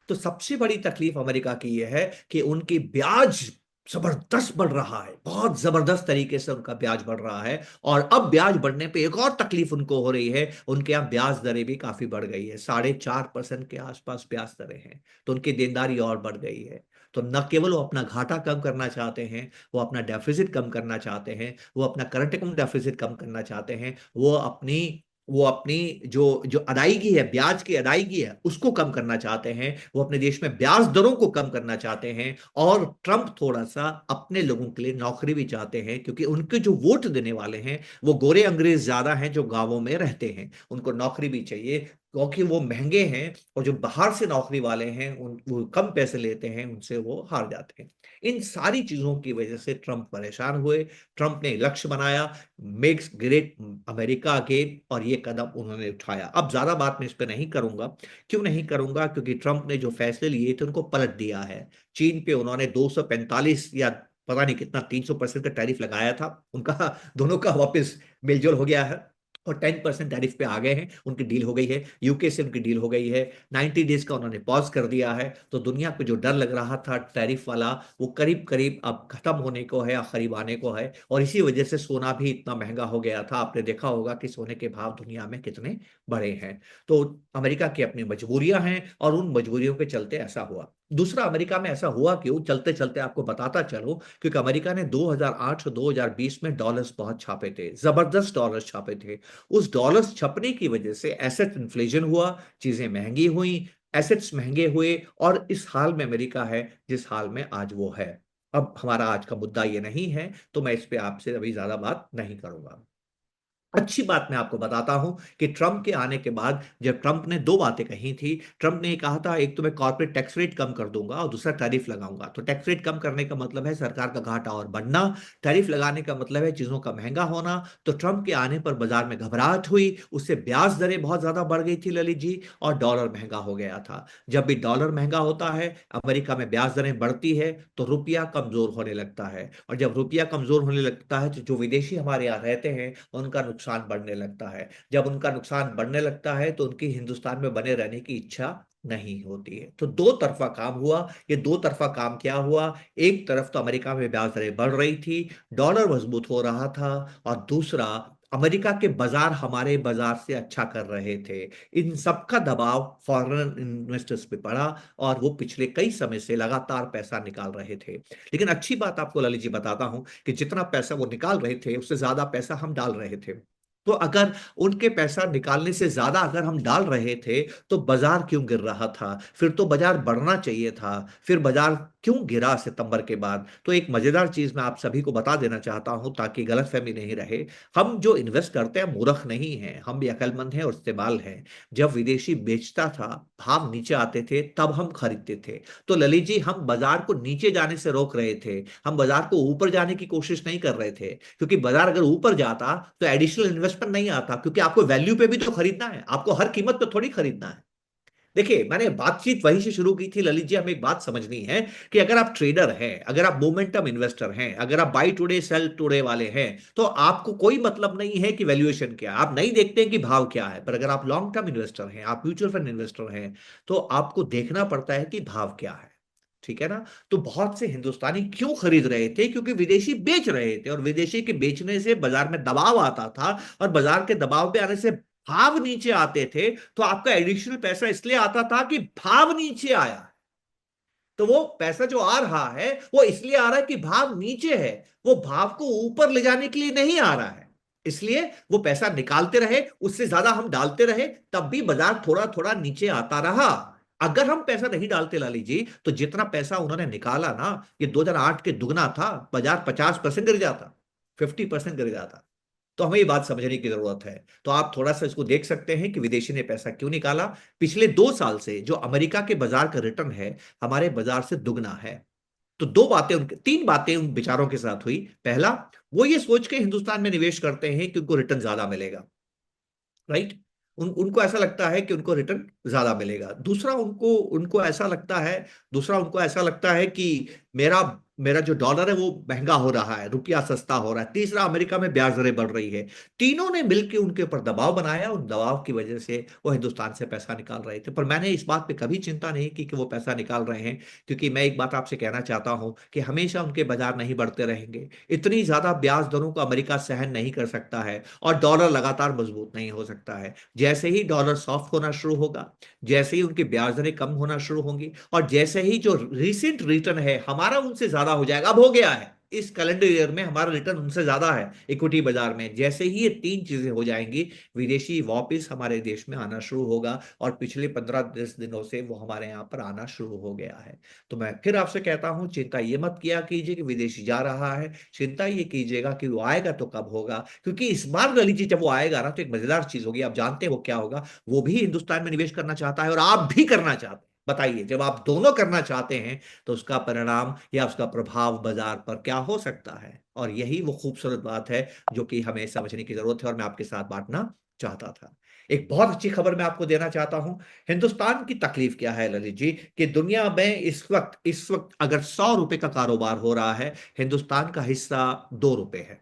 तो सबसे बड़ी तकलीफ अमेरिका की यह है कि उनकी ब्याज जबरदस्त बढ़ रहा है, बहुत जबरदस्त तरीके से उनका ब्याज बढ़ रहा है। और अब ब्याज बढ़ने पे एक और तकलीफ उनको हो रही है, उनके यहाँ ब्याज दरें भी काफी बढ़ गई है, 4.5% के आसपास ब्याज दरें हैं। तो उनकी देनदारी और बढ़ गई है। तो न केवल वो अपना घाटा कम करना चाहते हैं, वो अपना डेफिसिट कम करना चाहते हैं, वो अपना करंट अकाउंट डेफिसिट कम करना चाहते हैं, वो अपनी जो जो अदायगी है, ब्याज की अदायगी है, उसको कम करना चाहते हैं, वो अपने देश में ब्याज दरों को कम करना चाहते हैं। और ट्रंप थोड़ा सा अपने लोगों के लिए नौकरी भी चाहते हैं, क्योंकि उनके जो वोट देने वाले हैं वो गोरे अंग्रेज ज्यादा हैं जो गांवों में रहते हैं, उनको नौकरी भी चाहिए। क्योंकि वो महंगे हैं और जो बाहर से नौकरी वाले हैं उन वो कम पैसे लेते हैं, उनसे वो हार जाते हैं। इन सारी चीजों की वजह से ट्रंप परेशान हुए। ट्रंप ने लक्ष्य बनाया मेक्स ग्रेट अमेरिका अगेन, और ये कदम उन्होंने उठाया। अब ज्यादा बात मैं इस पर नहीं करूंगा। क्यों नहीं करूंगा? क्योंकि ट्रंप ने जो फैसले लिए थे उनको पलट दिया है। चीन पे उन्होंने 245 या पता नहीं कितना 300% का टैरिफ लगाया था, उनका दोनों का वापस मेलजोल हो गया है और 10% टैरिफ पे आ गए हैं। उनकी डील हो गई है, यूके से उनकी डील हो गई है। 90 डेज का उन्होंने पॉज कर दिया है। तो दुनिया को जो डर लग रहा था टैरिफ वाला, वो करीब करीब अब खत्म होने को है या करीब आने को है। और इसी वजह से सोना भी इतना महंगा हो गया था। आपने देखा होगा कि सोने के भाव दुनिया में कितने बड़े हैं। तो अमेरिका की अपनी मजबूरियां हैं और उन मजबूरियों के चलते ऐसा हुआ। दूसरा, अमेरिका में ऐसा हुआ क्यों, चलते चलते आपको बताता चलो। क्योंकि अमेरिका ने 2008 और 2020 में डॉलर्स बहुत छापे थे, जबरदस्त डॉलर्स छापे थे। उस डॉलर्स छपने की वजह से एसेट इन्फ्लेशन हुआ, चीजें महंगी हुई, एसेट्स महंगे हुए, और इस हाल में अमेरिका है जिस हाल में आज वो है। अब हमारा आज का मुद्दा ये नहीं है, तो मैं इस पे आपसे अभी ज्यादा बात नहीं करूंगा। अच्छी बात मैं आपको बताता हूं कि ट्रंप के आने के बाद जब ट्रंप ने दो बातें कही थी। ट्रंप ने कहा था एक तो मैं कॉर्पोरेट टैक्स रेट कम कर दूंगा और दूसरा टैरिफ लगाऊंगा। तो टैक्स रेट कम करने का मतलब है सरकार का घाटा और बढ़ना, टैरिफ लगाने का मतलब है चीजों का महंगा होना। तो ट्रंप के आने पर बाजार में घबराहट हुई, उससे ब्याज दरें बहुत ज्यादा बढ़ गई थी ललित जी, और डॉलर महंगा हो गया था। जब भी डॉलर महंगा होता है, अमेरिका में ब्याज दरें बढ़ती है, तो रुपया कमजोर होने लगता है। और जब रुपया कमजोर होने लगता है तो जो विदेशी हमारे यहाँ रहते हैं उनका नुकसान बढ़ने लगता है। जब उनका नुकसान बढ़ने लगता है तो उनकी हिंदुस्तान में बने रहने की इच्छा नहीं होती है। तो दो तरफा काम हुआ। ये दो तरफा काम क्या हुआ? एक तरफ तो अमेरिका में ब्याज दरें बढ़ रही थी, डॉलर मजबूत हो रहा था, और दूसरा अमेरिका के बाजार हमारे बाजार से अच्छा कर रहे थे। इन सब का दबाव फॉरेन इन्वेस्टर्स पे पड़ा, और वो पिछले कई समय से लगातार पैसा निकाल रहे थे। लेकिन अच्छी बात आपको ललित जी बताता हूं कि जितना पैसा वो निकाल रहे थे उससे ज्यादा पैसा हम डाल रहे थे। तो अगर उनके पैसा निकालने से ज्यादा अगर हम डाल रहे थे, तो बाजार क्यों गिर रहा था? फिर तो बाजार बढ़ना चाहिए था। फिर बाजार क्यों गिरा सितंबर के बाद? तो एक मजेदार चीज मैं आप सभी को बता देना चाहता हूं ताकि गलतफहमी नहीं रहे। हम जो इन्वेस्ट करते हैं मूर्ख नहीं हैं, हम भी अकलमंद हैं और इस्तेमाल हैं। जब विदेशी बेचता था, भाव नीचे आते थे, तब हम खरीदते थे। तो ललित जी, हम बाजार को नीचे जाने से रोक रहे थे, हम बाजार को ऊपर जाने की कोशिश नहीं कर रहे थे। क्योंकि बाजार अगर ऊपर जाता तो एडिशनल इन्वेस्टमेंट नहीं आता, क्योंकि आपको वैल्यू पे भी तो खरीदना है, आपको हर कीमत पे थोड़ी खरीदना है। देखिए, मैंने बातचीत वहीं से शुरू की थी ललित जी। हमें एक बात समझनी है कि अगर आप ट्रेडर हैं, अगर आप मोमेंटम इन्वेस्टर हैं, अगर आप बाई टुडे सेल टुडे वाले हैं, तो आपको कोई मतलब नहीं है कि वैल्यूएशन क्या है, आप नहीं देखते हैं कि भाव क्या है। पर अगर आप लॉन्ग टर्म इन्वेस्टर हैं, आप म्यूचुअल फंड इन्वेस्टर हैं, तो आपको देखना पड़ता है कि भाव क्या है। ठीक है ना? तो बहुत से हिंदुस्तानी क्यों खरीद रहे थे? क्योंकि विदेशी बेच रहे थे, और विदेशी के बेचने से बाजार में दबाव आता था, और बाजार के दबाव में आने से भाव नीचे आते थे। तो आपका एडिशनल पैसा इसलिए आता था कि भाव नीचे आया। तो वो पैसा जो आ रहा है वो इसलिए आ रहा है कि भाव नीचे है, वो भाव को ऊपर ले जाने के लिए नहीं आ रहा है। इसलिए वो पैसा निकालते रहे, उससे ज्यादा हम डालते रहे, तब भी बाजार थोड़ा थोड़ा नीचे आता रहा। अगर हम पैसा नहीं डालते लाली जी, तो जितना पैसा उन्होंने निकाला ना, ये 2008 के दुगना था। बाजार 50% गिर जाता, 50% गिर जाता। तो हमें ये बात समझने की जरूरत है। तो आप थोड़ा सा इसको देख सकते हैं कि विदेशी ने पैसा क्यों निकाला। पिछले 2 साल से जो अमेरिका के बाजार का रिटर्न है, हमारे बाजार से दुगना है। तो दो बातें उनके, तीन बातें उन विचारों के साथ हुई। पहला, वो ये सोच के हिंदुस्तान में निवेश करते हैं कि उनको रिटर्न ज्यादा मिलेगा। राइट? उनको ऐसा लगता है कि उनको रिटर्न ज्यादा मिलेगा। दूसरा, उनको उनको ऐसा लगता है, कि मेरा मेरा जो डॉलर है वो महंगा हो रहा है, रुपया सस्ता हो रहा है। तीसरा, अमेरिका में ब्याज दरें बढ़ रही है। तीनों ने मिलकर उनके ऊपर दबाव बनाया, उन दबाव की वजह से वो हिंदुस्तान से पैसा निकाल रहे थे। पर मैंने इस बात पे कभी चिंता नहीं की कि वो पैसा निकाल रहे हैं, क्योंकि मैं एक बात आपसे कहना चाहता हूं कि हमेशा उनके बाजार नहीं बढ़ते रहेंगे। इतनी ज्यादा ब्याज दरों को अमेरिका सहन नहीं कर सकता है, और डॉलर लगातार मजबूत नहीं हो सकता है। जैसे ही डॉलर सॉफ्ट होना शुरू होगा, जैसे ही उनकी ब्याज दरें कम होना शुरू होंगी, और जैसे ही जो रिसेंट रिटर्न है हमारा उनसे ज्यादा हो जाएगा, अब हो गया है, इस कैलेंडर ईयर में हमारा रिटर्न उनसे ज्यादा है इक्विटी बाजार में। जैसे ही ये तीन चीजें हो जाएंगी, विदेशी वापस हमारे देश में आना शुरू होगा, और पिछले 15-10 दिनों से वो हमारे यहाँ पर आना शुरू हो गया है। तो मैं फिर आपसे कहता हूं, चिंता ये मत किया कीजिए कि विदेशी जा रहा है, चिंता ये कीजिएगा कि वो आएगा तो कब होगा। क्योंकि इस बार ललित जी जब वो आएगा ना, तो एक मजेदार चीज होगी, आप जानते हैं वो क्या होगा। वो भी हिंदुस्तान में निवेश करना चाहता है और आप भी करना चाहते हैं। बताइए, जब आप दोनों करना चाहते हैं तो उसका परिणाम या उसका प्रभाव बाजार पर क्या हो सकता है। और यही वो खूबसूरत बात है जो कि हमें समझने की जरूरत है, और मैं आपके साथ बांटना चाहता था। एक बहुत अच्छी खबर मैं आपको देना चाहता हूं। हिंदुस्तान की तकलीफ क्या है ललित जी, कि दुनिया में इस वक्त अगर 100 रुपए का कारोबार हो रहा है, हिंदुस्तान का हिस्सा 2 रुपए है।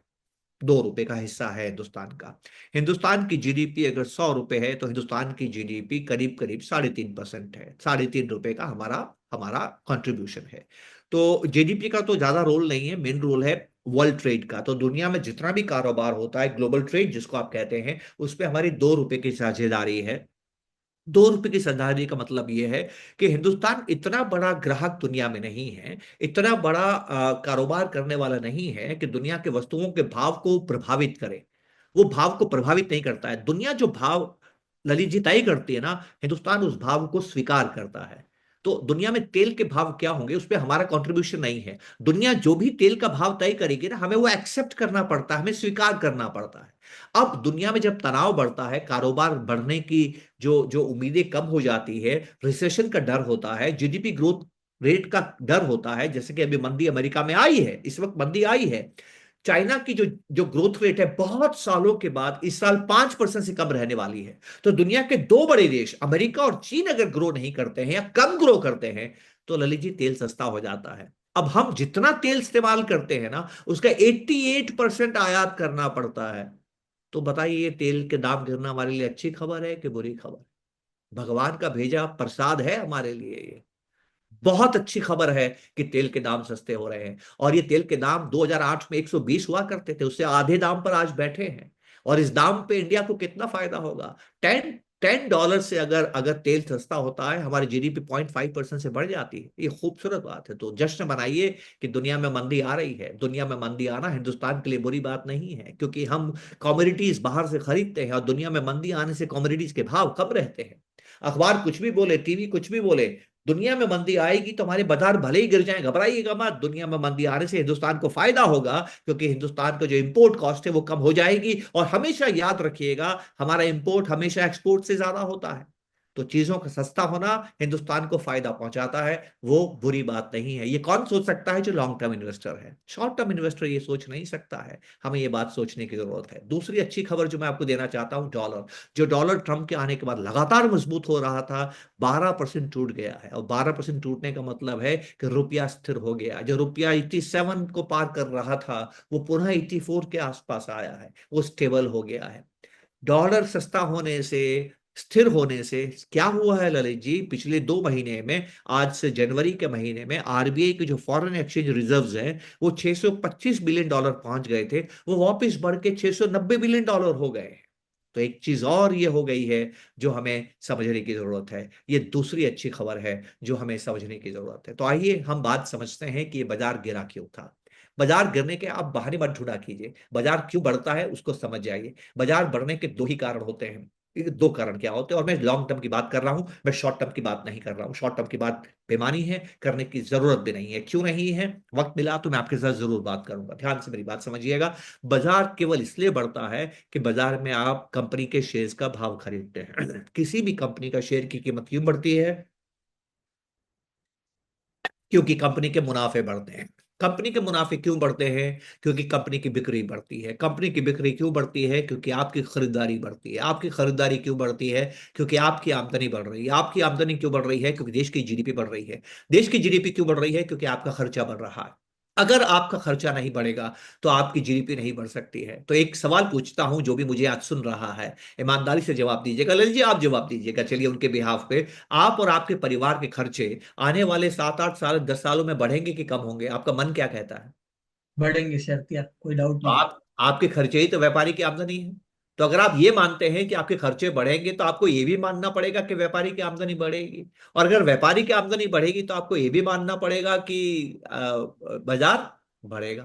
2 रुपए का हिस्सा है हिंदुस्तान का। हिंदुस्तान की जीडीपी अगर 100 रुपए है, तो हिंदुस्तान की जीडीपी करीब करीब 3.5% है। 3.5 रुपए का हमारा हमारा कंट्रीब्यूशन है। तो जीडीपी का तो ज्यादा रोल नहीं है, मेन रोल है वर्ल्ड ट्रेड का। तो दुनिया में जितना भी कारोबार होता है, ग्लोबल ट्रेड जिसको आप कहते हैं, उस पर हमारी 2 रुपए की साझेदारी है। 2 रुपए की साझेदारी का मतलब यह है कि हिंदुस्तान इतना बड़ा ग्राहक दुनिया में नहीं है, इतना बड़ा कारोबार करने वाला नहीं है कि दुनिया के वस्तुओं के भाव को प्रभावित करे। वो भाव को प्रभावित नहीं करता है। दुनिया जो भाव ललित जी तय करती है ना, हिंदुस्तान उस भाव को स्वीकार करता है। तो दुनिया में तेल के भाव क्या होंगे, उस पर हमारा कंट्रीब्यूशन नहीं है। दुनिया जो भी तेल का भाव तय करेगी ना, हमें वो एक्सेप्ट करना पड़ता है, हमें स्वीकार करना पड़ता है। अब दुनिया में जब तनाव बढ़ता है, कारोबार बढ़ने की जो जो उम्मीदें कम हो जाती है, रिसेशन का डर होता है, जीडीपी ग्रोथ रेट का डर होता है, जैसे कि अभी मंदी अमेरिका में आई है, इस वक्त मंदी आई है। चाइना की जो जो ग्रोथ रेट है बहुत सालों के बाद इस साल 5% से कम रहने वाली है। तो दुनिया के दो बड़े देश अमेरिका और चीन अगर ग्रो नहीं करते हैं या कम ग्रो करते हैं, तो ललित जी तेल सस्ता हो जाता है। अब हम जितना तेल इस्तेमाल करते हैं ना, उसका 88% आयात करना पड़ता है। तो बताइए, ये तेल के दाम गिरना हमारे लिए अच्छी खबर है कि बुरी खबर? भगवान का भेजा प्रसाद है हमारे लिए ये। बहुत अच्छी खबर है कि तेल के दाम सस्ते हो रहे हैं। और ये तेल के दाम 2008 में 120 हुआ करते थे, उससे आधे दाम पर आज बैठे हैं। और इस दाम पे इंडिया को कितना फायदा होगा? 10 डॉलर से अगर अगर तेल सस्ता होता है, हमारी जीडीपी 0.5% से बढ़ जाती है। ये खूबसूरत बात है। तो जश्न मनाइए कि दुनिया में मंदी आ रही है। दुनिया में मंदी आना हिंदुस्तान के लिए बुरी बात नहीं है, क्योंकि हम कमोडिटीज बाहर से खरीदते हैं, और दुनिया में मंदी आने से कमोडिटीज के भाव कम रहते हैं। अखबार कुछ भी बोले, टीवी कुछ भी बोले, दुनिया में मंदी आएगी तो हमारे बाजार भले ही गिर जाएं, घबराइएगा मत। दुनिया में मंदी आने से हिंदुस्तान को फायदा होगा, क्योंकि हिंदुस्तान का जो इंपोर्ट कॉस्ट है वो कम हो जाएगी। और हमेशा याद रखिएगा, हमारा इंपोर्ट हमेशा एक्सपोर्ट से ज्यादा होता है। तो चीजों का सस्ता होना हिंदुस्तान को फायदा पहुंचाता है, वो बुरी बात नहीं है। ये कौन सोच सकता है? जो लॉन्ग टर्म इन्वेस्टर है। शॉर्ट टर्म इन्वेस्टर ये सोच नहीं सकता है। हमें ये बात सोचने की जरूरत है। दूसरी अच्छी खबर जो मैं आपको देना चाहता हूं, डॉलर। जो डॉलर ट्रंप के आने के बाद लगातार मजबूत हो रहा था, 12% टूट गया है। और 12% टूटने का मतलब है कि रुपया स्थिर हो गया। जो रुपया 87 को पार कर रहा था, वो पुनः 84 के आसपास आया है, वो स्टेबल हो गया है। डॉलर सस्ता होने से, स्थिर होने से क्या हुआ है ललित जी? पिछले 2 महीने में, आज से जनवरी के महीने में, आरबीआई के जो फॉरेन एक्सचेंज रिजर्व्स हैं, वो 625 बिलियन डॉलर पहुंच गए थे, वो वापस बढ़ के 690 बिलियन डॉलर हो गए। तो एक चीज और ये हो गई है जो हमें समझने की जरूरत है। ये दूसरी अच्छी खबर है जो हमें समझने की जरूरत है। तो आइए हम बात समझते हैं कि ये बाजार गिरा क्यों था। बाजार गिरने के आप बहाने मत ढूंढा कीजिए, बाजार क्यों बढ़ता है उसको समझ जाइए। बाजार बढ़ने के दो ही कारण होते हैं। ये दो कारण क्या होते हैं? और मैं लॉन्ग टर्म की बात कर रहा हूं, मैं शॉर्ट टर्म की बात नहीं कर रहा हूं। शॉर्ट टर्म की बात बेमानी है, करने की जरूरत भी नहीं है। क्यों नहीं है? वक्त मिला तो मैं आपके साथ जरूर बात करूंगा। ध्यान से मेरी बात समझिएगा। बाजार केवल इसलिए बढ़ता है कि बाजार में आप कंपनी के शेयर्स का भाव खरीदते हैं। किसी भी कंपनी का शेयर की कीमत क्यों बढ़ती है? क्योंकि कंपनी के मुनाफे बढ़ते हैं। कंपनी के मुनाफे क्यों बढ़ते हैं? क्योंकि कंपनी की बिक्री बढ़ती है। कंपनी की बिक्री क्यों बढ़ती है? क्योंकि आपकी खरीदारी बढ़ती है। आपकी खरीदारी क्यों बढ़ती है? क्योंकि आपकी आमदनी बढ़ रही है। आपकी आमदनी क्यों बढ़ रही है? क्योंकि देश की जीडीपी बढ़ रही है। देश की जीडीपी क्यों बढ़ रही है? क्योंकि आपका खर्चा बढ़ रहा है। अगर आपका खर्चा नहीं बढ़ेगा, तो आपकी जीडीपी नहीं बढ़ सकती है। तो एक सवाल पूछता हूं, जो भी मुझे आज सुन रहा है, ईमानदारी से जवाब दीजिएगा। ललित जी आप जवाब दीजिएगा, चलिए उनके बिहाफ पे। आप और आपके परिवार के खर्चे आने वाले 7-8 साल, 10 सालों में बढ़ेंगे कि कम होंगे? आपका मन क्या कहता है? बढ़ेंगे शर्तिया, कोई डाउट तो नहीं। आपके खर्चे ही तो व्यापारी की आमदनी है। तो अगर आप ये मानते हैं कि आपके खर्चे बढ़ेंगे, तो आपको ये भी मानना पड़ेगा कि व्यापारी की आमदनी बढ़ेगी। और अगर व्यापारी की आमदनी बढ़ेगी, तो आपको ये भी मानना पड़ेगा कि बाजार बढ़ेगा।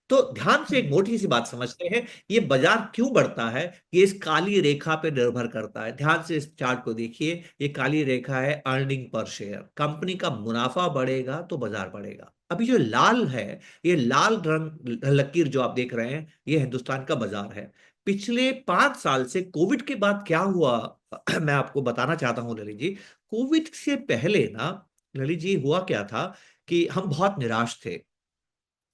तो ध्यान से एक मोटी सी बात समझते हैं, ये बाजार क्यों बढ़ता है, ये इस काली रेखा पे निर्भर करता है। ध्यान से इस चार्ट को देखिए, ये काली रेखा है अर्निंग पर शेयर। कंपनी का मुनाफा बढ़ेगा तो बाजार बढ़ेगा। अभी जो लाल है, ये लाल रंग लकीर जो आप देख रहे हैं, ये हिंदुस्तान का बाजार है। पिछले 5 साल से कोविड के बाद क्या हुआ, मैं आपको बताना चाहता हूं ललित जी। कोविड से पहले ना ललित जी हुआ क्या था कि हम बहुत निराश थे।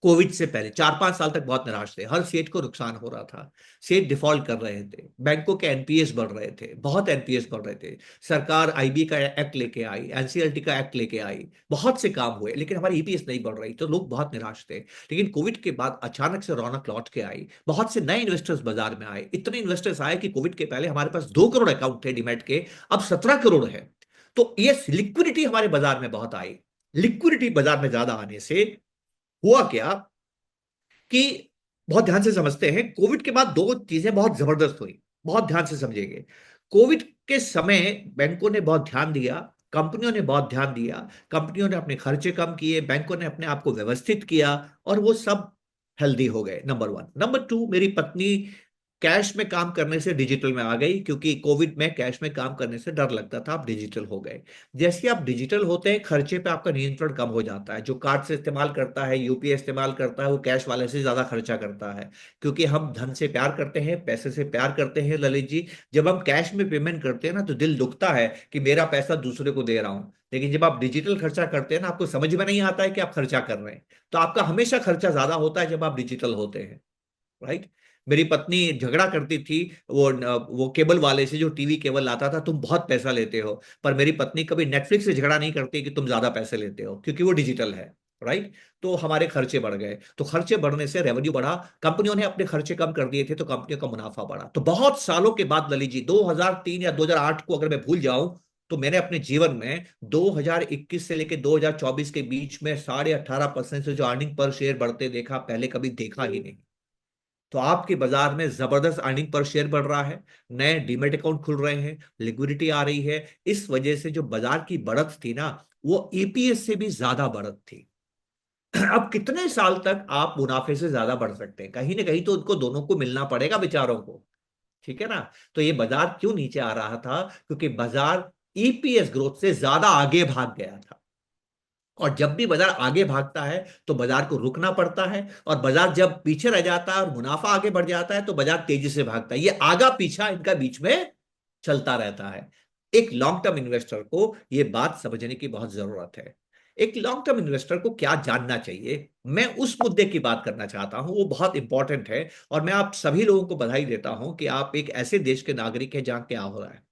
कोविड से पहले 4-5 साल तक बहुत निराश थे, हर सेठ को नुकसान हो रहा था, सेठ डिफॉल्ट कर रहे थे, बैंकों के एनपीएस बढ़ रहे थे, बहुत एनपीएस बढ़ रहे थे। सरकार आईबी का एक्ट लेके आई, एनसीएलटी का एक्ट लेके आई, बहुत से काम हुए, लेकिन हमारी ईपीएस नहीं बढ़ रही, तो लोग बहुत निराश थे। लेकिन कोविड के बाद अचानक से रौनक लौट के आई, बहुत से नए इन्वेस्टर्स बाजार में आए। इतने इन्वेस्टर्स आए कि कोविड के पहले हमारे पास 2 करोड़ अकाउंट थे डीमैट के, अब 17 करोड़ है। तो ये लिक्विडिटी हमारे बाजार में बहुत आई। लिक्विडिटी बाजार में ज्यादा आने से हुआ क्या कि, बहुत ध्यान से समझते हैं, कोविड के बाद दो चीजें बहुत जबरदस्त हुई, बहुत ध्यान से समझिएगा। कोविड के समय बैंकों ने बहुत ध्यान दिया, कंपनियों ने बहुत ध्यान दिया, कंपनियों ने अपने खर्चे कम किए, बैंकों ने अपने आप को व्यवस्थित किया, और वो सब हेल्दी हो गए। Number one. नंबर टू, मेरी पत्नी कैश में काम करने से डिजिटल में आ गई, क्योंकि कोविड में कैश में काम करने से डर लगता था, आप डिजिटल हो गए। जैसे आप डिजिटल होते हैं, खर्चे पे आपका नियंत्रण कम हो जाता है। जो कार्ड से इस्तेमाल करता है, यूपीआई इस्तेमाल करता है, वो कैश वाले से ज्यादा खर्चा करता है, क्योंकि हम धन से प्यार करते हैं, पैसे से प्यार करते हैं ललित जी। जब हम कैश में पेमेंट करते हैं ना, तो दिल दुखता है कि मेरा पैसा दूसरे को दे रहा हूं। लेकिन जब आप डिजिटल खर्चा करते हैं ना, आपको समझ में नहीं आता है कि आप खर्चा कर रहे हैं। तो आपका हमेशा खर्चा ज्यादा होता है जब आप डिजिटल होते हैं, राइट। मेरी पत्नी झगड़ा करती थी वो केबल वाले से, जो टीवी केबल लाता था, तुम बहुत पैसा लेते हो। पर मेरी पत्नी कभी नेटफ्लिक्स से झगड़ा नहीं करती कि तुम ज्यादा पैसे लेते हो, क्योंकि वो डिजिटल है, राइट। तो हमारे खर्चे बढ़ गए, तो खर्चे बढ़ने से रेवेन्यू बढ़ा, कंपनियों ने अपने खर्चे कम कर दिए थे, तो कंपनियों का मुनाफा बढ़ा। तो बहुत सालों के बाद ललित जी, 2003 या 2008 को अगर मैं भूल जाऊं, तो मैंने अपने जीवन में 2021 से लेकर 2024 के बीच में 18.5% से जो अर्निंग पर शेयर बढ़ते देखा, पहले कभी देखा ही नहीं। तो आपके बाजार में जबरदस्त अर्निंग पर शेयर बढ़ रहा है, नए डीमेट अकाउंट खुल रहे हैं, लिक्विडिटी आ रही है। इस वजह से जो बाजार की बढ़त थी ना, वो ईपीएस से भी ज्यादा बढ़त थी। अब कितने साल तक आप मुनाफे से ज्यादा बढ़ सकते हैं? कहीं ना कहीं तो उनको दोनों को मिलना पड़ेगा बेचारों को, ठीक है ना। तो ये बाजार क्यों नीचे आ रहा था? क्योंकि बाजार ईपीएस ग्रोथ से ज्यादा आगे भाग गया था। और जब भी बाजार आगे भागता है तो बाजार को रुकना पड़ता है, और बाजार जब पीछे रह जाता है और मुनाफा आगे बढ़ जाता है तो बाजार तेजी से भागता है। ये आगा पीछा इनका बीच में चलता रहता है। एक लॉन्ग टर्म इन्वेस्टर को यह बात समझने की बहुत जरूरत है। एक लॉन्ग टर्म इन्वेस्टर को क्या जानना चाहिए, मैं उस मुद्दे की बात करना चाहता हूं, वो बहुत इंपॉर्टेंट है। और मैं आप सभी लोगों को बधाई देता हूं कि आप एक ऐसे देश के नागरिक हैं जहां क्या हो रहा है।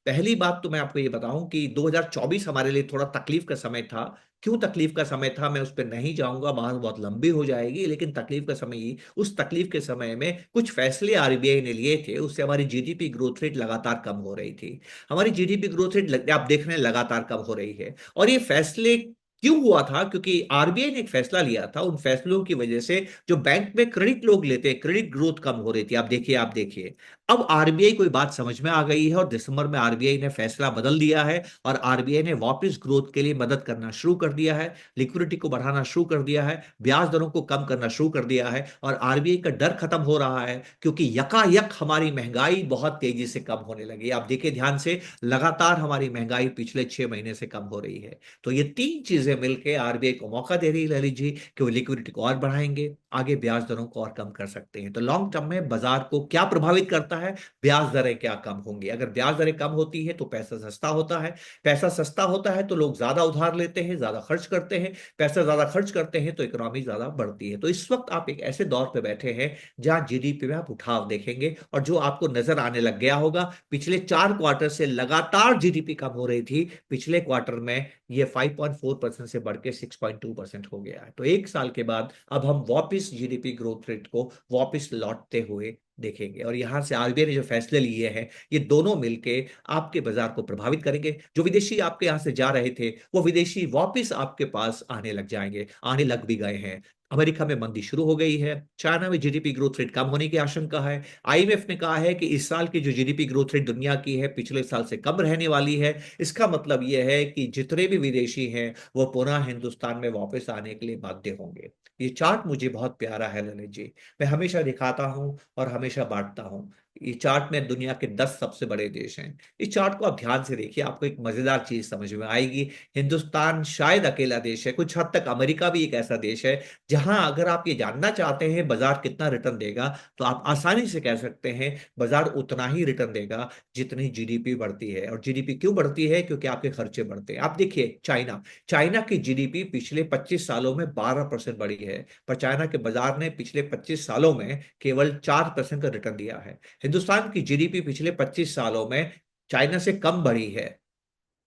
पहली बात तो मैं आपको ये बताऊं कि 2024 हमारे लिए थोड़ा तकलीफ का समय था। क्यों तकलीफ का समय था, मैं उस पर नहीं जाऊंगा, बात बहुत लंबी हो जाएगी। लेकिन तकलीफ का समय ही, उस तकलीफ के समय में कुछ फैसले आरबीआई ने लिए थे, उससे हमारी जीडीपी ग्रोथ रेट लगातार कम हो रही थी। हमारी जीडीपी ग्रोथ रेट आप देख रहे हैं लगातार कम हो रही है। और ये फैसले क्यों हुआ था? क्योंकि आरबीआई ने एक फैसला लिया था, उन फैसलों की वजह से जो बैंक में क्रेडिट लोग लेते हैं, क्रेडिट ग्रोथ कम हो रही थी। आप देखिए अब आरबीआई को बात समझ में आ गई है, और दिसंबर में आरबीआई ने फैसला बदल दिया है, और आरबीआई ने वापस ग्रोथ के लिए मदद करना शुरू कर दिया है, लिक्विडिटी को बढ़ाना शुरू कर दिया है, ब्याज दरों को कम करना शुरू कर दिया है। और आरबीआई का डर खत्म हो रहा है, क्योंकि यकायक हमारी महंगाई बहुत तेजी से कम होने लगी। आप देखिए ध्यान से, लगातार हमारी महंगाई पिछले 6 महीने से कम हो रही है। तो ये तीन चीजें मिलकर आरबीआई को मौका दे रही है ललित जी, कि वो लिक्विडिटी को और बढ़ाएंगे, आगे ब्याज दरों को और कम कर सकते हैं। तो लॉन्ग टर्म में बाजार को क्या प्रभावित करता है? ब्याज दरें क्या कम होंगी? अगर ब्याज दरें कम होती है तो पैसा सस्ता होता है, पैसा सस्ता होता है तो लोग ज्यादा उधार लेते हैं, ज्यादा खर्च करते हैं, पैसा ज्यादा खर्च करते हैं तो इकोनॉमी ज्यादा बढ़ती है। तो इस वक्त आप एक ऐसे दौर पे बैठे हैं जहां जीडीपी में आप उठाव देखेंगे, और जो आपको नजर आने लग गया होगा, पिछले 4 क्वार्टर से लगातार जीडीपी कम हो रही थी, पिछले क्वार्टर में ये 5.4% से बढ़ के 6.2% हो गया है। तो एक साल के बाद अब हम वापस जीडीपी ग्रोथ रेट को वापस लौटते हुए देखेंगे। और यहां से आरबीआई ने जो फैसले लिए हैं, ये दोनों मिलके आपके बाजार को प्रभावित करेंगे। जो विदेशी आपके यहां से जा रहे थे, वो विदेशी वापस आपके पास आने लग जाएंगे, आने लग भी गए हैं। अमेरिका में मंदी शुरू हो गई है, चाइना में जीडीपी ग्रोथ रेट कम होने की आशंका है। आईएमएफ ने कहा है कि इस साल की जो जीडीपी ग्रोथ रेट दुनिया की है पिछले साल से कम रहने वाली है। इसका मतलब यह है कि जितने भी विदेशी हैं वो पुनः हिंदुस्तान में वापस आने के लिए बाध्य होंगे। ये चार्ट मुझे बहुत प्यारा है ललित जी, मैं हमेशा दिखाता हूं और हमेशा बांटता हूं। ये चार्ट में दुनिया के 10 सबसे बड़े देश हैं। इस चार्ट को आप ध्यान से देखिए, आपको एक मजेदार चीज समझ में आएगी। हिंदुस्तान शायद अकेला देश है, कुछ हद तक अमेरिका भी एक ऐसा देश है जहां अगर आप ये जानना चाहते हैं बाजार कितना रिटर्न देगा, तो आप आसानी से कह सकते हैं बाजार उतना ही रिटर्न देगा जितनी जीडीपी बढ़ती है। और जीडीपी क्यों बढ़ती है? क्योंकि आपके खर्चे बढ़ते हैं। आप देखिए चाइना, चाइना की जीडीपी पिछले 25 सालों में 12% बढ़ी है, पर चाइना के बाजार ने पिछले 25 सालों में केवल 4% का रिटर्न दिया है। हिंदुस्तान की जीडीपी पिछले 25 सालों में चाइना से कम बढ़ी है,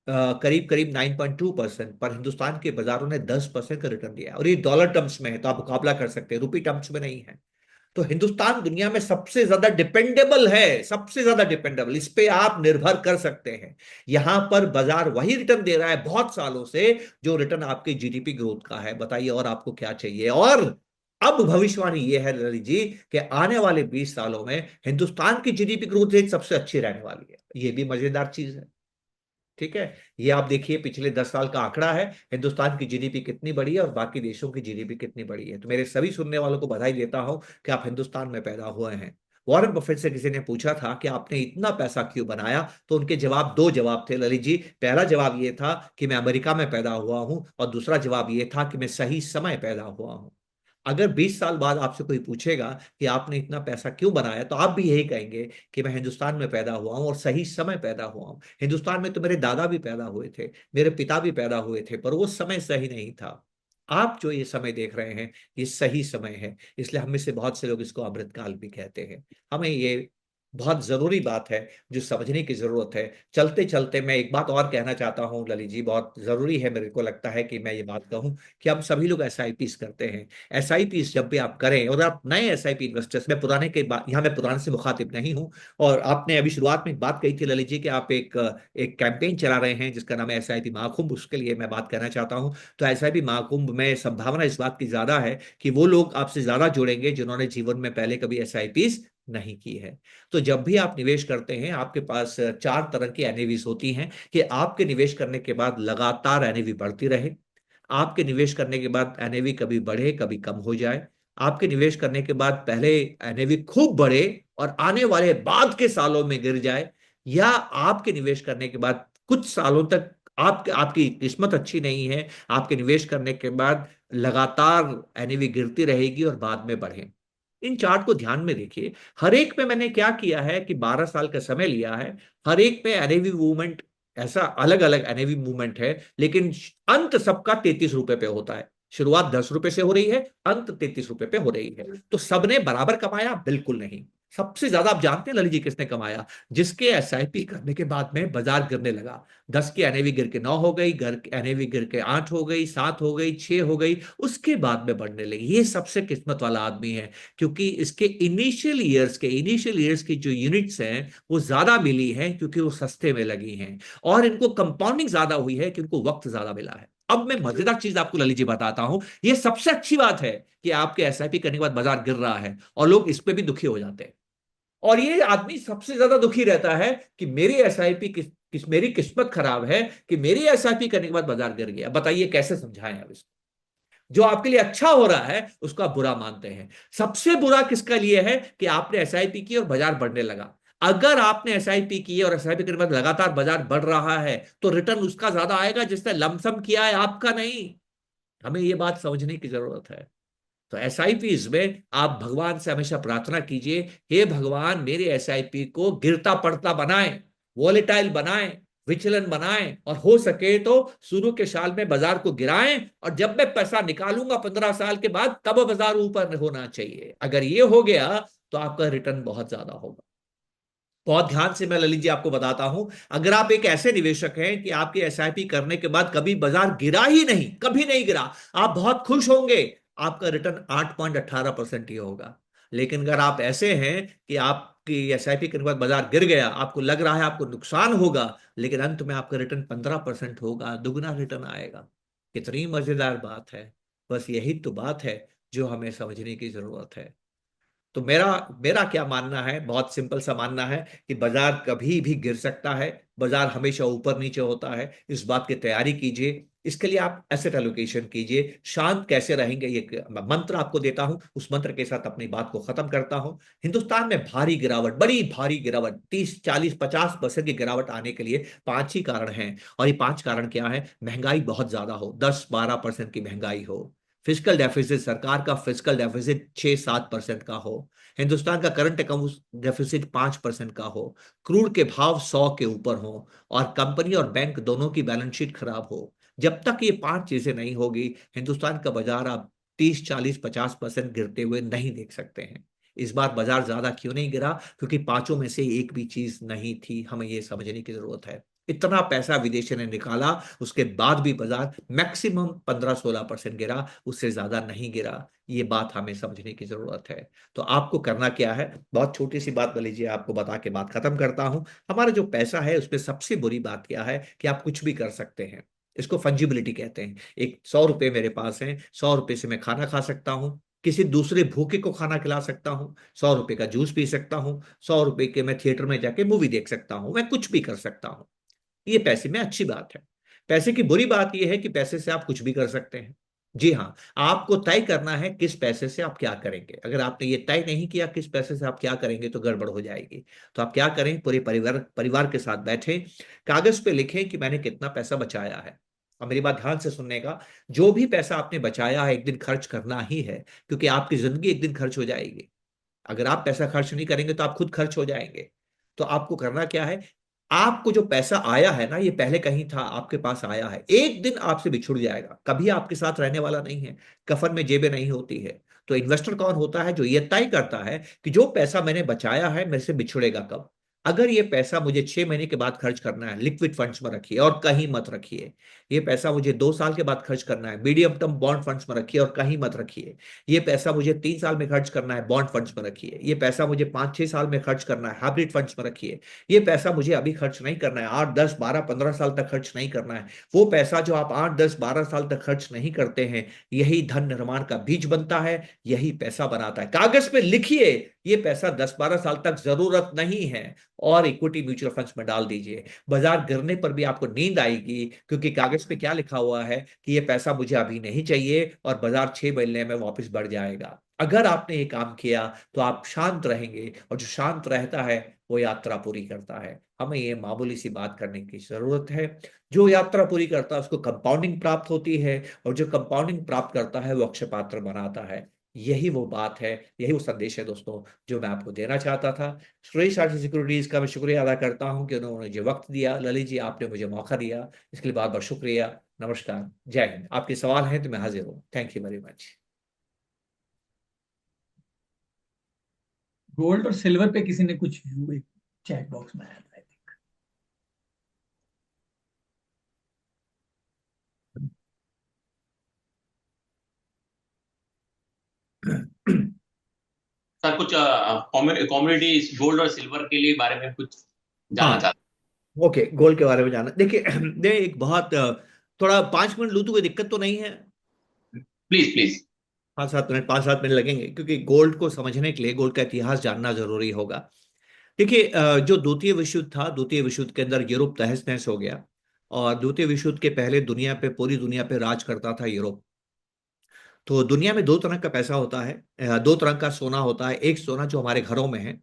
करीब करीब 9.2%, पर हिंदुस्तान के बाजारों ने 10% का रिटर्न दिया है। और ये डॉलर टर्म्स में है, तो आप मुकाबला कर सकते हैं, रुपी टर्म्स में नहीं है। तो हिंदुस्तान दुनिया में सबसे ज्यादा डिपेंडेबल है, सबसे ज्यादा डिपेंडेबल, इस पे आप निर्भर कर सकते हैं। यहां पर बाजार वही रिटर्न दे रहा है बहुत सालों से जो रिटर्न आपके जीडीपी ग्रोथ का है। बताइए और आपको क्या चाहिए? और अब भविष्यवाणी यह है ललित जी कि आने वाले 20 सालों में हिंदुस्तान की जीडीपी ग्रोथ रेट सबसे अच्छी रहने वाली है। यह भी मजेदार चीज है। ठीक है, ये आप देखिए पिछले 10 साल का आंकड़ा है, हिंदुस्तान की जीडीपी कितनी बड़ी है और बाकी देशों की जीडीपी कितनी बड़ी है। तो मेरे सभी सुनने वालों को बधाई देता हूं कि आप हिंदुस्तान में पैदा हुए हैं। वॉरेन बफेट से किसी ने पूछा था कि आपने इतना पैसा क्यों बनाया, तो उनके जवाब, दो जवाब थे ललित जी। पहला जवाब ये था कि मैं अमेरिका में पैदा हुआ हूं, और दूसरा जवाब ये था कि मैं सही समय पैदा हुआ हूं। अगर 20 साल बाद आपसे कोई पूछेगा कि आपने इतना पैसा क्यों बनाया, तो आप भी यही कहेंगे कि मैं हिंदुस्तान में पैदा हुआ हूं और सही समय पैदा हुआ हूं। हिंदुस्तान में तो मेरे दादा भी पैदा हुए थे, मेरे पिता भी पैदा हुए थे, पर वो समय सही नहीं था। आप जो ये समय देख रहे हैं ये सही समय है, इसलिए हम में से बहुत से लोग इसको अमृतकाल भी कहते हैं। हमें ये बहुत जरूरी बात है जो समझने की जरूरत है। चलते चलते मैं एक बात और कहना चाहता हूं ललित जी, बहुत जरूरी है, मेरे को लगता है कि मैं ये बात कहूं कि हम सभी लोग एसआईपी करते हैं। एसआईपी जब भी आप करें, और आप नए एसआईपी इन्वेस्टर्स, मैं पुराने के बाद, यहाँ मैं पुराने से मुखातिब नहीं हूँ। और आपने अभी शुरुआत में एक बात कही थी ललित जी कि आप एक एक कैंपेन चला रहे हैं जिसका नाम है एसआईपी महाकुंभ, उसके लिए मैं बात करना चाहता हूँ। तो एसआईपी महाकुंभ में संभावना इस बात की ज्यादा है कि वो लोग आपसे ज्यादा जुड़ेंगे जिन्होंने जीवन में पहले कभी एसआईपी नहीं की है। तो जब भी आप निवेश करते हैं, आपके पास चार तरह की एनएवीज होती हैं कि आपके निवेश करने के बाद लगातार एनएवी बढ़ती रहे, आपके निवेश करने के बाद एनएवी कभी बढ़े कभी कम हो जाए, आपके निवेश करने के बाद पहले एनएवी खूब बढ़े और आने वाले बाद के सालों में गिर जाए, या आपके निवेश करने के बाद कुछ सालों तक आपकी किस्मत अच्छी नहीं है, आपके निवेश करने के बाद लगातार एनएवी गिरती रहेगी और बाद में बढ़े। इन चार्ट को ध्यान में देखिए, हर एक पे मैंने क्या किया है कि 12 साल का समय लिया है। हर एक पे एनएवी मूवमेंट, ऐसा अलग अलग एनएवी मूवमेंट है, लेकिन अंत सबका 33 रुपए पे होता है। शुरुआत 10 रुपए से हो रही है, अंत 33 रुपए पे हो रही है। तो सबने बराबर कमाया? बिल्कुल नहीं। सबसे ज्यादा आप जानते हैं ललित जी किसने कमाया? जिसके एसआईपी करने के बाद में बाजार गिरने लगा, 10 की एनएवी गिर के 9 हो गई, घर एनएवी गिर के 8 हो गई, 7 हो गई, 6 हो गई, उसके बाद में बढ़ने लगी। ये सबसे किस्मत वाला आदमी है, क्योंकि इसके इनिशियल ईयर्स की जो यूनिट्स हैं वो ज्यादा मिली हैं क्योंकि वो सस्ते में लगी हैं, और इनको कंपाउंडिंग ज्यादा हुई है क्योंकि इनको वक्त ज्यादा मिला है। अब मैं मजेदार चीज आपको ललित जी बताता हूं, ये सबसे अच्छी बात है कि आपके एसआईपी करने के बाद बाजार गिर रहा है और लोग इस पे भी दुखी हो जाते हैं। और ये आदमी सबसे ज्यादा दुखी रहता है कि मेरी एसआईपी मेरी किस्मत खराब है कि मेरी एसआईपी करने के बाद बाजार गिर गया। बताइए कैसे समझाएं अब इसको? जो आपके लिए अच्छा हो रहा है उसको आप बुरा मानते हैं। सबसे बुरा किसका लिए है कि आपने एसआईपी की और बाजार बढ़ने लगा। अगर आपने एसआईपी की और एसआईपी के बाद लगातार बाजार बढ़ रहा है तो रिटर्न उसका ज्यादा आएगा जिसने लमसम किया है, आपका नहीं। हमें यह बात समझने की जरूरत है। तो एसआईपी में आप भगवान से हमेशा प्रार्थना कीजिए, हे भगवान मेरे एसआईपी को गिरता पड़ता बनाएं, वॉलेटाइल बनाएं, विचलन बनाएं, और हो सके तो शुरू के साल में बाजार को गिराएं, और जब मैं पैसा निकालूंगा 15 साल के बाद तब बाजार ऊपर होना चाहिए। अगर ये हो गया तो आपका रिटर्न बहुत ज्यादा होगा। बहुत ध्यान से मैं ललित जी आपको बताता हूं, अगर आप एक ऐसे निवेशक हैं कि आपके एसआईपी करने के बाद कभी बाजार गिरा ही नहीं, कभी नहीं गिरा, आप बहुत खुश होंगे, आपका रिटर्न 8.18% ही होगा। लेकिन अगर आप ऐसे हैं कि आपकी एसआईपी करने के बाद बाजार गिर गया, आपको लग रहा है आपको नुकसान होगा, लेकिन अंत में आपका रिटर्न 15% होगा, दुगना रिटर्न आएगा। कितनी मजेदार बात है। बस यही तो बात है जो हमें समझने की जरूरत है। तो मेरा मेरा क्या मानना है, बहुत सिंपल सा मानना है कि बाजार कभी भी गिर सकता है, बाजार हमेशा ऊपर नीचे होता है। इस बात की तैयारी कीजिए, इसके लिए आप एसेट एलोकेशन कीजिए। शांत कैसे रहेंगे, ये मंत्र आपको देता हूं, उस मंत्र के साथ अपनी बात को खत्म करता हूं। हिंदुस्तान में भारी गिरावट, बड़ी भारी गिरावट, 30 40 50% की गिरावट आने के लिए पांच ही कारण हैं। और ये पांच कारण क्या है? महंगाई बहुत ज्यादा हो, 10 12% की महंगाई हो, फिजिकल डेफिसिट, सरकार का फिजिकल डेफिसिट 6 7% का हो, हिंदुस्तान का करंट अकाउंट डेफिसिट 5% का हो, क्रूड के भाव 100 के ऊपर हो, और कंपनी और बैंक दोनों की बैलेंस शीट खराब हो। जब तक ये पांच चीजें नहीं होगी, हिंदुस्तान का बाजार आप 30 40 50% गिरते हुए नहीं देख सकते हैं। इस बार बाजार ज्यादा क्यों नहीं गिरा? क्योंकि पांचों में से एक भी चीज नहीं थी, हमें यह समझने की जरूरत है। इतना पैसा विदेशी ने निकाला, उसके बाद भी बाजार मैक्सिमम 15 16% गिरा, उससे ज्यादा नहीं गिरा। ये बात हमें समझने की जरूरत है। तो आपको करना क्या है? बहुत छोटी सी बात लीजिए, आपको बता के बात खत्म करता हूं। हमारा जो पैसा है उसमें सबसे बुरी बात क्या है कि आप कुछ भी कर सकते हैं। इसको फंजिबिलिटी कहते हैं। एक 100 रुपए मेरे पास है, 100 रुपए से मैं खाना खा सकता हूं, किसी दूसरे भूखे को खाना खिला सकता हूं, 100 रुपए का जूस पी सकता हूं, 100 रुपए के मैं थिएटर में जाके मूवी देख सकता हूं, मैं कुछ भी कर सकता हूं। ये पैसे में अच्छी बात है। पैसे की बुरी बात यह है कि पैसे से आप कुछ भी कर सकते हैं। जी हाँ, आपको तय करना है किस पैसे से आप क्या करेंगे। अगर आपने ये तय नहीं किया किस पैसे से आप क्या करेंगे, तो गड़बड़ हो जाएगी। तो आप क्या करें, पूरे परिवार परिवार के साथ बैठें, कागज पे लिखें कि मैंने कितना पैसा बचाया है। और मेरी बात ध्यान से सुनने का, जो भी पैसा आपने बचाया है एक दिन खर्च करना ही है, क्योंकि आपकी जिंदगी एक दिन खर्च हो जाएगी। अगर आप पैसा खर्च नहीं करेंगे तो आप खुद खर्च हो जाएंगे। तो आपको करना क्या है? आपको जो पैसा आया है ना, ये पहले कहीं था, आपके पास आया है, एक दिन आपसे बिछुड़ जाएगा, कभी आपके साथ रहने वाला नहीं है। कफन में जेबें नहीं होती है। तो इन्वेस्टर कौन होता है? जो ये तय करता है कि जो पैसा मैंने बचाया है मेरे से बिछुड़ेगा कब। अगर ये पैसा मुझे 6 महीने के बाद खर्च करना है, लिक्विड फंड्स में रखिए और कहीं मत रखिए। ये पैसा मुझे 2 साल के बाद खर्च करना है, मीडियम टर्म बॉन्ड फंड्स में रखिए और कहीं मत रखिए। ये पैसा मुझे 3 साल में खर्च करना है, बॉन्ड फंड्स में रखिए। ये पैसा मुझे 5 6 साल में खर्च करना है, हाइब्रिड फंड्स में रखिए। ये पैसा मुझे अभी खर्च नहीं करना है, 8 10 12 15 साल तक खर्च नहीं करना है। वो पैसा जो आप 8 10 12 साल तक खर्च नहीं करते हैं, यही धन निर्माण का बीज बनता है, यही पैसा बनाता है। कागज पे लिखिए, ये पैसा 10 12 साल तक जरूरत नहीं है, और इक्विटी म्यूचुअल फंड्स में डाल दीजिए। बाजार गिरने पर भी आपको नींद आएगी, क्योंकि कागज पे क्या लिखा हुआ है कि ये पैसा मुझे अभी नहीं चाहिए, और बाजार 6 महीने में वापस बढ़ जाएगा। अगर आपने ये काम किया तो आप शांत रहेंगे, और जो शांत रहता है वो यात्रा पूरी करता है। हमें ये मामूली सी बात करने की जरूरत है। जो यात्रा पूरी करता है उसको कंपाउंडिंग प्राप्त होती है, और जो कंपाउंडिंग प्राप्त करता है वो अक्षय पात्र बनाता है। यही वो बात है, यही वो संदेश है दोस्तों, जो मैं आपको देना चाहता था। सुरेश आर्थिक सिक्योरिटीज का मैं शुक्रिया अदा करता हूं कि उन्होंने मुझे वक्त दिया। ललित जी, आपने मुझे मौका दिया, इसके लिए बहुत बहुत शुक्रिया। नमस्कार, जय हिंद। आपके सवाल हैं तो मैं हाजिर हूँ। Thank you very much. Gold और सिल्वर पे किसी ने कुछ व्यू चैट बॉक्स में आया था। सर कुछ कम्युनिटी गोल्ड और सिल्वर के लिए बारे में कुछ जानना हाँ, चाहते ओके, गोल के बारे में जानना। देखिए एक बहुत थोड़ा 5 मिनट लूँ तो कोई दिक्कत तो नहीं है? हैं? Please please. 5 7 मिनट, 5 7 मिनट लगेंगे, क्योंकि गोल्ड को समझने के लिए गोल्ड का इतिहास जानना जरूरी होगा। देखिए, जो द्वितीय विश्व युद्ध था, द्वितीय विश्व युद्ध के अंदर यूरोप तहस नहस हो गया। और द्वितीय विश्व युद्ध के पहले दुनिया पे, पूरी दुनिया पे राज करता था यूरोप। तो दुनिया में दो तरह का पैसा होता है, दो तरह का सोना होता है। एक सोना जो हमारे घरों में है,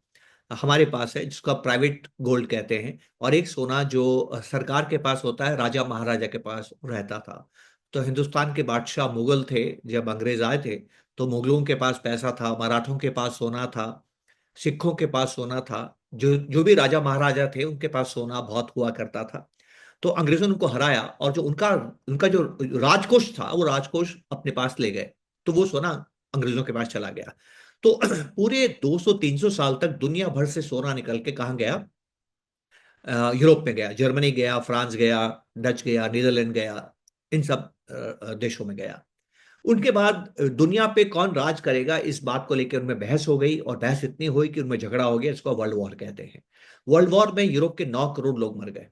हमारे पास है, जिसको प्राइवेट गोल्ड कहते हैं। और एक सोना जो सरकार के पास होता है, राजा महाराजा के पास रहता था। तो हिंदुस्तान के बादशाह मुगल थे, जब अंग्रेज आए थे तो मुगलों के पास पैसा था, मराठों के पास सोना था, सिखों के पास सोना था। जो जो भी राजा महाराजा थे उनके पास सोना बहुत हुआ करता था। तो अंग्रेजों ने उनको हराया, और जो उनका उनका जो राजकोष था, वो राजकोष अपने पास ले गए। तो वो सोना अंग्रेजों के पास चला गया। तो पूरे 200 300 साल तक दुनिया भर से सोना निकल के कहाँ गया? यूरोप में गया, जर्मनी गया, फ्रांस गया, डच गया, नीदरलैंड गया, इन सब देशों में गया। उनके बाद दुनिया पे कौन राज करेगा, इस बात को लेकर उनमें बहस हो गई, और बहस इतनी हुई कि उनमें झगड़ा हो गया। इसको वर्ल्ड वॉर कहते हैं। वर्ल्ड वॉर में यूरोप के 9 करोड़ लोग मर गए,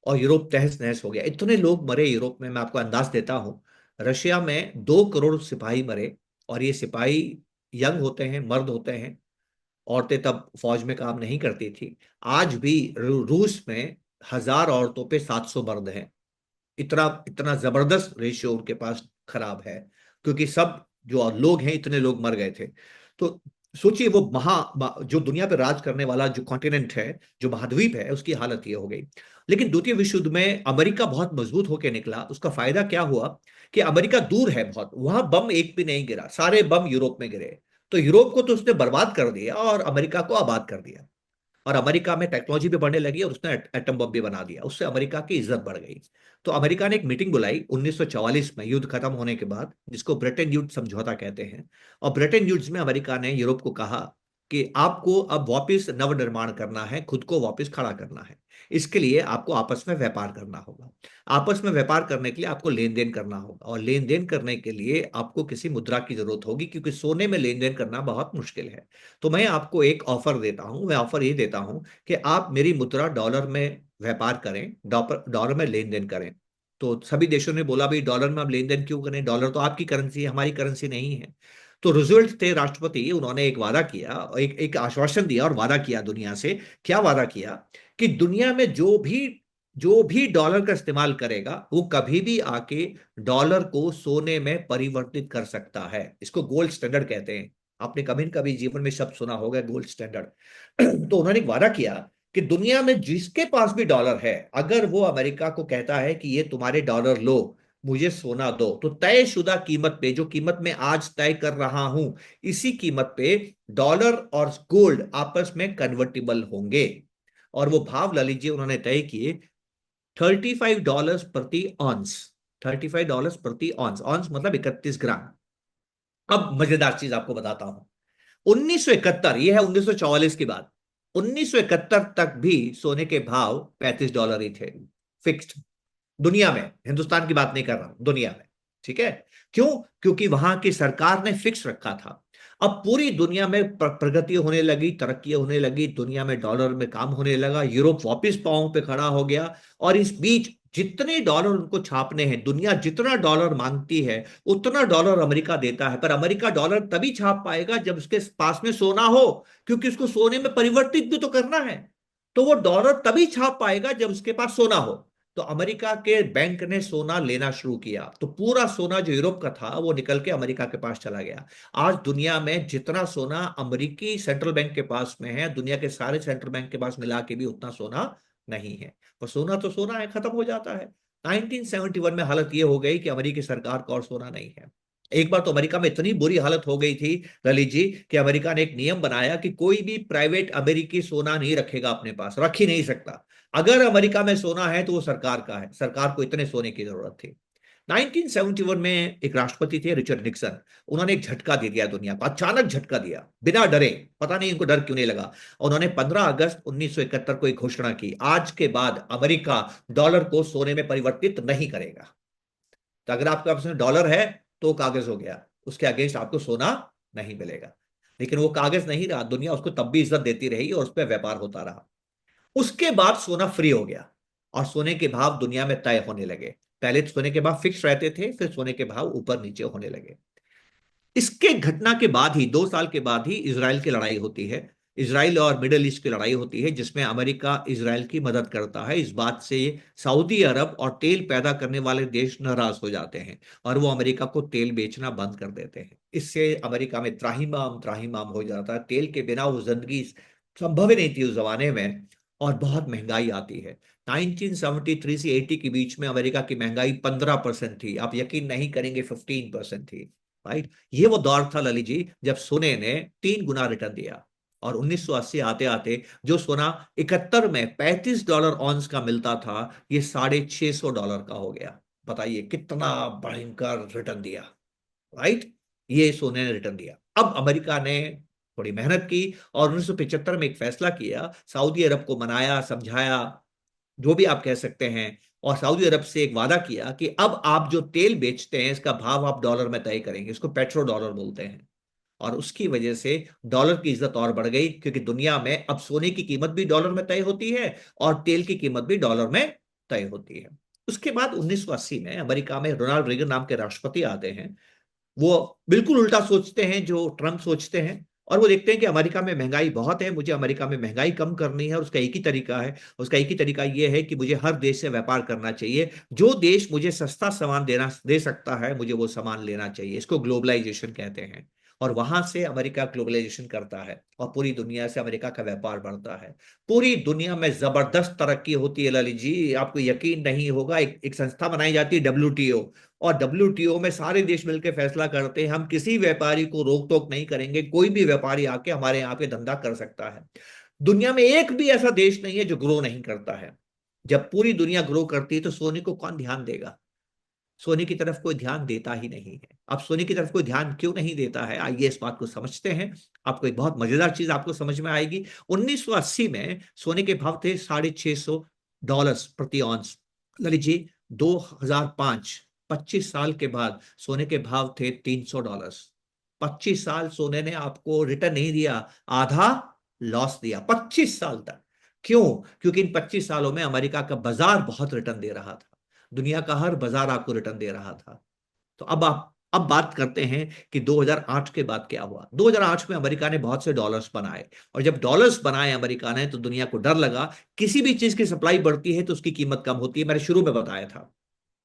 और यूरोप तहस नहस हो गया। इतने लोग मरे यूरोप में, मैं आपको अंदाज देता हूं। रशिया में 2 करोड़ सिपाही मरे, और ये सिपाही यंग होते हैं, मर्द होते हैं, औरतें तब फौज में काम नहीं करती थी। आज भी रूस में 1000 औरतों पे 700 मर्द हैं। इतना इतना जबरदस्त रेशियो उनके पास खराब है, क्योंकि सब जो लोग हैं, इतने लोग मर गए थे। तो सोचिए वो जो दुनिया पे राज करने वाला जो कॉन्टिनेंट है, जो महाद्वीप है, उसकी हालत ये हो गई। लेकिन द्वितीय विश्व युद्ध में अमेरिका बहुत मजबूत होकर निकला। उसका फायदा क्या हुआ कि अमेरिका दूर है बहुत, वहां बम एक भी नहीं गिरा, सारे बम यूरोप में गिरे। तो यूरोप को तो उसने बर्बाद कर दिया और अमेरिका को आबाद कर दिया। और अमेरिका में टेक्नोलॉजी भी बढ़ने लगी और उसने एटम बम भी बना दिया। उससे अमेरिका की इज्जत बढ़ गई। तो अमेरिका ने एक मीटिंग बुलाई 1944 में, युद्ध खत्म होने के बाद, जिसको ब्रेटन वुड्स समझौता कहते हैं। और ब्रेटन वुड्स में अमेरिका ने यूरोप को कहा कि आपको अब वापस नवनिर्माण करना है, खुद को वापस खड़ा करना है। इसके लिए आपको आपस में व्यापार करना होगा। आपस में व्यापार करने के लिए आपको लेन देन करना होगा, और लेन देन करने के लिए आपको किसी मुद्रा की जरूरत होगी, क्योंकि सोने में लेन देन करना बहुत मुश्किल है। तो मैं आपको एक ऑफर देता हूं, मैं ऑफर ये देता हूं कि आप मेरी मुद्रा डॉलर में व्यापार करें, डॉलर में लेन देन करें। तो सभी देशों ने बोला भाई डॉलर में हम लेन देन क्यों करें, डॉलर तो आपकी करेंसी है, हमारी करेंसी नहीं है। तो रूजवेल्ट थे राष्ट्रपति, उन्होंने एक वादा किया, एक आश्वासन दिया और वादा किया दुनिया से। क्या वादा किया कि दुनिया में जो भी डॉलर का इस्तेमाल करेगा, वो कभी भी आके डॉलर को सोने में परिवर्तित कर सकता है। इसको गोल्ड स्टैंडर्ड कहते हैं। आपने कभी न कभी जीवन में शब्द सुना होगा, गोल्ड स्टैंडर्ड। तो उन्होंने एक वादा किया कि दुनिया में जिसके पास भी डॉलर है, अगर वो अमेरिका को कहता है कि ये तुम्हारे डॉलर लो, मुझे सोना दो, तो तयशुदा कीमत पे, जो कीमत मैं आज तय कर रहा हूं, इसी कीमत पे डॉलर और गोल्ड आपस में कन्वर्टिबल होंगे। और वो भाव ललित जी उन्होंने तय किए, $35 प्रति ऑन्स। $35 प्रति ऑन्स, ऑन्स मतलब 31 ग्राम। अब मजेदार चीज आपको बताता हूं, 1971, यह है 1944 की बात, 1971 तक भी सोने के भाव $35 ही थे, फिक्स्ड। दुनिया में, हिंदुस्तान की बात नहीं कर रहा हूं, दुनिया में। ठीक है? क्यों? क्योंकि वहां की सरकार ने फिक्स रखा था। अब पूरी दुनिया में प्रगति होने लगी, तरक्की होने लगी, दुनिया में डॉलर में काम होने लगा, यूरोप वापस पांव पे खड़ा हो गया। और इस बीच जितने डॉलर उनको छापने हैं, दुनिया जितना डॉलर मांगती है उतना डॉलर अमेरिका देता है। पर अमेरिका डॉलर तभी छाप पाएगा जब उसके पास में सोना हो, क्योंकि उसको सोने में परिवर्तित भी तो करना है। तो वो डॉलर तभी छाप पाएगा जब उसके पास सोना हो। तो अमेरिका के बैंक ने सोना लेना शुरू किया, तो पूरा सोना जो यूरोप का था वो निकल के अमेरिका के पास चला गया। आज दुनिया में जितना सोना अमेरिकी सेंट्रल बैंक के पास में है, दुनिया के सारे सेंट्रल बैंक के पास मिला के भी उतना सोना नहीं है। पर सोना तो सोना है, खत्म हो जाता है। 1971 में हालत ये हो गई कि अमेरिकी सरकार का और सोना नहीं है। एक बार तो अमेरिका में इतनी बुरी हालत हो गई थी ललित जी, कि अमेरिका ने एक नियम बनाया कि कोई भी प्राइवेट अमेरिकी सोना नहीं रखेगा अपने पास, रख ही नहीं सकता। अगर अमेरिका में सोना है तो वो सरकार का है, सरकार को इतने सोने की जरूरत थी। 1971 में एक राष्ट्रपति थे रिचर्ड निक्सन, उन्होंने एक झटका दे दिया दुनिया को, अचानक झटका दिया, बिना डरे। पता नहीं इनको डर क्यों नहीं लगा। उन्होंने 15 अगस्त 1971 को एक घोषणा की, आज के बाद अमेरिका डॉलर को सोने में परिवर्तित नहीं करेगा। तो अगर आपके पास में डॉलर है तो कागज हो गया, उसके अगेंस्ट आपको सोना नहीं मिलेगा। लेकिन वो कागज नहीं रहा, दुनिया उसको तब भी इज्जत देती रही और उस पर व्यापार होता रहा। उसके बाद सोना फ्री हो गया और सोने के भाव दुनिया में तय होने लगे। पहले तो सोने के भाव फिक्स रहते थे, फिर सोने के भाव ऊपर नीचे होने लगे। इसके घटना के बाद ही, 2 साल के बाद ही, इजराइल की लड़ाई होती है। इजराइल और मिडल ईस्ट की लड़ाई होती है, जिसमें अमेरिका इजराइल की मदद करता है। इस बात से सऊदी अरब और तेल पैदा करने वाले देश नाराज हो जाते हैं और वो अमेरिका को तेल बेचना बंद कर देते हैं। इससे अमेरिका में त्राहिमाम त्राहिमाम हो जाता है। तेल के बिना वो जिंदगी संभव ही नहीं थी उस जमाने में, और बहुत महंगाई आती है। 1973 से 80 के बीच में अमेरिका की महंगाई 15% थी। आप यकीन नहीं करेंगे, 15% थी। राइट? ये वो दौर था ललित जी जब सोने ने 3 गुना रिटर्न दिया। और 1980 आते आते जो सोना 71 में $35 ऑन्स का मिलता था, ये $650 का हो गया। बताइए कितना भयंकर रिटर्न दिया। राइट? ये सोने ने रिटर्न दिया। अब अमेरिका ने थोड़ी मेहनत की और 1975 में एक फैसला किया, सऊदी अरब को मनाया, समझाया, जो भी आप कह सकते हैं, और सऊदी अरब से एक वादा किया कि अब आप जो तेल बेचते हैं इसका भाव आप डॉलर में तय करेंगे। इसको पेट्रो डॉलर बोलते हैं। और उसकी वजह से डॉलर की इज्जत और बढ़ गई, क्योंकि दुनिया में अब सोने की कीमत भी डॉलर में तय होती है और तेल की कीमत भी डॉलर में तय होती है। उसके बाद 1980 में अमेरिका में रोनाल्ड रेगन नाम के राष्ट्रपति आते हैं। वो बिल्कुल उल्टा सोचते हैं जो ट्रम्प सोचते हैं, और वो देखते हैं कि अमेरिका में महंगाई बहुत है, मुझे अमेरिका में महंगाई कम करनी है, और उसका एक ही तरीका है, उसका एक ही तरीका ये है कि मुझे हर देश से व्यापार करना चाहिए, जो देश मुझे सस्ता सामान दे सकता है मुझे वो सामान लेना चाहिए। इसको ग्लोबलाइजेशन कहते हैं। और वहां से अमेरिका ग्लोबलाइजेशन करता है और पूरी दुनिया से अमेरिका का व्यापार बढ़ता है। पूरी दुनिया में जबरदस्त तरक्की होती है ललित जी, आपको यकीन नहीं होगा। एक संस्था बनाई जाती है WTO, और WTO में सारे देश मिलकर फैसला करते हैं हम किसी व्यापारी को रोक टोक नहीं करेंगे, कोई भी व्यापारी आके हमारे यहाँ पे धंधा कर सकता है। दुनिया में एक भी ऐसा देश नहीं है जो ग्रो नहीं करता है। जब पूरी दुनिया ग्रो करती है तो सोने को कौन ध्यान देगा? सोने की तरफ कोई ध्यान देता ही नहीं है। अब सोने की तरफ कोई ध्यान क्यों नहीं देता है, आइए इस बात को समझते हैं। आपको एक बहुत मजेदार चीज आपको समझ में आएगी। 1980 में सोने के भाव थे $650 प्रति ऑन्स। ललित जी, 2005, 25 साल के बाद सोने के भाव थे $300। 25 साल सोने ने आपको रिटर्न नहीं दिया, आधा लॉस दिया 25 साल तक। क्यों? क्योंकि इन 25 सालों में अमेरिका का बाजार बहुत रिटर्न दे रहा था, दुनिया का हर बाजार आपको रिटर्न दे रहा था। तो अब बात करते हैं कि 2008 के बाद क्या हुआ। 2008 में अमेरिका ने बहुत से डॉलर्स बनाए, और जब डॉलर्स बनाए अमेरिका ने तो दुनिया को डर लगा, किसी भी चीज की सप्लाई बढ़ती है तो उसकी कीमत कम होती है। मैंने शुरू में बताया था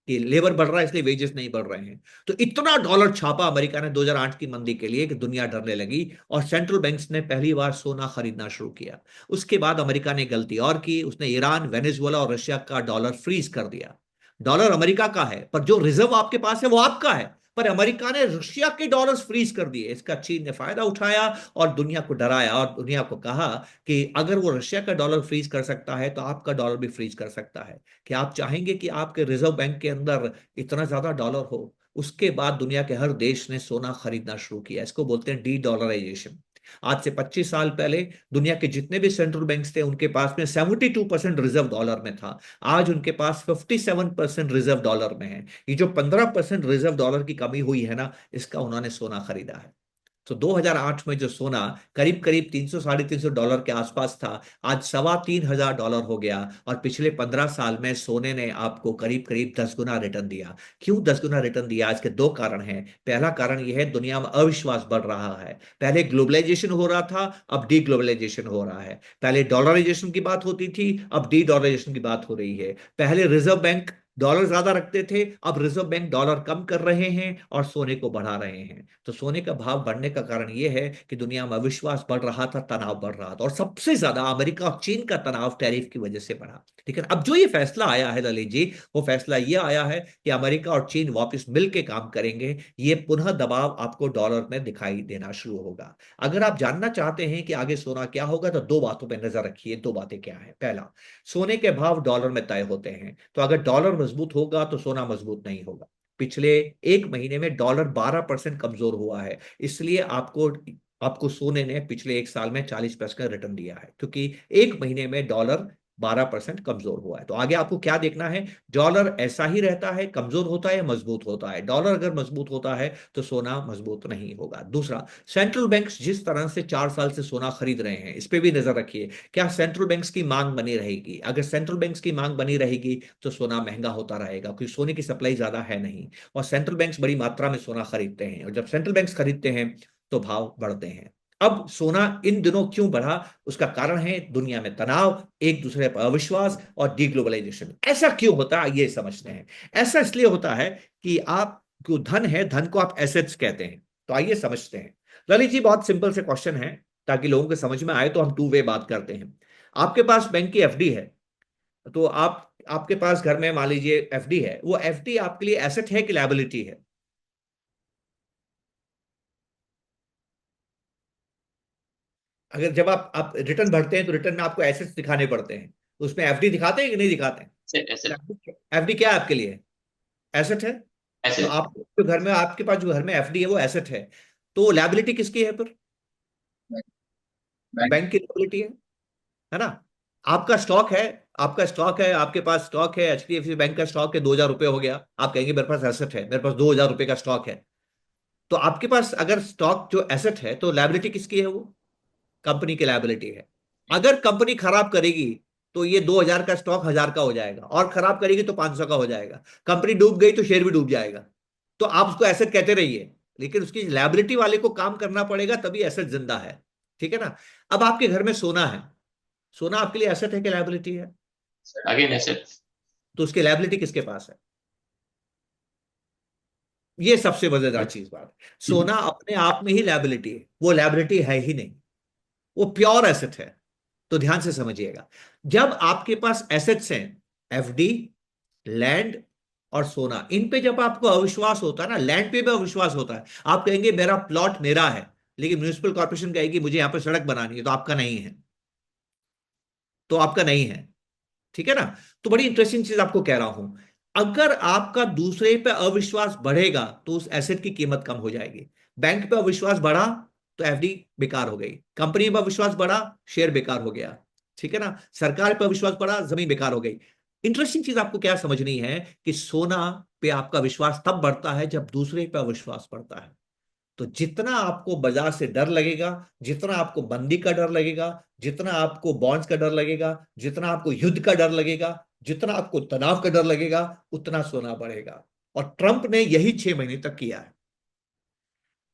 कि लेबर बढ़ रहा है इसलिए वेजेस नहीं बढ़ रहे हैं। तो इतना डॉलर छापा अमेरिका ने 2008 की मंदी के लिए कि दुनिया डरने लगी, और सेंट्रल बैंक्स ने पहली बार सोना खरीदना शुरू किया। उसके बाद अमेरिका ने गलती और की, उसने ईरान, वेनेजुएला और रशिया का डॉलर फ्रीज कर दिया। डॉलर अमेरिका का है, पर जो रिजर्व आपके पास है वो आपका है, पर अमेरिका ने रशिया के डॉलर्स फ्रीज कर दिए। इसका चीन ने फायदा उठाया और दुनिया को डराया, और दुनिया को कहा कि अगर वो रशिया का डॉलर फ्रीज कर सकता है तो आपका डॉलर भी फ्रीज कर सकता है। कि आप चाहेंगे कि आपके रिजर्व बैंक के अंदर इतना ज्यादा डॉलर हो? उसके बाद दुनिया के हर देश ने सोना खरीदना शुरू किया। इसको बोलते हैं डी डॉलराइजेशन। आज से 25 साल पहले दुनिया के जितने भी सेंट्रल बैंक्स थे उनके पास में 72% रिजर्व डॉलर में था। आज उनके पास 57% रिजर्व डॉलर में है। ये जो 15% रिजर्व डॉलर की कमी हुई है ना, इसका उन्होंने सोना खरीदा है। तो 2008 में जो सोना करीब करीब 300 साढ़े 300 डॉलर के आसपास था, आज $3,500 हो गया। और पिछले 15 साल में सोने ने आपको करीब करीब 10 गुना रिटर्न दिया। क्यों 10 गुना रिटर्न दिया? आज के दो कारण हैं। पहला कारण यह है, दुनिया में अविश्वास बढ़ रहा है। पहले ग्लोबलाइजेशन हो रहा था, अब डी ग्लोबलाइजेशन हो रहा है। पहले डॉलराइजेशन की बात होती थी, अब डी डॉलराइजेशन की बात हो रही है। पहले रिजर्व बैंक डॉलर ज्यादा रखते थे, अब रिजर्व बैंक डॉलर कम कर रहे हैं और सोने को बढ़ा रहे हैं। तो सोने का भाव बढ़ने का कारण यह है कि दुनिया में अविश्वास बढ़ रहा था, तनाव बढ़ रहा था, और सबसे ज्यादा अमेरिका और चीन का तनाव टैरिफ की वजह से बढ़ा। ठीक है, अब जो ये फैसला आया है ललित जी, वो फैसला ये आया है कि अमेरिका और चीन वापस मिलकर काम करेंगे। ये पुनः दबाव आपको डॉलर में दिखाई देना शुरू होगा। अगर आप जानना चाहते हैं कि आगे सोना क्या होगा तो दो बातों पर नजर रखिए। दो बातें क्या है? पहला, सोने के भाव डॉलर में तय होते हैं, तो अगर डॉलर मजबूत होगा तो सोना मजबूत नहीं होगा। पिछले एक महीने में डॉलर 12% कमजोर हुआ है, इसलिए आपको सोने ने पिछले एक साल में 40% का रिटर्न दिया है, क्योंकि एक महीने में डॉलर 12% कमजोर हुआ है। तो आगे आपको क्या देखना है? डॉलर ऐसा ही रहता है, कमजोर होता है, मजबूत होता है। डॉलर अगर मजबूत होता है तो सोना मजबूत नहीं होगा। दूसरा, सेंट्रल बैंक्स जिस तरह से 4 साल से सोना खरीद रहे हैं, इस पे भी नजर रखिए। क्या सेंट्रल बैंक्स की मांग बनी रहेगी? अगर सेंट्रल बैंक्स की मांग बनी रहेगी तो सोना महंगा होता रहेगा, क्योंकि सोने की सप्लाई ज्यादा है नहीं, और सेंट्रल बैंक्स बड़ी मात्रा में सोना खरीदते हैं, और जब सेंट्रल बैंक्स खरीदते हैं तो भाव बढ़ते हैं। अब सोना इन दिनों क्यों बढ़ा? उसका कारण है दुनिया में तनाव, एक दूसरे पर अविश्वास और डीग्लोबलाइजेशन। ऐसा क्यों होता है ये समझते हैं। ऐसा इसलिए होता है कि आप जो धन है, धन को आप एसेट्स कहते हैं। तो आइए समझते हैं। ललित जी, बहुत सिंपल से क्वेश्चन है, ताकि लोगों को समझ में आए, तो हम टू वे बात करते हैं। आपके पास बैंक की एफडी है, तो आपके पास घर में मान लीजिए एफडी है, वो एफडी आपके लिए एसेट है कि लायबिलिटी है? अगर जब आप रिटर्न भरते हैं तो रिटर्न में आपको एसेट्स दिखाने पड़ते हैं, तो उसमें एफडी दिखाते हैं कि नहीं दिखाते ऐसे हैं? एफडी क्या है आपके लिए? एसेट है। ऐसे तो आप जो घर में, आपके पास जो घर में एफडी है वो एसेट है, तो लायबिलिटी किसकी है फिर? बैंक की लायबिलिटी है ना? आपका स्टॉक है, आपके पास स्टॉक है, HDFC बैंक का स्टॉक है, 2,000 रुपये हो गया। आप कहेंगे मेरे पास एसेट है, मेरे पास 2,000 रुपये का स्टॉक है। तो आपके पास अगर स्टॉक जो एसेट है, तो लायबिलिटी किसकी है? वो कंपनी की लायबिलिटी है। अगर कंपनी खराब करेगी तो ये 2,000 का स्टॉक 1,000 का हो जाएगा, और खराब करेगी तो 500 का हो जाएगा। कंपनी डूब गई तो शेयर भी डूब जाएगा। तो आप उसको एसेट कहते रहिए, लेकिन उसकी लायबिलिटी वाले को काम करना पड़ेगा, तभी एसेट जिंदा है। ठीक है ना। अब आपके घर में सोना है, सोना आपके लिए एसेट है कि लायबिलिटी है? Again asset. तो उसकी लायबिलिटी किसके पास है? ये सबसे मजेदार चीज बात है। सोना अपने आप में ही लायबिलिटी है, वो लायबिलिटी है ही नहीं, वो प्योर एसेट है। तो ध्यान से समझिएगा, जब आपके पास एसेट्स हैं, एफडी, लैंड और सोना, इन पे जब आपको अविश्वास होता है ना, लैंड पे भी अविश्वास होता है, आप कहेंगे मेरा प्लॉट मेरा है, लेकिन म्यूनिसिपल कॉर्पोरेशन कहेगी मुझे यहां पे सड़क बनानी है, तो आपका नहीं है, तो आपका नहीं है। ठीक है ना। तो बड़ी इंटरेस्टिंग चीज आपको कह रहा हूं, अगर आपका दूसरे पे अविश्वास बढ़ेगा तो उस एसेट की कीमत कम हो जाएगी। बैंक पे अविश्वास बढ़ा तो एफडी बेकार हो गई, कंपनी पे अविश्वास बढ़ा शेयर बेकार हो गया। ठीक है ना। सरकार पे अविश्वास बढ़ा जमीन बेकार हो गई। इंटरेस्टिंग चीज आपको क्या समझनी है कि सोना पे आपका विश्वास तब बढ़ता है जब दूसरे पे अविश्वास बढ़ता है। तो जितना आपको बाजार से डर लगेगा, जितना आपको मंदी का डर लगेगा, जितना आपको बॉन्ड्स का डर लगेगा, जितना आपको युद्ध का डर लगेगा, जितना आपको तनाव का डर लगेगा, उतना सोना बढ़ेगा। और ट्रंप ने यही 6 महीने तक किया है।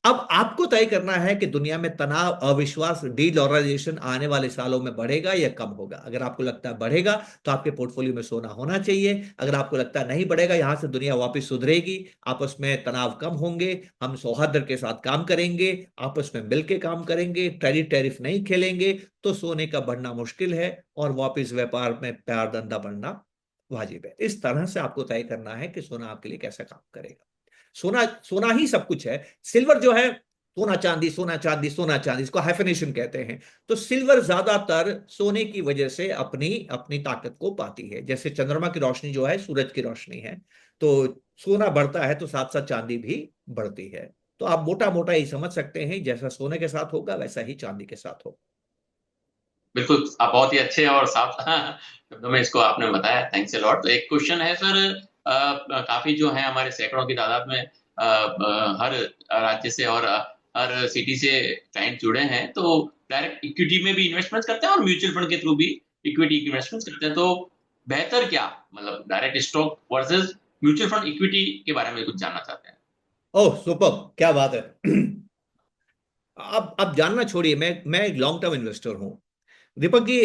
अब आपको तय करना है कि दुनिया में तनाव, अविश्वास, डीडॉलराइजेशन आने वाले सालों में बढ़ेगा या कम होगा। अगर आपको लगता है बढ़ेगा तो आपके पोर्टफोलियो में सोना होना चाहिए। अगर आपको लगता है नहीं बढ़ेगा, यहां से दुनिया वापस सुधरेगी, आपस में तनाव कम होंगे, हम सौहार्द के साथ काम करेंगे, आपस में मिलकर काम करेंगे, टैरिफ नहीं खेलेंगे, तो सोने का बढ़ना मुश्किल है और वापस व्यापार में प्यार धंधा बढ़ना वाजिब है। इस तरह से आपको तय करना है कि सोना आपके लिए कैसा काम करेगा। सोना सोना ही सब कुछ है। सिल्वर जो है, सोना चांदी सोना चांदी सोना चांदी, इसको हाइफिनेशन कहते हैं। तो सिल्वर ज्यादातर सोने की वजह से अपनी अपनी ताकत को पाती है। जैसे चंद्रमा की रोशनी जो है सूरज की रोशनी है, तो सोना बढ़ता है तो साथ साथ चांदी भी बढ़ती है। तो आप मोटा मोटा ही समझ सकते हैं, जैसा सोने के साथ होगा वैसा ही चांदी के साथ होगा। बिल्कुल, आप बहुत ही अच्छे और साफ शब्दों में इसको आपने बताया, थैंक्स अ लॉट। तो एक क्वेश्चन है सर, काफी जो है हमारे सैकड़ों की तादाद में हर राज्य से और हर सिटी से क्लाइंट जुड़े हैं, तो डायरेक्ट इक्विटी में भी इन्वेस्टमेंट करते हैं और म्यूचुअल फंड के थ्रू भी इक्विटी इन्वेस्टमेंट करते हैं, तो बेहतर क्या, मतलब direct stock versus mutual fund equity के बारे में कुछ जानना चाहते हैं। ओह सुपर, क्या बात है। अब जानना छोड़िए, मैं एक लॉन्ग टर्म इन्वेस्टर हूं। दीपक जी,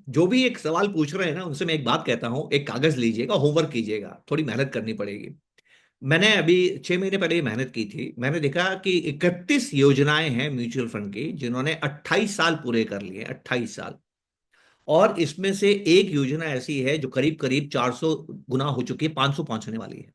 जो भी एक सवाल पूछ रहे हैं ना, उनसे मैं एक बात कहता हूं, एक कागज लीजिएगा, होमवर्क कीजिएगा, थोड़ी मेहनत करनी पड़ेगी। मैंने अभी 6 महीने पहले ये मेहनत की थी। मैंने देखा कि 31 योजनाएं हैं म्यूचुअल फंड की, जिन्होंने 28 साल पूरे कर लिए, 28 साल। और इसमें से एक योजना ऐसी है जो करीब करीब 400 गुना हो चुकी है, 500 पहुंचने वाली है।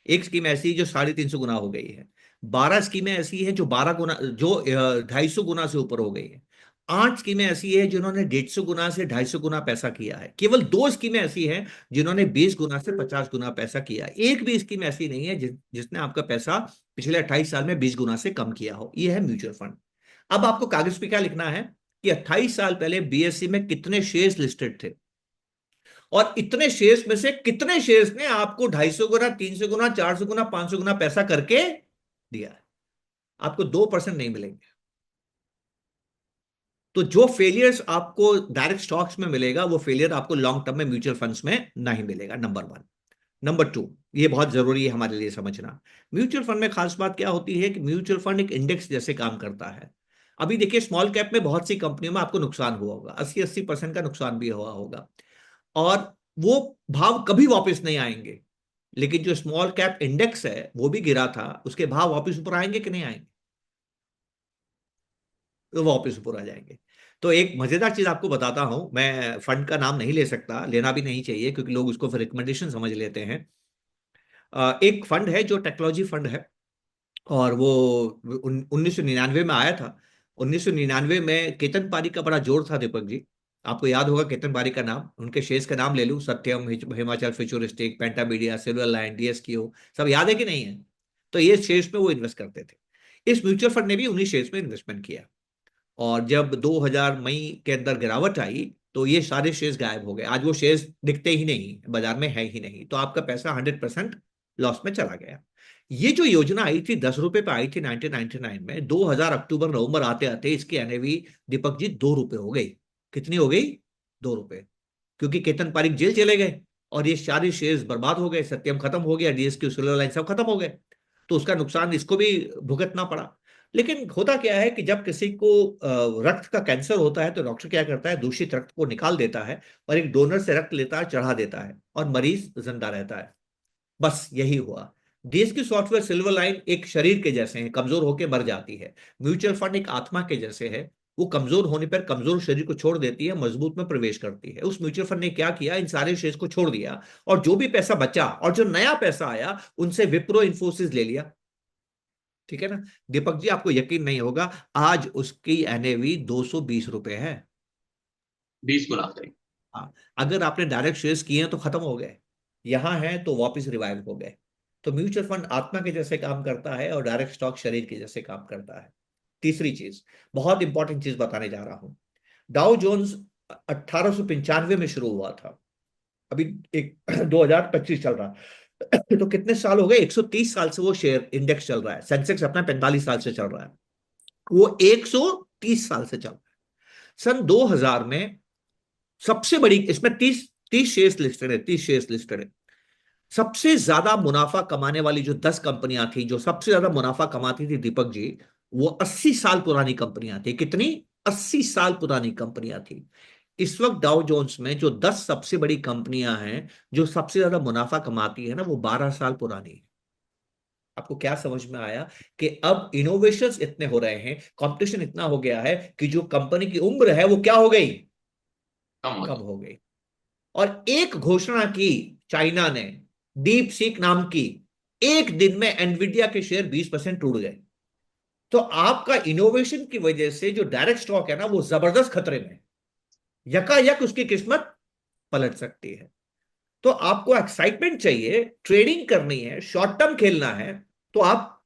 एक स्कीम ऐसी है जो 350 गुना हो गई है। 12 स्कीमें ऐसी हैं जो 12 गुना, जो 250 गुना से ऊपर हो गई है। 8 स्कीमें ऐसी है जिन्होंने 150 गुना से 250 गुना पैसा किया है। केवल 2 स्कीमें ऐसी हैं जिन्होंने 20 गुना से 50 गुना पैसा किया है। एक भी स्कीम ऐसी नहीं है जिसने आपका पैसा पिछले 28 साल में 20 गुना से कम किया हो। यह है म्यूचुअल फंड। अब आपको कागज पे क्या लिखना है कि 28 साल पहले बीएससी में कितने शेयर्स लिस्टेड थे, और इतने शेयर्स में से कितने शेयर्स ने आपको 250 गुना, 300 गुना, 400 गुना, 500 गुना पैसा करके दिया है। आपको 2% नहीं मिलेंगे। तो जो फेलियर्स आपको डायरेक्ट स्टॉक्स में मिलेगा, वो फेलियर आपको लॉन्ग टर्म में म्यूचुअल फंड्स में नहीं मिलेगा। नंबर 1। नंबर 2, ये बहुत जरूरी है हमारे लिए समझना, म्यूचुअल फंड में खास बात क्या होती है कि म्यूचुअल फंड एक इंडेक्स जैसे काम करता है। अभी देखिए, स्मॉल कैप में बहुत सी कंपनियों में आपको नुकसान हुआ होगा, 80-80% का नुकसान भी हुआ होगा, और वो भाव कभी वापस नहीं आएंगे। लेकिन जो स्मॉल कैप इंडेक्स है वो भी गिरा था, उसके भाव वापस ऊपर आएंगे कि नहीं आएंगे? तो वापस ऊपर आ जाएंगे। तो एक मजेदार चीज आपको बताता हूं, मैं फंड का नाम नहीं ले सकता, लेना भी नहीं चाहिए, क्योंकि लोग उसको फिर रिकमेंडेशन समझ लेते हैं। एक फंड है जो टेक्नोलॉजी फंड है, और वो 1999 में आया था। 1999 में केतन पारी का बड़ा जोर था, दीपक जी। आपको याद होगा केतन पारी का नाम, उनके शेयर्स का नाम ले लूं, सत्यम, Himachal futuristic, पेंटामीडिया, silver line, DHQ, सब याद है कि नहीं है? तो ये शेयर्स में वो इन्वेस्ट करते थे। इस म्यूचुअल फंड ने भी उन्हीं शेयर्स में इन्वेस्टमेंट किया, और जब 2000 मई के अंदर गिरावट आई तो ये सारे शेयर्स गायब हो गए। आज वो शेयर्स दिखते ही नहीं, बाजार में है ही नहीं, तो आपका पैसा 100% लॉस में चला गया। ये जो योजना आई थी, 10 रुपए पे आई थी 1999 में, 2000 अक्टूबर नवंबर आते आते इसकी एनएवी, दीपक जी, 2 रुपए हो गई। कितनी हो गई? 2 रुपए। क्योंकि केतन पारिक जेल चले गए और ये सारे शेयर्स बर्बाद हो गए, सत्यम खत्म हो गया, डीएसक्यू, सिल्वर लाइन सब खत्म हो गए। तो उसका नुकसान इसको भी भुगतना पड़ा। लेकिन होता क्या है कि जब किसी को रक्त का कैंसर होता है तो डॉक्टर क्या करता है, दूषित रक्त को निकाल देता है और एक डोनर से रक्त लेता है, चढ़ा देता है और मरीज जिंदा रहता है। बस यही हुआ। देश की सॉफ्टवेयर सिल्वर लाइन एक शरीर के जैसे हैं, कमजोर होकर मर जाती है। म्यूचुअल फंड एक आत्मा के जैसे है, वो कमजोर होने पर कमजोर शरीर को छोड़ देती है, मजबूत में प्रवेश करती है। उस म्यूचुअल फंड ने क्या किया, इन सारे शेयर्स को छोड़ दिया और जो भी पैसा बचा और जो नया पैसा आया उनसे विप्रो इन्फोसिस ले लिया। ठीक है ना। दीपक जी, आपको यकीन नहीं होगा, आज उसकी एनएवी 220 रुपए है। 20 गुना करीब। हाँ, अगर आपने डायरेक्ट शेयर्स किए हैं तो खत्म हो गए, यहां है तो वापस रिवाइव हो गए। तो म्यूचुअल फंड आत्मा के जैसे काम करता है और डायरेक्ट स्टॉक शरीर के जैसे काम करता है। तीसरी चीज, बहुत इंपॉर्टेंट चीज बताने जा रहा हूं। डाउ जोन्स 1895 में शुरू हुआ था, अभी एक 2025 चल रहा है। तो कितने साल हो गए, 130 साल से वो शेयर इंडेक्स चल रहा है। सेंसेक्स अपना 45 साल से चल रहा है, वो 130 साल से चल रहा है। सन 2000 में सबसे बड़ी, इसमें 30 शेयर्स लिस्टेड है, 30 शेयर्स लिस्टेड है। सबसे ज्यादा मुनाफा कमाने वाली जो 10 कंपनियां थी, जो सबसे ज्यादा मुनाफा कमाती थी दीपक जी, वो 80 साल पुरानी कंपनियां थी। कितनी? 80 साल पुरानी कंपनियां थी। इस वक्त डाउ जोन्स में जो 10 सबसे बड़ी कंपनियां हैं जो सबसे ज्यादा मुनाफा कमाती है ना, वो 12 साल पुरानी है। आपको क्या समझ में आया कि अब इनोवेशंस इतने हो रहे हैं, कंपटीशन इतना हो गया है कि जो कंपनी की उम्र है वो क्या हो गई, कम हो कम गई। हो गई। और एक घोषणा की चाइना ने, डीप सीक नाम की, एक दिन में एनवीडिया के शेयर 20% टूट गए। तो आपका इनोवेशन की वजह से जो डायरेक्ट स्टॉक है ना, वो जबरदस्त खतरे में, यकायक उसकी किस्मत पलट सकती है। तो आपको एक्साइटमेंट चाहिए, ट्रेडिंग करनी है, शॉर्ट टर्म खेलना है, तो आप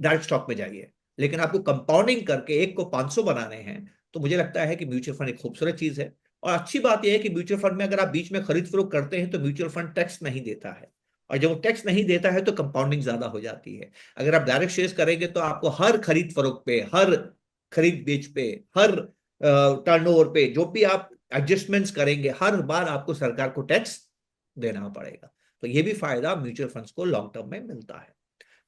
डायरेक्ट स्टॉक में जाइए। लेकिन आपको कंपाउंडिंग करके एक को 500 बनाने हैं, तो मुझे लगता है कि म्यूचुअल फंड एक खूबसूरत चीज है। और अच्छी बात यह है कि म्यूचुअल फंड में अगर आप बीच में खरीद फरोख्त करते हैं तो म्यूचुअल फंड टैक्स नहीं देता है, और जब वो टैक्स नहीं देता है तो कंपाउंडिंग ज्यादा हो जाती है। अगर आप डायरेक्ट शेयर्स करेंगे तो आपको हर खरीद फरोख्त पे, हर खरीद बेच पे, हर टर्नओवर पे जो भी आप एडजस्टमेंट्स करेंगे, हर बार आपको सरकार को टैक्स देना पड़ेगा। तो ये भी फायदा म्यूचुअल फंड्स को लॉन्ग टर्म में मिलता है।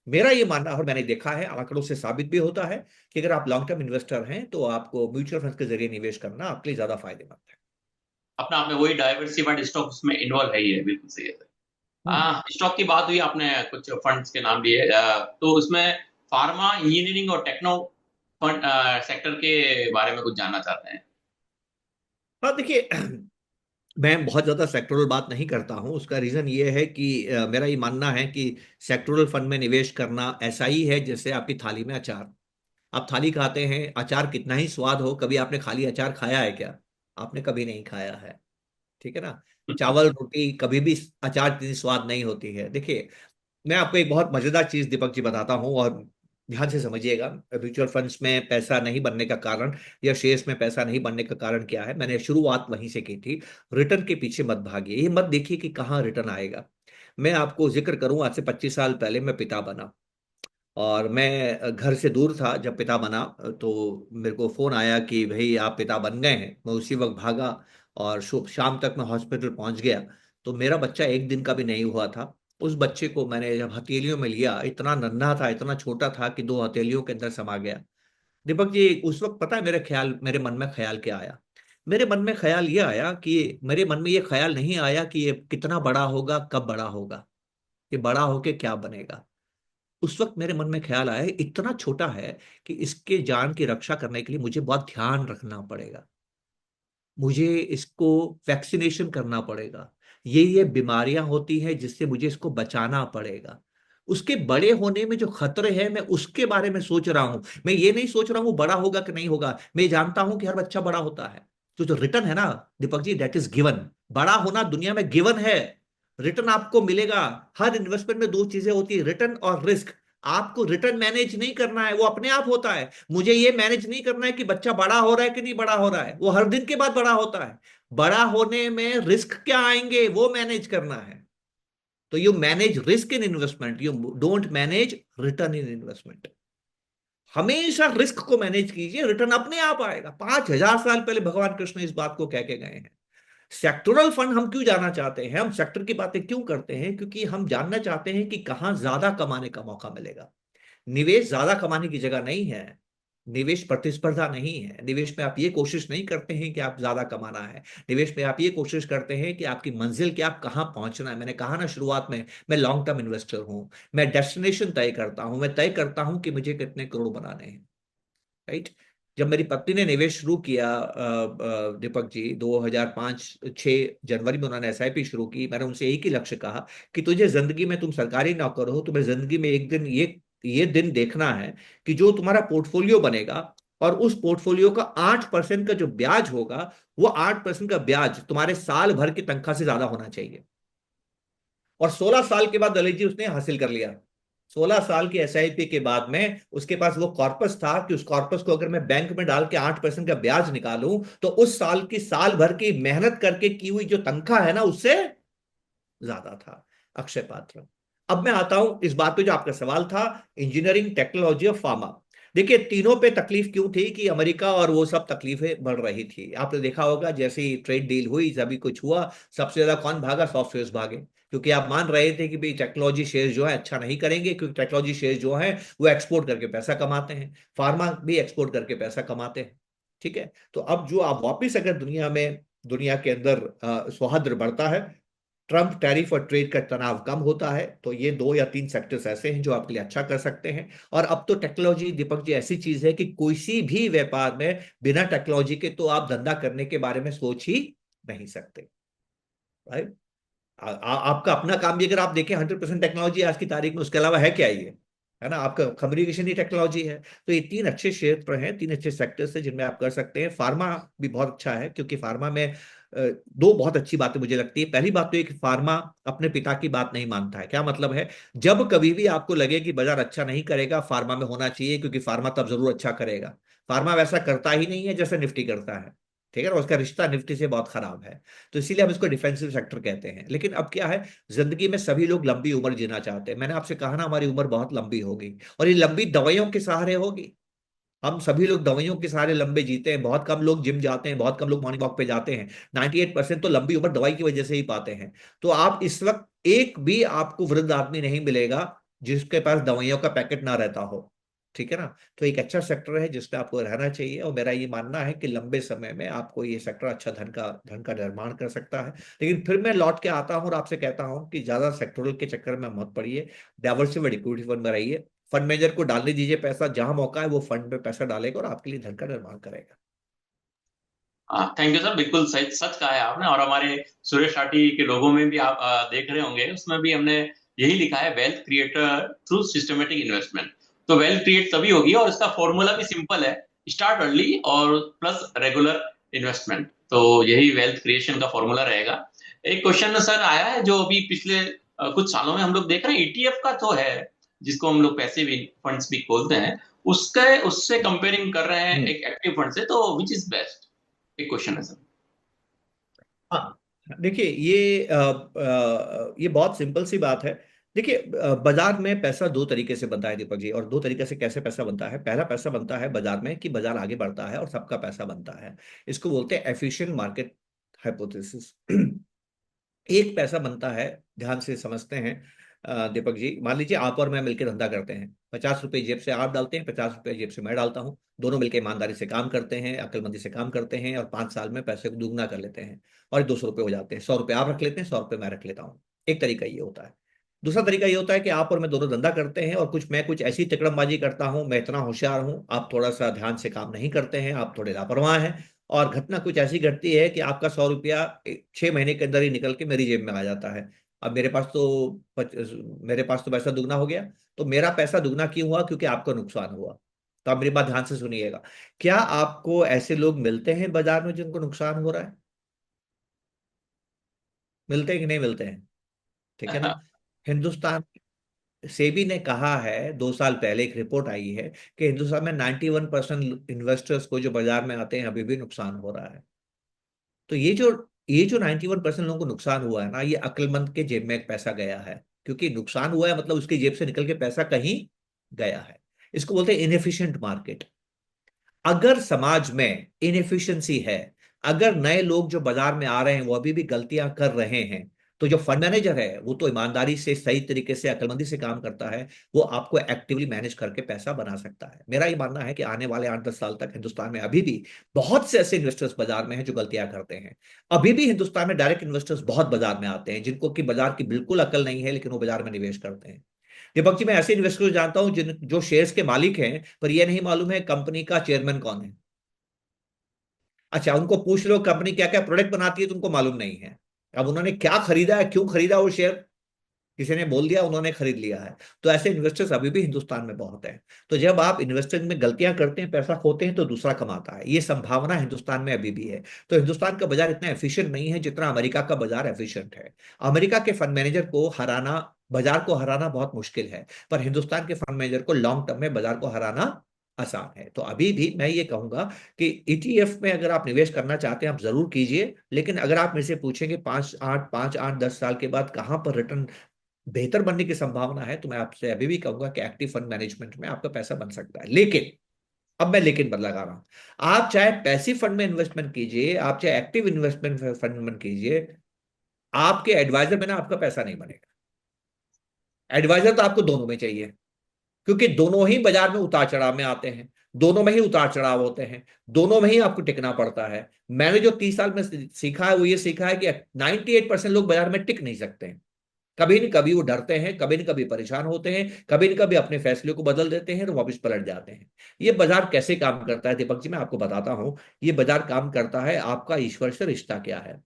मेरा ये मानना, और मैंने देखा है, आंकड़ों से साबित भी होता है कि अगर आप लॉन्ग टर्म इन्वेस्टर हैं तो आपको म्यूचुअल फंड के जरिए निवेश करना आपके लिए ज्यादा फायदेमंद है। अपना आपने वही डाइवर्सिफाइड स्टॉक्स में इन्वॉल्व है ही है, बिल्कुल सही है सर। हम्म। स्टॉक की बात हुई, आपने कुछ फंड्स के नाम लिए, तो उसमें फार्मा, इंजीनियरिंग और टेक्नो फंड सेक्टर के बारे में कुछ जानना चाहते हैं। हाँ देखिए, मैं बहुत ज्यादा सेक्टोरल बात नहीं करता हूं। उसका रीजन ये है कि मेरा ये मानना है कि सेक्टोरल फंड में निवेश करना ऐसा ही है जैसे आपकी थाली में अचार। आप थाली खाते हैं, अचार कितना ही स्वाद हो, कभी आपने खाली अचार खाया है क्या? आपने कभी नहीं खाया है। ठीक है ना। चावल रोटी कभी भी अचार जितनी स्वाद नहीं होती है। देखिए, मैं आपको एक बहुत मजेदार चीज दीपक जी बताता हूँ, और ध्यान से समझिएगा। म्यूचुअल फंड्स में पैसा नहीं बनने का कारण या शेयर्स में पैसा नहीं बनने का कारण क्या है, मैंने शुरुआत वहीं से की थी। रिटर्न के पीछे मत भागिए, ये मत देखिए कि कहाँ रिटर्न आएगा। मैं आपको जिक्र करूं, आज से 25 साल पहले मैं पिता बना, और मैं घर से दूर था जब पिता बना। तो मेरे को फोन आया कि भाई आप पिता बन गए हैं। मैं उसी वक्त भागा और शुभ शाम तक मैं हॉस्पिटल पहुंच गया। तो मेरा बच्चा एक दिन का भी नहीं हुआ था। उस बच्चे को मैंने जब हथेलियों में लिया, इतना नन्हा था, इतना छोटा था कि 2 हथेलियों के अंदर समा गया। दीपक जी, उस वक्त पता है मेरे मन में ख्याल क्या आया? मेरे मन में ख्याल ये आया कि मेरे मन में ये ख्याल नहीं आया कि ये कितना बड़ा होगा, कब बड़ा होगा, ये बड़ा होके क्या बनेगा। उस वक्त मेरे मन में ख्याल आया, इतना छोटा है कि इसके जान की रक्षा करने के लिए मुझे बहुत ध्यान रखना पड़ेगा, मुझे इसको वैक्सीनेशन करना पड़ेगा, ये बीमारियां होती है जिससे मुझे इसको बचाना पड़ेगा। उसके बड़े होने में जो खतरे हैं, मैं उसके बारे में सोच रहा हूं। मैं ये नहीं सोच रहा हूं बड़ा होगा कि नहीं होगा। मैं जानता हूं कि हर बच्चा बड़ा होता है। तो जो रिटर्न है ना Deepak ji, that is given. बड़ा होना दुनिया में गिवन है, रिटर्न आपको मिलेगा। हर इन्वेस्टमेंट में 2 चीजें होती है, रिटर्न और रिस्क। आपको रिटर्न मैनेज नहीं करना है, वो अपने आप होता है। मुझे ये मैनेज नहीं करना है कि बच्चा बड़ा हो रहा है कि नहीं बड़ा हो रहा है, वो हर दिन के बाद बड़ा होता है। बड़ा होने में रिस्क क्या आएंगे वो मैनेज करना है। तो you manage risk in investment, you don't manage return in investment. हमेशा रिस्क को मैनेज कीजिए, रिटर्न अपने आप आएगा। 5000 साल पहले भगवान कृष्ण इस बात को कह के गए हैं। सेक्टोरल फंड हम क्यों जानना चाहते हैं, हम सेक्टर की बातें क्यों करते हैं? क्योंकि हम जानना चाहते हैं कि कहां ज्यादा कमाने का मौका मिलेगा। निवेश ज्यादा कमाने की जगह नहीं है, निवेश प्रतिस्पर्धा नहीं है। निवेश में आप ये कोशिश नहीं करते हैं कि आप ज्यादा कमाना है, निवेश में आप ये कोशिश करते हैं कि आपकी मंजिल क्या, आप कहां पहुंचना है। मैंने कहा ना शुरुआत में, मैं लॉन्ग टर्म इन्वेस्टर हूं, मैं डेस्टिनेशन तय करता हूं, मैं तय करता हूं कि मुझे कितने करोड़ बनाने हैं, राइट। जब मेरी पत्नी ने निवेश शुरू किया दीपक जी, 2005-6 जनवरी में उन्होंने एसआईपी शुरू की, मैंने उनसे एक ही लक्ष्य कहा कि तुझे जिंदगी में, तुम सरकारी नौकर हो, तुम्हें जिंदगी में एक दिन ये दिन देखना है कि जो तुम्हारा पोर्टफोलियो बनेगा और उस पोर्टफोलियो का 8% का जो ब्याज होगा, वो 8% का ब्याज तुम्हारे साल भर की तनख्वाह से ज्यादा होना चाहिए। और 16 साल के बाद दलित जी उसने हासिल कर लिया। 16 साल की एसआईपी के बाद में उसके पास वो कॉर्पस था कि उस कॉर्पस को अगर मैं बैंक में डाल के 8% का ब्याज निकालूं तो उस साल की, साल भर की मेहनत करके की हुई जो तनख्वाह है ना, उससे ज्यादा था। अक्षय पात्र। अब मैं आता हूं इस बात पे जो आपका सवाल था, इंजीनियरिंग, टेक्नोलॉजी और फार्मा। देखिए तीनों पे तकलीफ क्यों थी कि अमेरिका और वो सब तकलीफें बढ़ रही थी। आपने देखा होगा जैसे ही ट्रेड डील हुई, सभी कुछ हुआ, सबसे ज्यादा कौन भागा? सॉफ्टवेयर भागे, क्योंकि आप मान रहे थे कि भाई टेक्नोलॉजी शेयर जो है अच्छा नहीं करेंगे, क्योंकि टेक्नोलॉजी शेयर जो है वो एक्सपोर्ट करके पैसा कमाते हैं, फार्मा भी एक्सपोर्ट करके पैसा कमाते हैं, ठीक है। तो अब जो आप वापिस अगर दुनिया के अंदर सौहार्द बढ़ता है, ट्रम्प टैरिफ और ट्रेड का तनाव कम होता है, तो ये 2 या 3 सेक्टर्स ऐसे हैं जो आपके लिए अच्छा कर सकते हैं। और अब तो टेक्नोलॉजी दीपक जी ऐसी चीज है कि किसी भी व्यापार में बिना टेक्नोलॉजी के तो आप धंधा करने के बारे में सोच ही नहीं सकते, राइट। आपका अपना काम भी अगर आप देखें 100% टेक्नोलॉजी आज की तारीख में, उसके अलावा है क्या ये? है ना, आपका कम्युनिकेशन ही टेक्नोलॉजी है। तो ये 3 अच्छे क्षेत्र हैं, 3 अच्छे सेक्टर्स हैं जिनमें आप कर सकते हैं। फार्मा भी बहुत अच्छा है, क्योंकि फार्मा में 2 बहुत अच्छी बातें मुझे लगती है। पहली बात तो ये कि फार्मा अपने पिता की बात नहीं मानता है। क्या मतलब है? जब कभी भी आपको लगे कि बाजार अच्छा नहीं करेगा, फार्मा में होना चाहिए, क्योंकि फार्मा तब जरूर अच्छा करेगा। फार्मा वैसा करता ही नहीं है जैसे निफ्टी करता है, ठीक है ना, उसका रिश्ता निफ्टी से बहुत खराब है। तो इसीलिए हम इसको डिफेंसिव सेक्टर कहते हैं। लेकिन अब क्या है, जिंदगी में सभी लोग लंबी उम्र जीना चाहते हैं। मैंने आपसे कहा ना, हमारी उम्र बहुत लंबी होगी, और ये लंबी दवाइयों के सहारे होगी। हम सभी लोग दवाइयों के सहारे लंबे जीते हैं, बहुत कम लोग जिम जाते हैं, बहुत कम लोग मॉर्निंग वॉक पे जाते हैं। 98% तो लंबी उम्र दवाई की वजह से ही पाते हैं। तो आप इस वक्त एक भी आपको वृद्ध आदमी नहीं मिलेगा जिसके पास दवाइयों का पैकेट ना रहता हो, ठीक है ना। तो एक अच्छा सेक्टर है जिसमें आपको रहना चाहिए, और मेरा ये मानना है कि लंबे समय में आपको ये सेक्टर अच्छा धन का निर्माण कर सकता है। लेकिन फिर मैं लौट के आता हूं और आपसे कहता हूं कि ज्यादा सेक्टोरल के चक्कर में मत पड़िए, डाइवर्सिफाइड इक्विटी फंड में रहिए। फंड मैनेजर को डालने दीजिए पैसा, जहां मौका है वो फंड में पैसा डालेगा और आपके लिए धन का निर्माण करेगा। हाँ, थैंक यू सर, बिल्कुल सच सच कहा है आपने। और हमारे सुरेश राठी के लोगों में भी आप देख रहे होंगे, उसमें भी हमने यही लिखा है, wealth creator through systematic investment. तो वेल्थ क्रिएट तभी होगी, और इसका फॉर्मूला भी सिंपल है, स्टार्ट अर्ली और प्लस रेगुलर इन्वेस्टमेंट। तो यही वेल्थ क्रिएशन का फॉर्मूला रहेगा। एक क्वेश्चन सर आया है, जो अभी पिछले कुछ सालों में हम लोग देख रहे हैं, ईटीएफ का तो है, जिसको हम लोग पैसिव फंड्स भी बोलते हैं, उसके उससे कंपेयरिंग कर रहे हैं एक एक्टिव फंड से, तो विच इज बेस्ट? एक क्वेश्चन है सर। हाँ, देखिए ये बहुत सिंपल सी बात है। देखिए बाजार में पैसा 2 तरीके से बनता है दीपक जी, और 2 तरीके से कैसे पैसा बनता है। पहला पैसा बनता है बाजार में कि बाजार आगे बढ़ता है और सबका पैसा बनता है, इसको बोलते हैं एफिशिएंट मार्केट हाइपोथेसिस। एक पैसा बनता है, ध्यान से समझते हैं दीपक जी। मान लीजिए आप और मैं मिलकर धंधा करते हैं, 50 रुपए जेब से आप डालते हैं, 50 रुपए जेब से मैं डालता हूँ, दोनों मिलकर ईमानदारी से काम करते हैं, अक्लमंदी से काम करते हैं, और 5 साल में पैसे को दुगना कर लेते हैं, और 200 रुपए हो जाते हैं। 100 रुपए आप रख लेते हैं, 100 रुपए मैं रख लेता हूँ। एक तरीका ये होता है। दूसरा तरीका ये होता है कि आप और मैं दोनों धंधा करते हैं, और मैं कुछ ऐसी तिकड़मबाजी करता हूँ, मैं इतना होशियार हूँ, आप थोड़ा सा ध्यान से काम नहीं करते हैं, आप थोड़े लापरवाह हैं, और घटना कुछ ऐसी घटती है कि आपका 100 रुपया 6 महीने के अंदर ही निकल के मेरी जेब में आ जाता है। अब मेरे पास तो पैसा दुगना हो गया। तो मेरा पैसा दुगना क्यों हुआ? क्योंकि आपको नुकसान हुआ। तो आप मेरी बात ध्यान से सुनिएगा। क्या आपको ऐसे लोग मिलते हैं बाजार में जिनको नुकसान हो रहा है? मिलते हैं कि नहीं मिलते हैं? ठीक है ना। हिंदुस्तान, सेबी ने कहा है 2 साल पहले, एक रिपोर्ट आई है कि हिंदुस्तान में 91% इन्वेस्टर्स को जो बाजार में आते हैं अभी भी नुकसान हो रहा है। तो ये जो 91% लोगों को नुकसान हुआ है ना, ये अक्लमंद के जेब में एक पैसा गया है। क्योंकि नुकसान हुआ है मतलब उसकी जेब से निकल के पैसा कहीं गया है। इसको बोलते हैं इनएफिशिएंट मार्केट। अगर समाज में इनएफिशिएंसी है अगर नए लोग जो बाजार में आ रहे हैं वो अभी भी गलतियां कर रहे हैं, तो जो फंड मैनेजर है वो तो ईमानदारी से, सही तरीके से, अक्लमंदी से काम करता है, वो आपको एक्टिवली मैनेज करके पैसा बना सकता है। मेरा ये मानना है कि आने वाले 8-10 साल तक हिंदुस्तान में अभी भी बहुत से ऐसे इन्वेस्टर्स बाजार में हैं जो गलतियां करते हैं। अभी भी हिंदुस्तान में डायरेक्ट इन्वेस्टर्स बहुत बाजार में आते हैं जिनको कि बाजार की बिल्कुल अकल नहीं है, लेकिन वो बाजार में निवेश करते हैं। दीपक जी, मैं ऐसे इन्वेस्टर को जानता हूं जिन जो शेयर्स के मालिक हैं, पर यह नहीं मालूम है कंपनी का चेयरमैन कौन है। अच्छा, उनको पूछ लो कंपनी क्या क्या प्रोडक्ट बनाती है तो उनको मालूम नहीं है। अब उन्होंने क्या खरीदा है, क्यों खरीदा वो शेयर, किसी ने बोल दिया, उन्होंने खरीद लिया है। तो ऐसे इन्वेस्टर्स अभी भी हिंदुस्तान में बहुत हैं। तो जब आप इन्वेस्टिंग में गलतियां करते हैं, पैसा खोते हैं, तो दूसरा कमाता है, ये संभावना हिंदुस्तान में अभी भी है। तो हिंदुस्तान का बाजार इतना एफिशिएंट नहीं है जितना अमेरिका का बाजार एफिशिएंट है। अमेरिका के फंड मैनेजर को हराना, बाजार को हराना बहुत मुश्किल है, पर हिंदुस्तान के फंड मैनेजर को लॉन्ग टर्म में बाजार को हराना आसान है। तो अभी भी मैं ये कहूंगा कि ईटीएफ में अगर आप निवेश करना चाहते हैं आप जरूर कीजिए, लेकिन अगर आप मेरे से पूछेंगे 5-8-10 साल के बाद कहां पर रिटर्न बेहतर बनने की संभावना है, तो मैं आपसे अभी भी कहूंगा कि एक्टिव फंड मैनेजमेंट में आपका पैसा बन सकता है। लेकिन अब मैं लेकिन बदला लगा रहा हूं, आप चाहे पैसिव फंड में इन्वेस्टमेंट कीजिए, आप चाहे एक्टिव इन्वेस्टमेंट फंड में कीजिए, आपके एडवाइजर में ना आपका पैसा नहीं बनेगा। एडवाइजर तो आपको दोनों में चाहिए, क्योंकि दोनों ही बाजार में उतार चढ़ाव में आते हैं, दोनों में ही उतार चढ़ाव होते हैं, दोनों में ही आपको टिकना पड़ता है। मैंने जो 30 साल में सीखा है वो ये सीखा है कि 98% लोग बाजार में टिक नहीं सकते हैं। कभी न कभी वो डरते हैं, कभी न कभी परेशान होते हैं, कभी न कभी अपने फैसले को बदल देते हैं और वापस पलट जाते हैं। ये बाजार कैसे काम करता है दीपक जी, मैं आपको बताता हूं। ये बाजार काम करता है, आपका ईश्वर से रिश्ता क्या है।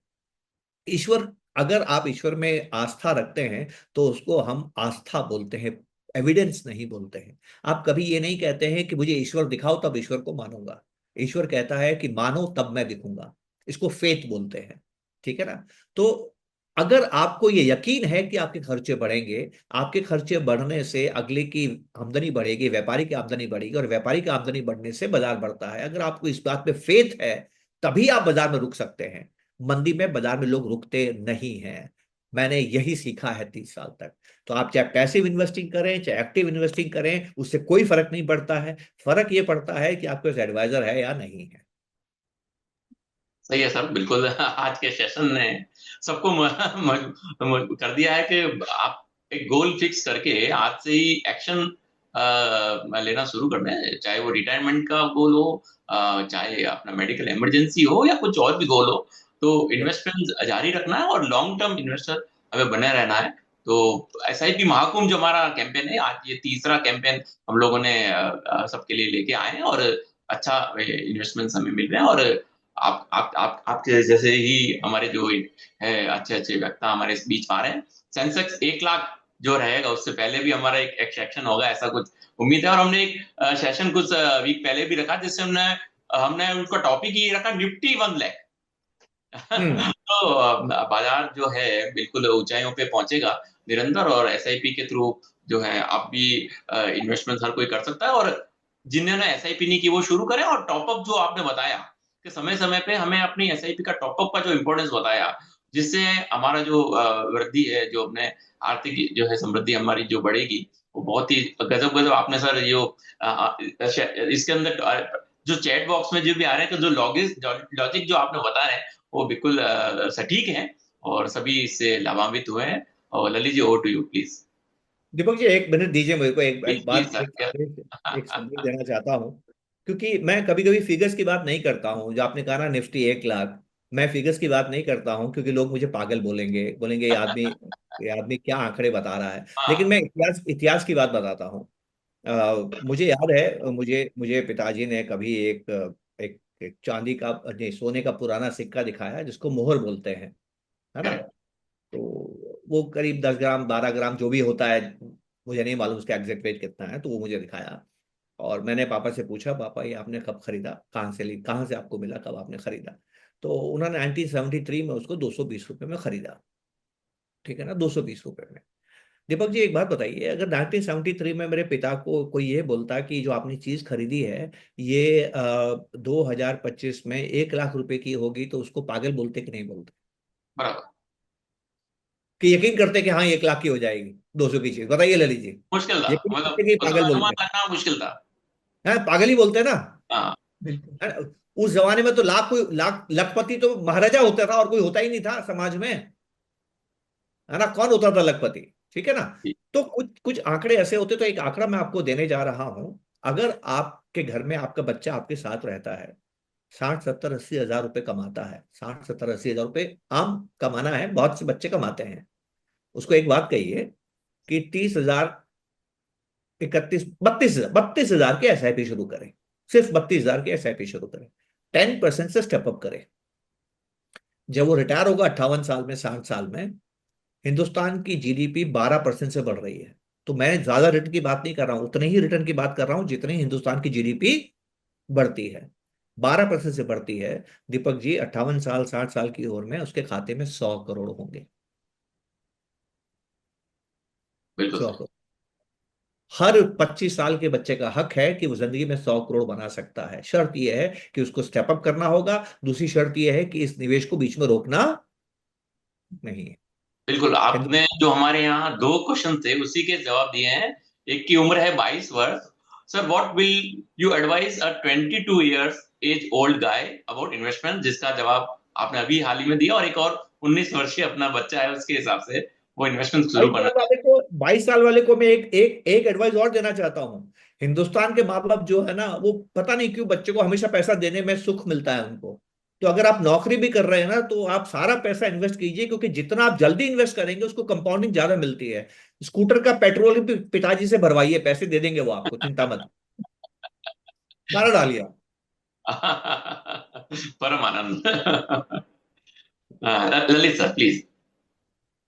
ईश्वर, अगर आप ईश्वर में आस्था रखते हैं तो उसको हम आस्था बोलते हैं, एविडेंस नहीं बोलते हैं। आप कभी ये नहीं कहते हैं कि मुझे ईश्वर दिखाओ तब ईश्वर को मानूंगा। ईश्वर कहता है कि मानो तब मैं दिखूंगा, इसको फेथ बोलते हैं। ठीक है ना। तो अगर आपको ये यकीन है कि आपके खर्चे बढ़ेंगे, आपके खर्चे बढ़ने से अगले की आमदनी बढ़ेगी, व्यापारी की आमदनी बढ़ेगी, और व्यापारी की आमदनी बढ़ने से बाजार बढ़ता है, अगर आपको इस बात पे फेथ है, तभी आप बाजार में रुक सकते हैं। मंदी में बाजार में लोग रुकते नहीं हैं। मैंने यही सीखा है 30 साल तक। तो आप चाहे पैसिव इन्वेस्टिंग करें चाहे एक्टिव इन्वेस्टिंग करें, उससे कोई फर्क नहीं पड़ता है। फर्क ये पड़ता है कि आपके पास एडवाइजर है या नहीं है। सही है सर, बिल्कुल। आज के सेशन ने सबको कर दिया है कि आप एक गोल फिक्स करके आज से ही एक्शन लेना शुरू कर दें, चाहे वो रिटायरमेंट का गोल हो, चाहे अपना मेडिकल इमरजेंसी हो, या कुछ और भी गोल हो। तो इन्वेस्टमेंट जारी रखना है और लॉन्ग टर्म इन्वेस्टर हमें बने रहना है। तो एसआईपी महाकुंभ जो हमारा कैंपेन है, आज ये तीसरा कैंपेन हम लोगों ने सबके लिए लेके आए हैं, और अच्छा इन्वेस्टमेंट हमें मिल रहे हैं। और आप आपके जैसे ही हमारे जो है अच्छे अच्छे वक्ता हमारे इस बीच आ रहे हैं। सेंसेक्स 1 लाख जो रहेगा उससे पहले भी हमारा एक सेशन होगा, ऐसा कुछ उम्मीद है। और हमने एक सेशन कुछ वीक पहले भी रखा, जिससे हमने हमने उनका टॉपिक ही रखा, निफ्टी 1 लाख। हम्म। तो बाजार जो है बिल्कुल ऊंचाइयों पे पहुंचेगा निरंतर, और एसआईपी के थ्रू जो है आप भी इन्वेस्टमेंट हर कोई कर सकता है। और जिन्होंने एसआईपी नहीं की वो शुरू करें। और टॉपअप जो आपने बताया कि समय समय पे हमें अपनी एसआईपी का टॉपअप का जो इम्पोर्टेंस बताया, जिससे हमारा जो वृद्धि है, जो अपने आर्थिक जो है समृद्धि हमारी जो बढ़ेगी, वो बहुत ही गजब गजब आपने सर जो इसके अंदर जो चैट बॉक्स में जो भी आ रहे हैं, तो जो लॉजिक जो आपने बता रहे हैं वो बिल्कुल सटीक है, और सभी इससे लाभान्वित हुए हैं। और Lalit ji, over to you please. Deepak ji, 1 minute दीजिए मेरे को, एक प्लीज प्लीज बात, सर, एक संदेश देना चाहता हूँ। क्योंकि मैं कभी कभी फिगर्स की बात नहीं करता हूँ, जो आपने कहा ना निफ्टी 1 लाख, मैं फिगर्स की बात नहीं करता हूँ क्योंकि लोग मुझे पागल बोलेंगे, बोलेंगे ये आदमी क्या आंकड़े बता रहा है। लेकिन हाँ, मैं इतिहास इतिहास की बात बताता हूँ। मुझे याद है, मुझे मुझे पिताजी ने कभी एक चांदी का, नहीं, सोने का पुराना सिक्का दिखाया जिसको मोहर बोलते हैं, है ना। करेक्ट। तो वो करीब 10 ग्राम 12 ग्राम जो भी होता है, मुझे नहीं मालूम उसका एग्जैक्ट वेट कितना है, तो वो मुझे दिखाया। और मैंने पापा से पूछा, पापा ये आपने कब खरीदा, कहाँ से ली, कहाँ से आपको मिला, कब आपने खरीदा। तो उन्होंने 1973 में उसको 220 रुपये में खरीदा। ठीक है ना, 220 रुपये में। दीपक जी, एक बात बताइए, अगर 1973 में मेरे पिता को कोई ये बोलता कि जो आपने चीज खरीदी है ये 2025 में 1 लाख रुपए की होगी, तो उसको पागल बोलते कि नहीं बोलते, बराबर। कि यकीन करते कि हाँ ये 1 लाख की हो जाएगी 200 की चीज, बताइए ललित जी। मुश्किल था, यकीन मतलब करते कि उसका पागल अनुमान बोलते लगाना मुश्किल था। हैं, पागल ही बोलते हैं ना। हाँ। बिल्कुल। है, उस जमाने में तो लाख लखपति तो महाराजा होता था और कोई होता ही नहीं था समाज में, है ना, कौन होता था लखपति, ठीक है ना। तो कुछ कुछ आंकड़े ऐसे होते, तो एक आंकड़ा मैं आपको देने जा रहा हूं। अगर आपके घर में आपका बच्चा आपके साथ रहता है, 60 70 80 हजार रुपए कमाता है, 60 70 80 हजार रुपए आम कमाना है, बहुत से बच्चे कमाते हैं, उसको एक बात कहिए कि 30 हजार 32 हजार के एसआईपी शुरू करें, सिर्फ 32 हजार के एसआईपी शुरू करें, 10% से स्टेपअप करें। जब वो रिटायर होगा 58 साल में, 60 साल में, हिंदुस्तान की जीडीपी 12% से बढ़ रही है। तो मैं ज्यादा रिटर्न की बात नहीं कर रहा हूं, उतने ही रिटर्न की बात कर रहा हूं जितनी हिंदुस्तान की जीडीपी बढ़ती है, 12% से बढ़ती है। दीपक जी 58 साल 60 साल की उम्र में उसके खाते में 100 करोड़ होंगे, बिल्कुल 100 करोड़। हर 25 साल के बच्चे का हक है कि वो जिंदगी में 100 करोड़ बना सकता है। शर्त यह है कि उसको स्टेप अप करना होगा। दूसरी शर्त यह है कि इस निवेश को बीच में रोकना नहीं है। बिल्कुल। आपने हिंदुस्तान जो हमारे यहाँ दो क्वेश्चन थे उसी के जवाब दिए हैं। एक की उम्र है 22 वर्ष। Sir, what will you advise a 22 years age old guy about investment, जिसका जवाब आपने अभी हाल ही में दिया। और एक और 19 वर्षीय अपना बच्चा है, उसके हिसाब से वो इन्वेस्टमेंट शुरू करना। 22 साल वाले को मैं एक एक एक एडवाइस और देना चाहता हूं। हिंदुस्तान के माँ बाप जो है ना, वो पता नहीं क्यों बच्चे को हमेशा पैसा देने में सुख मिलता है उनको। तो अगर आप नौकरी भी कर रहे हैं ना, तो आप सारा पैसा इन्वेस्ट कीजिए, क्योंकि जितना आप जल्दी इन्वेस्ट करेंगे उसको कंपाउंडिंग ज्यादा मिलती है। स्कूटर का पेट्रोल भी पिताजी से भरवाइए, पैसे दे देंगे वो आपको, चिंता मत, सारा डालिए आप। परम आनंद। Lalit sir, please.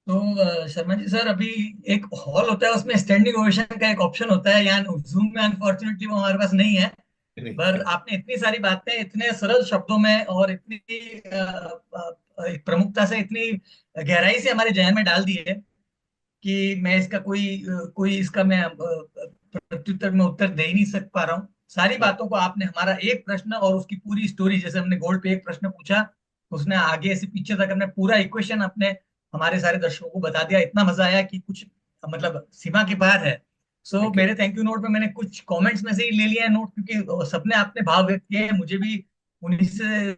तो शर्मा जी सर, अभी एक हॉल होता है उसमें स्टैंडिंग ओवेशन का एक ऑप्शन होता है, यहाँ जूम में अनफॉर्चुनेटली वो हमारे पास नहीं है। पर आपने इतनी सारी बातें इतने सरल शब्दों में और इतनी प्रमुखता से, इतनी गहराई से हमारे जहन में डाल दी है कि मैं इसका कोई इसका मैं प्रत्युत्तर में उत्तर दे ही नहीं सक पा रहा हूँ। सारी बातों को आपने, हमारा एक प्रश्न और उसकी पूरी स्टोरी, जैसे हमने गोल्ड पे एक प्रश्न पूछा, उसने आगे से पीछे तक अपने पूरा इक्वेशन अपने हमारे सारे दर्शकों को बता दिया। इतना मजा आया कि कुछ मतलब सीमा के बाहर है। So thank you. मेरे थैंक यू नोट पे मैंने कुछ कमेंट्स में से ही ले लिया है नोट, क्योंकि सबने अपने भाव व्यक्त किए हैं, मुझे भी उन्हीं से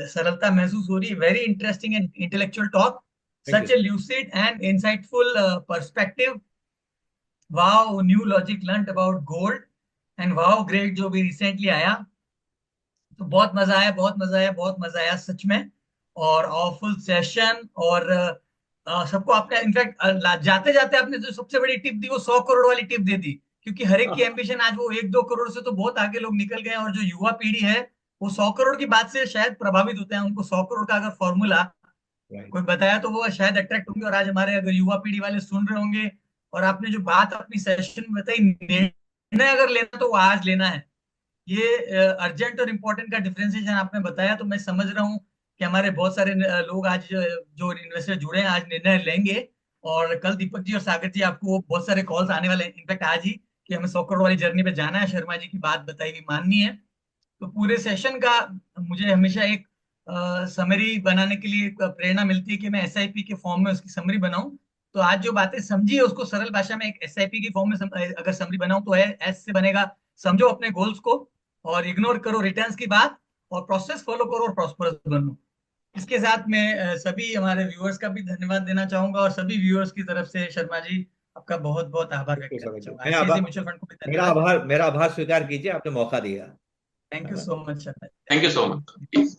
सरलता महसूस हो रही है। Very interesting and intellectual talk, thank you such a sir. lucid and insightful perspective. Wow, new logic learnt about gold, and wow, great जो भी रिसेंटली आया। तो बहुत मजा आया, बहुत मजा आया, बहुत मजा आया सच में। और ऑफुल सेशन, और सबको आपने इनफैक्ट जाते जाते आपने जो सबसे बड़ी टिप दी वो 100 करोड़ वाली टिप दे दी, क्योंकि हर एक की एम्बिशन आज वो 1 2 करोड़ से तो बहुत आगे लोग निकल गए हैं। और जो युवा पीढ़ी है वो 100 करोड़ की बात से शायद प्रभावित होते हैं। उनको 100 करोड़ का अगर फॉर्मूला राइट। कोई बताया तो वो शायद अट्रैक्ट होंगे। और आज हमारे अगर युवा पीढ़ी वाले सुन रहे होंगे, और आपने जो बात अपनी सेशन में बताई, निर्णय अगर लेना तो वो आज लेना है। ये अर्जेंट और इम्पोर्टेंट का डिफरेंशिएशन आपने बताया, तो मैं समझ रहा हूँ कि हमारे बहुत सारे लोग आज जो इन्वेस्टर जुड़े हैं आज निर्णय लेंगे। और कल दीपक जी और सागर जी आपको बहुत सारे कॉल्स आने वाले हैं, इनफैक्ट आज ही, कि हमें 100 करोड़ वाली जर्नी पे जाना है, शर्मा जी की बात बताई हुई माननी है। तो पूरे सेशन का मुझे हमेशा एक समरी बनाने के लिए एक प्रेरणा मिलती है कि मैं एसआईपी के फॉर्म में उसकी समरी बनाऊं। तो आज जो बातें समझी है उसको सरल भाषा में एक एसआईपी की फॉर्म में अगर समरी बनाऊं तो है एस से बनेगा, समझो अपने गोल्स को और इग्नोर करो रिटर्न्स की बात, और प्रोसेस फॉलो करो और प्रॉस्परस बनो। इसके साथ मैं सभी हमारे व्यूअर्स का भी धन्यवाद देना चाहूंगा, और सभी व्यूअर्स की तरफ से शर्मा जी आपका बहुत बहुत आभार व्यक्त करना चाहूंगा। मैं आईसीआईसी आभार म्यूचुअल फंड को भी मेरा धन्यवाद। आभार मेरा आभार स्वीकार कीजिए, आपने मौका दिया। Thank you so much Sharma ji, thank thank you you so so much. Much.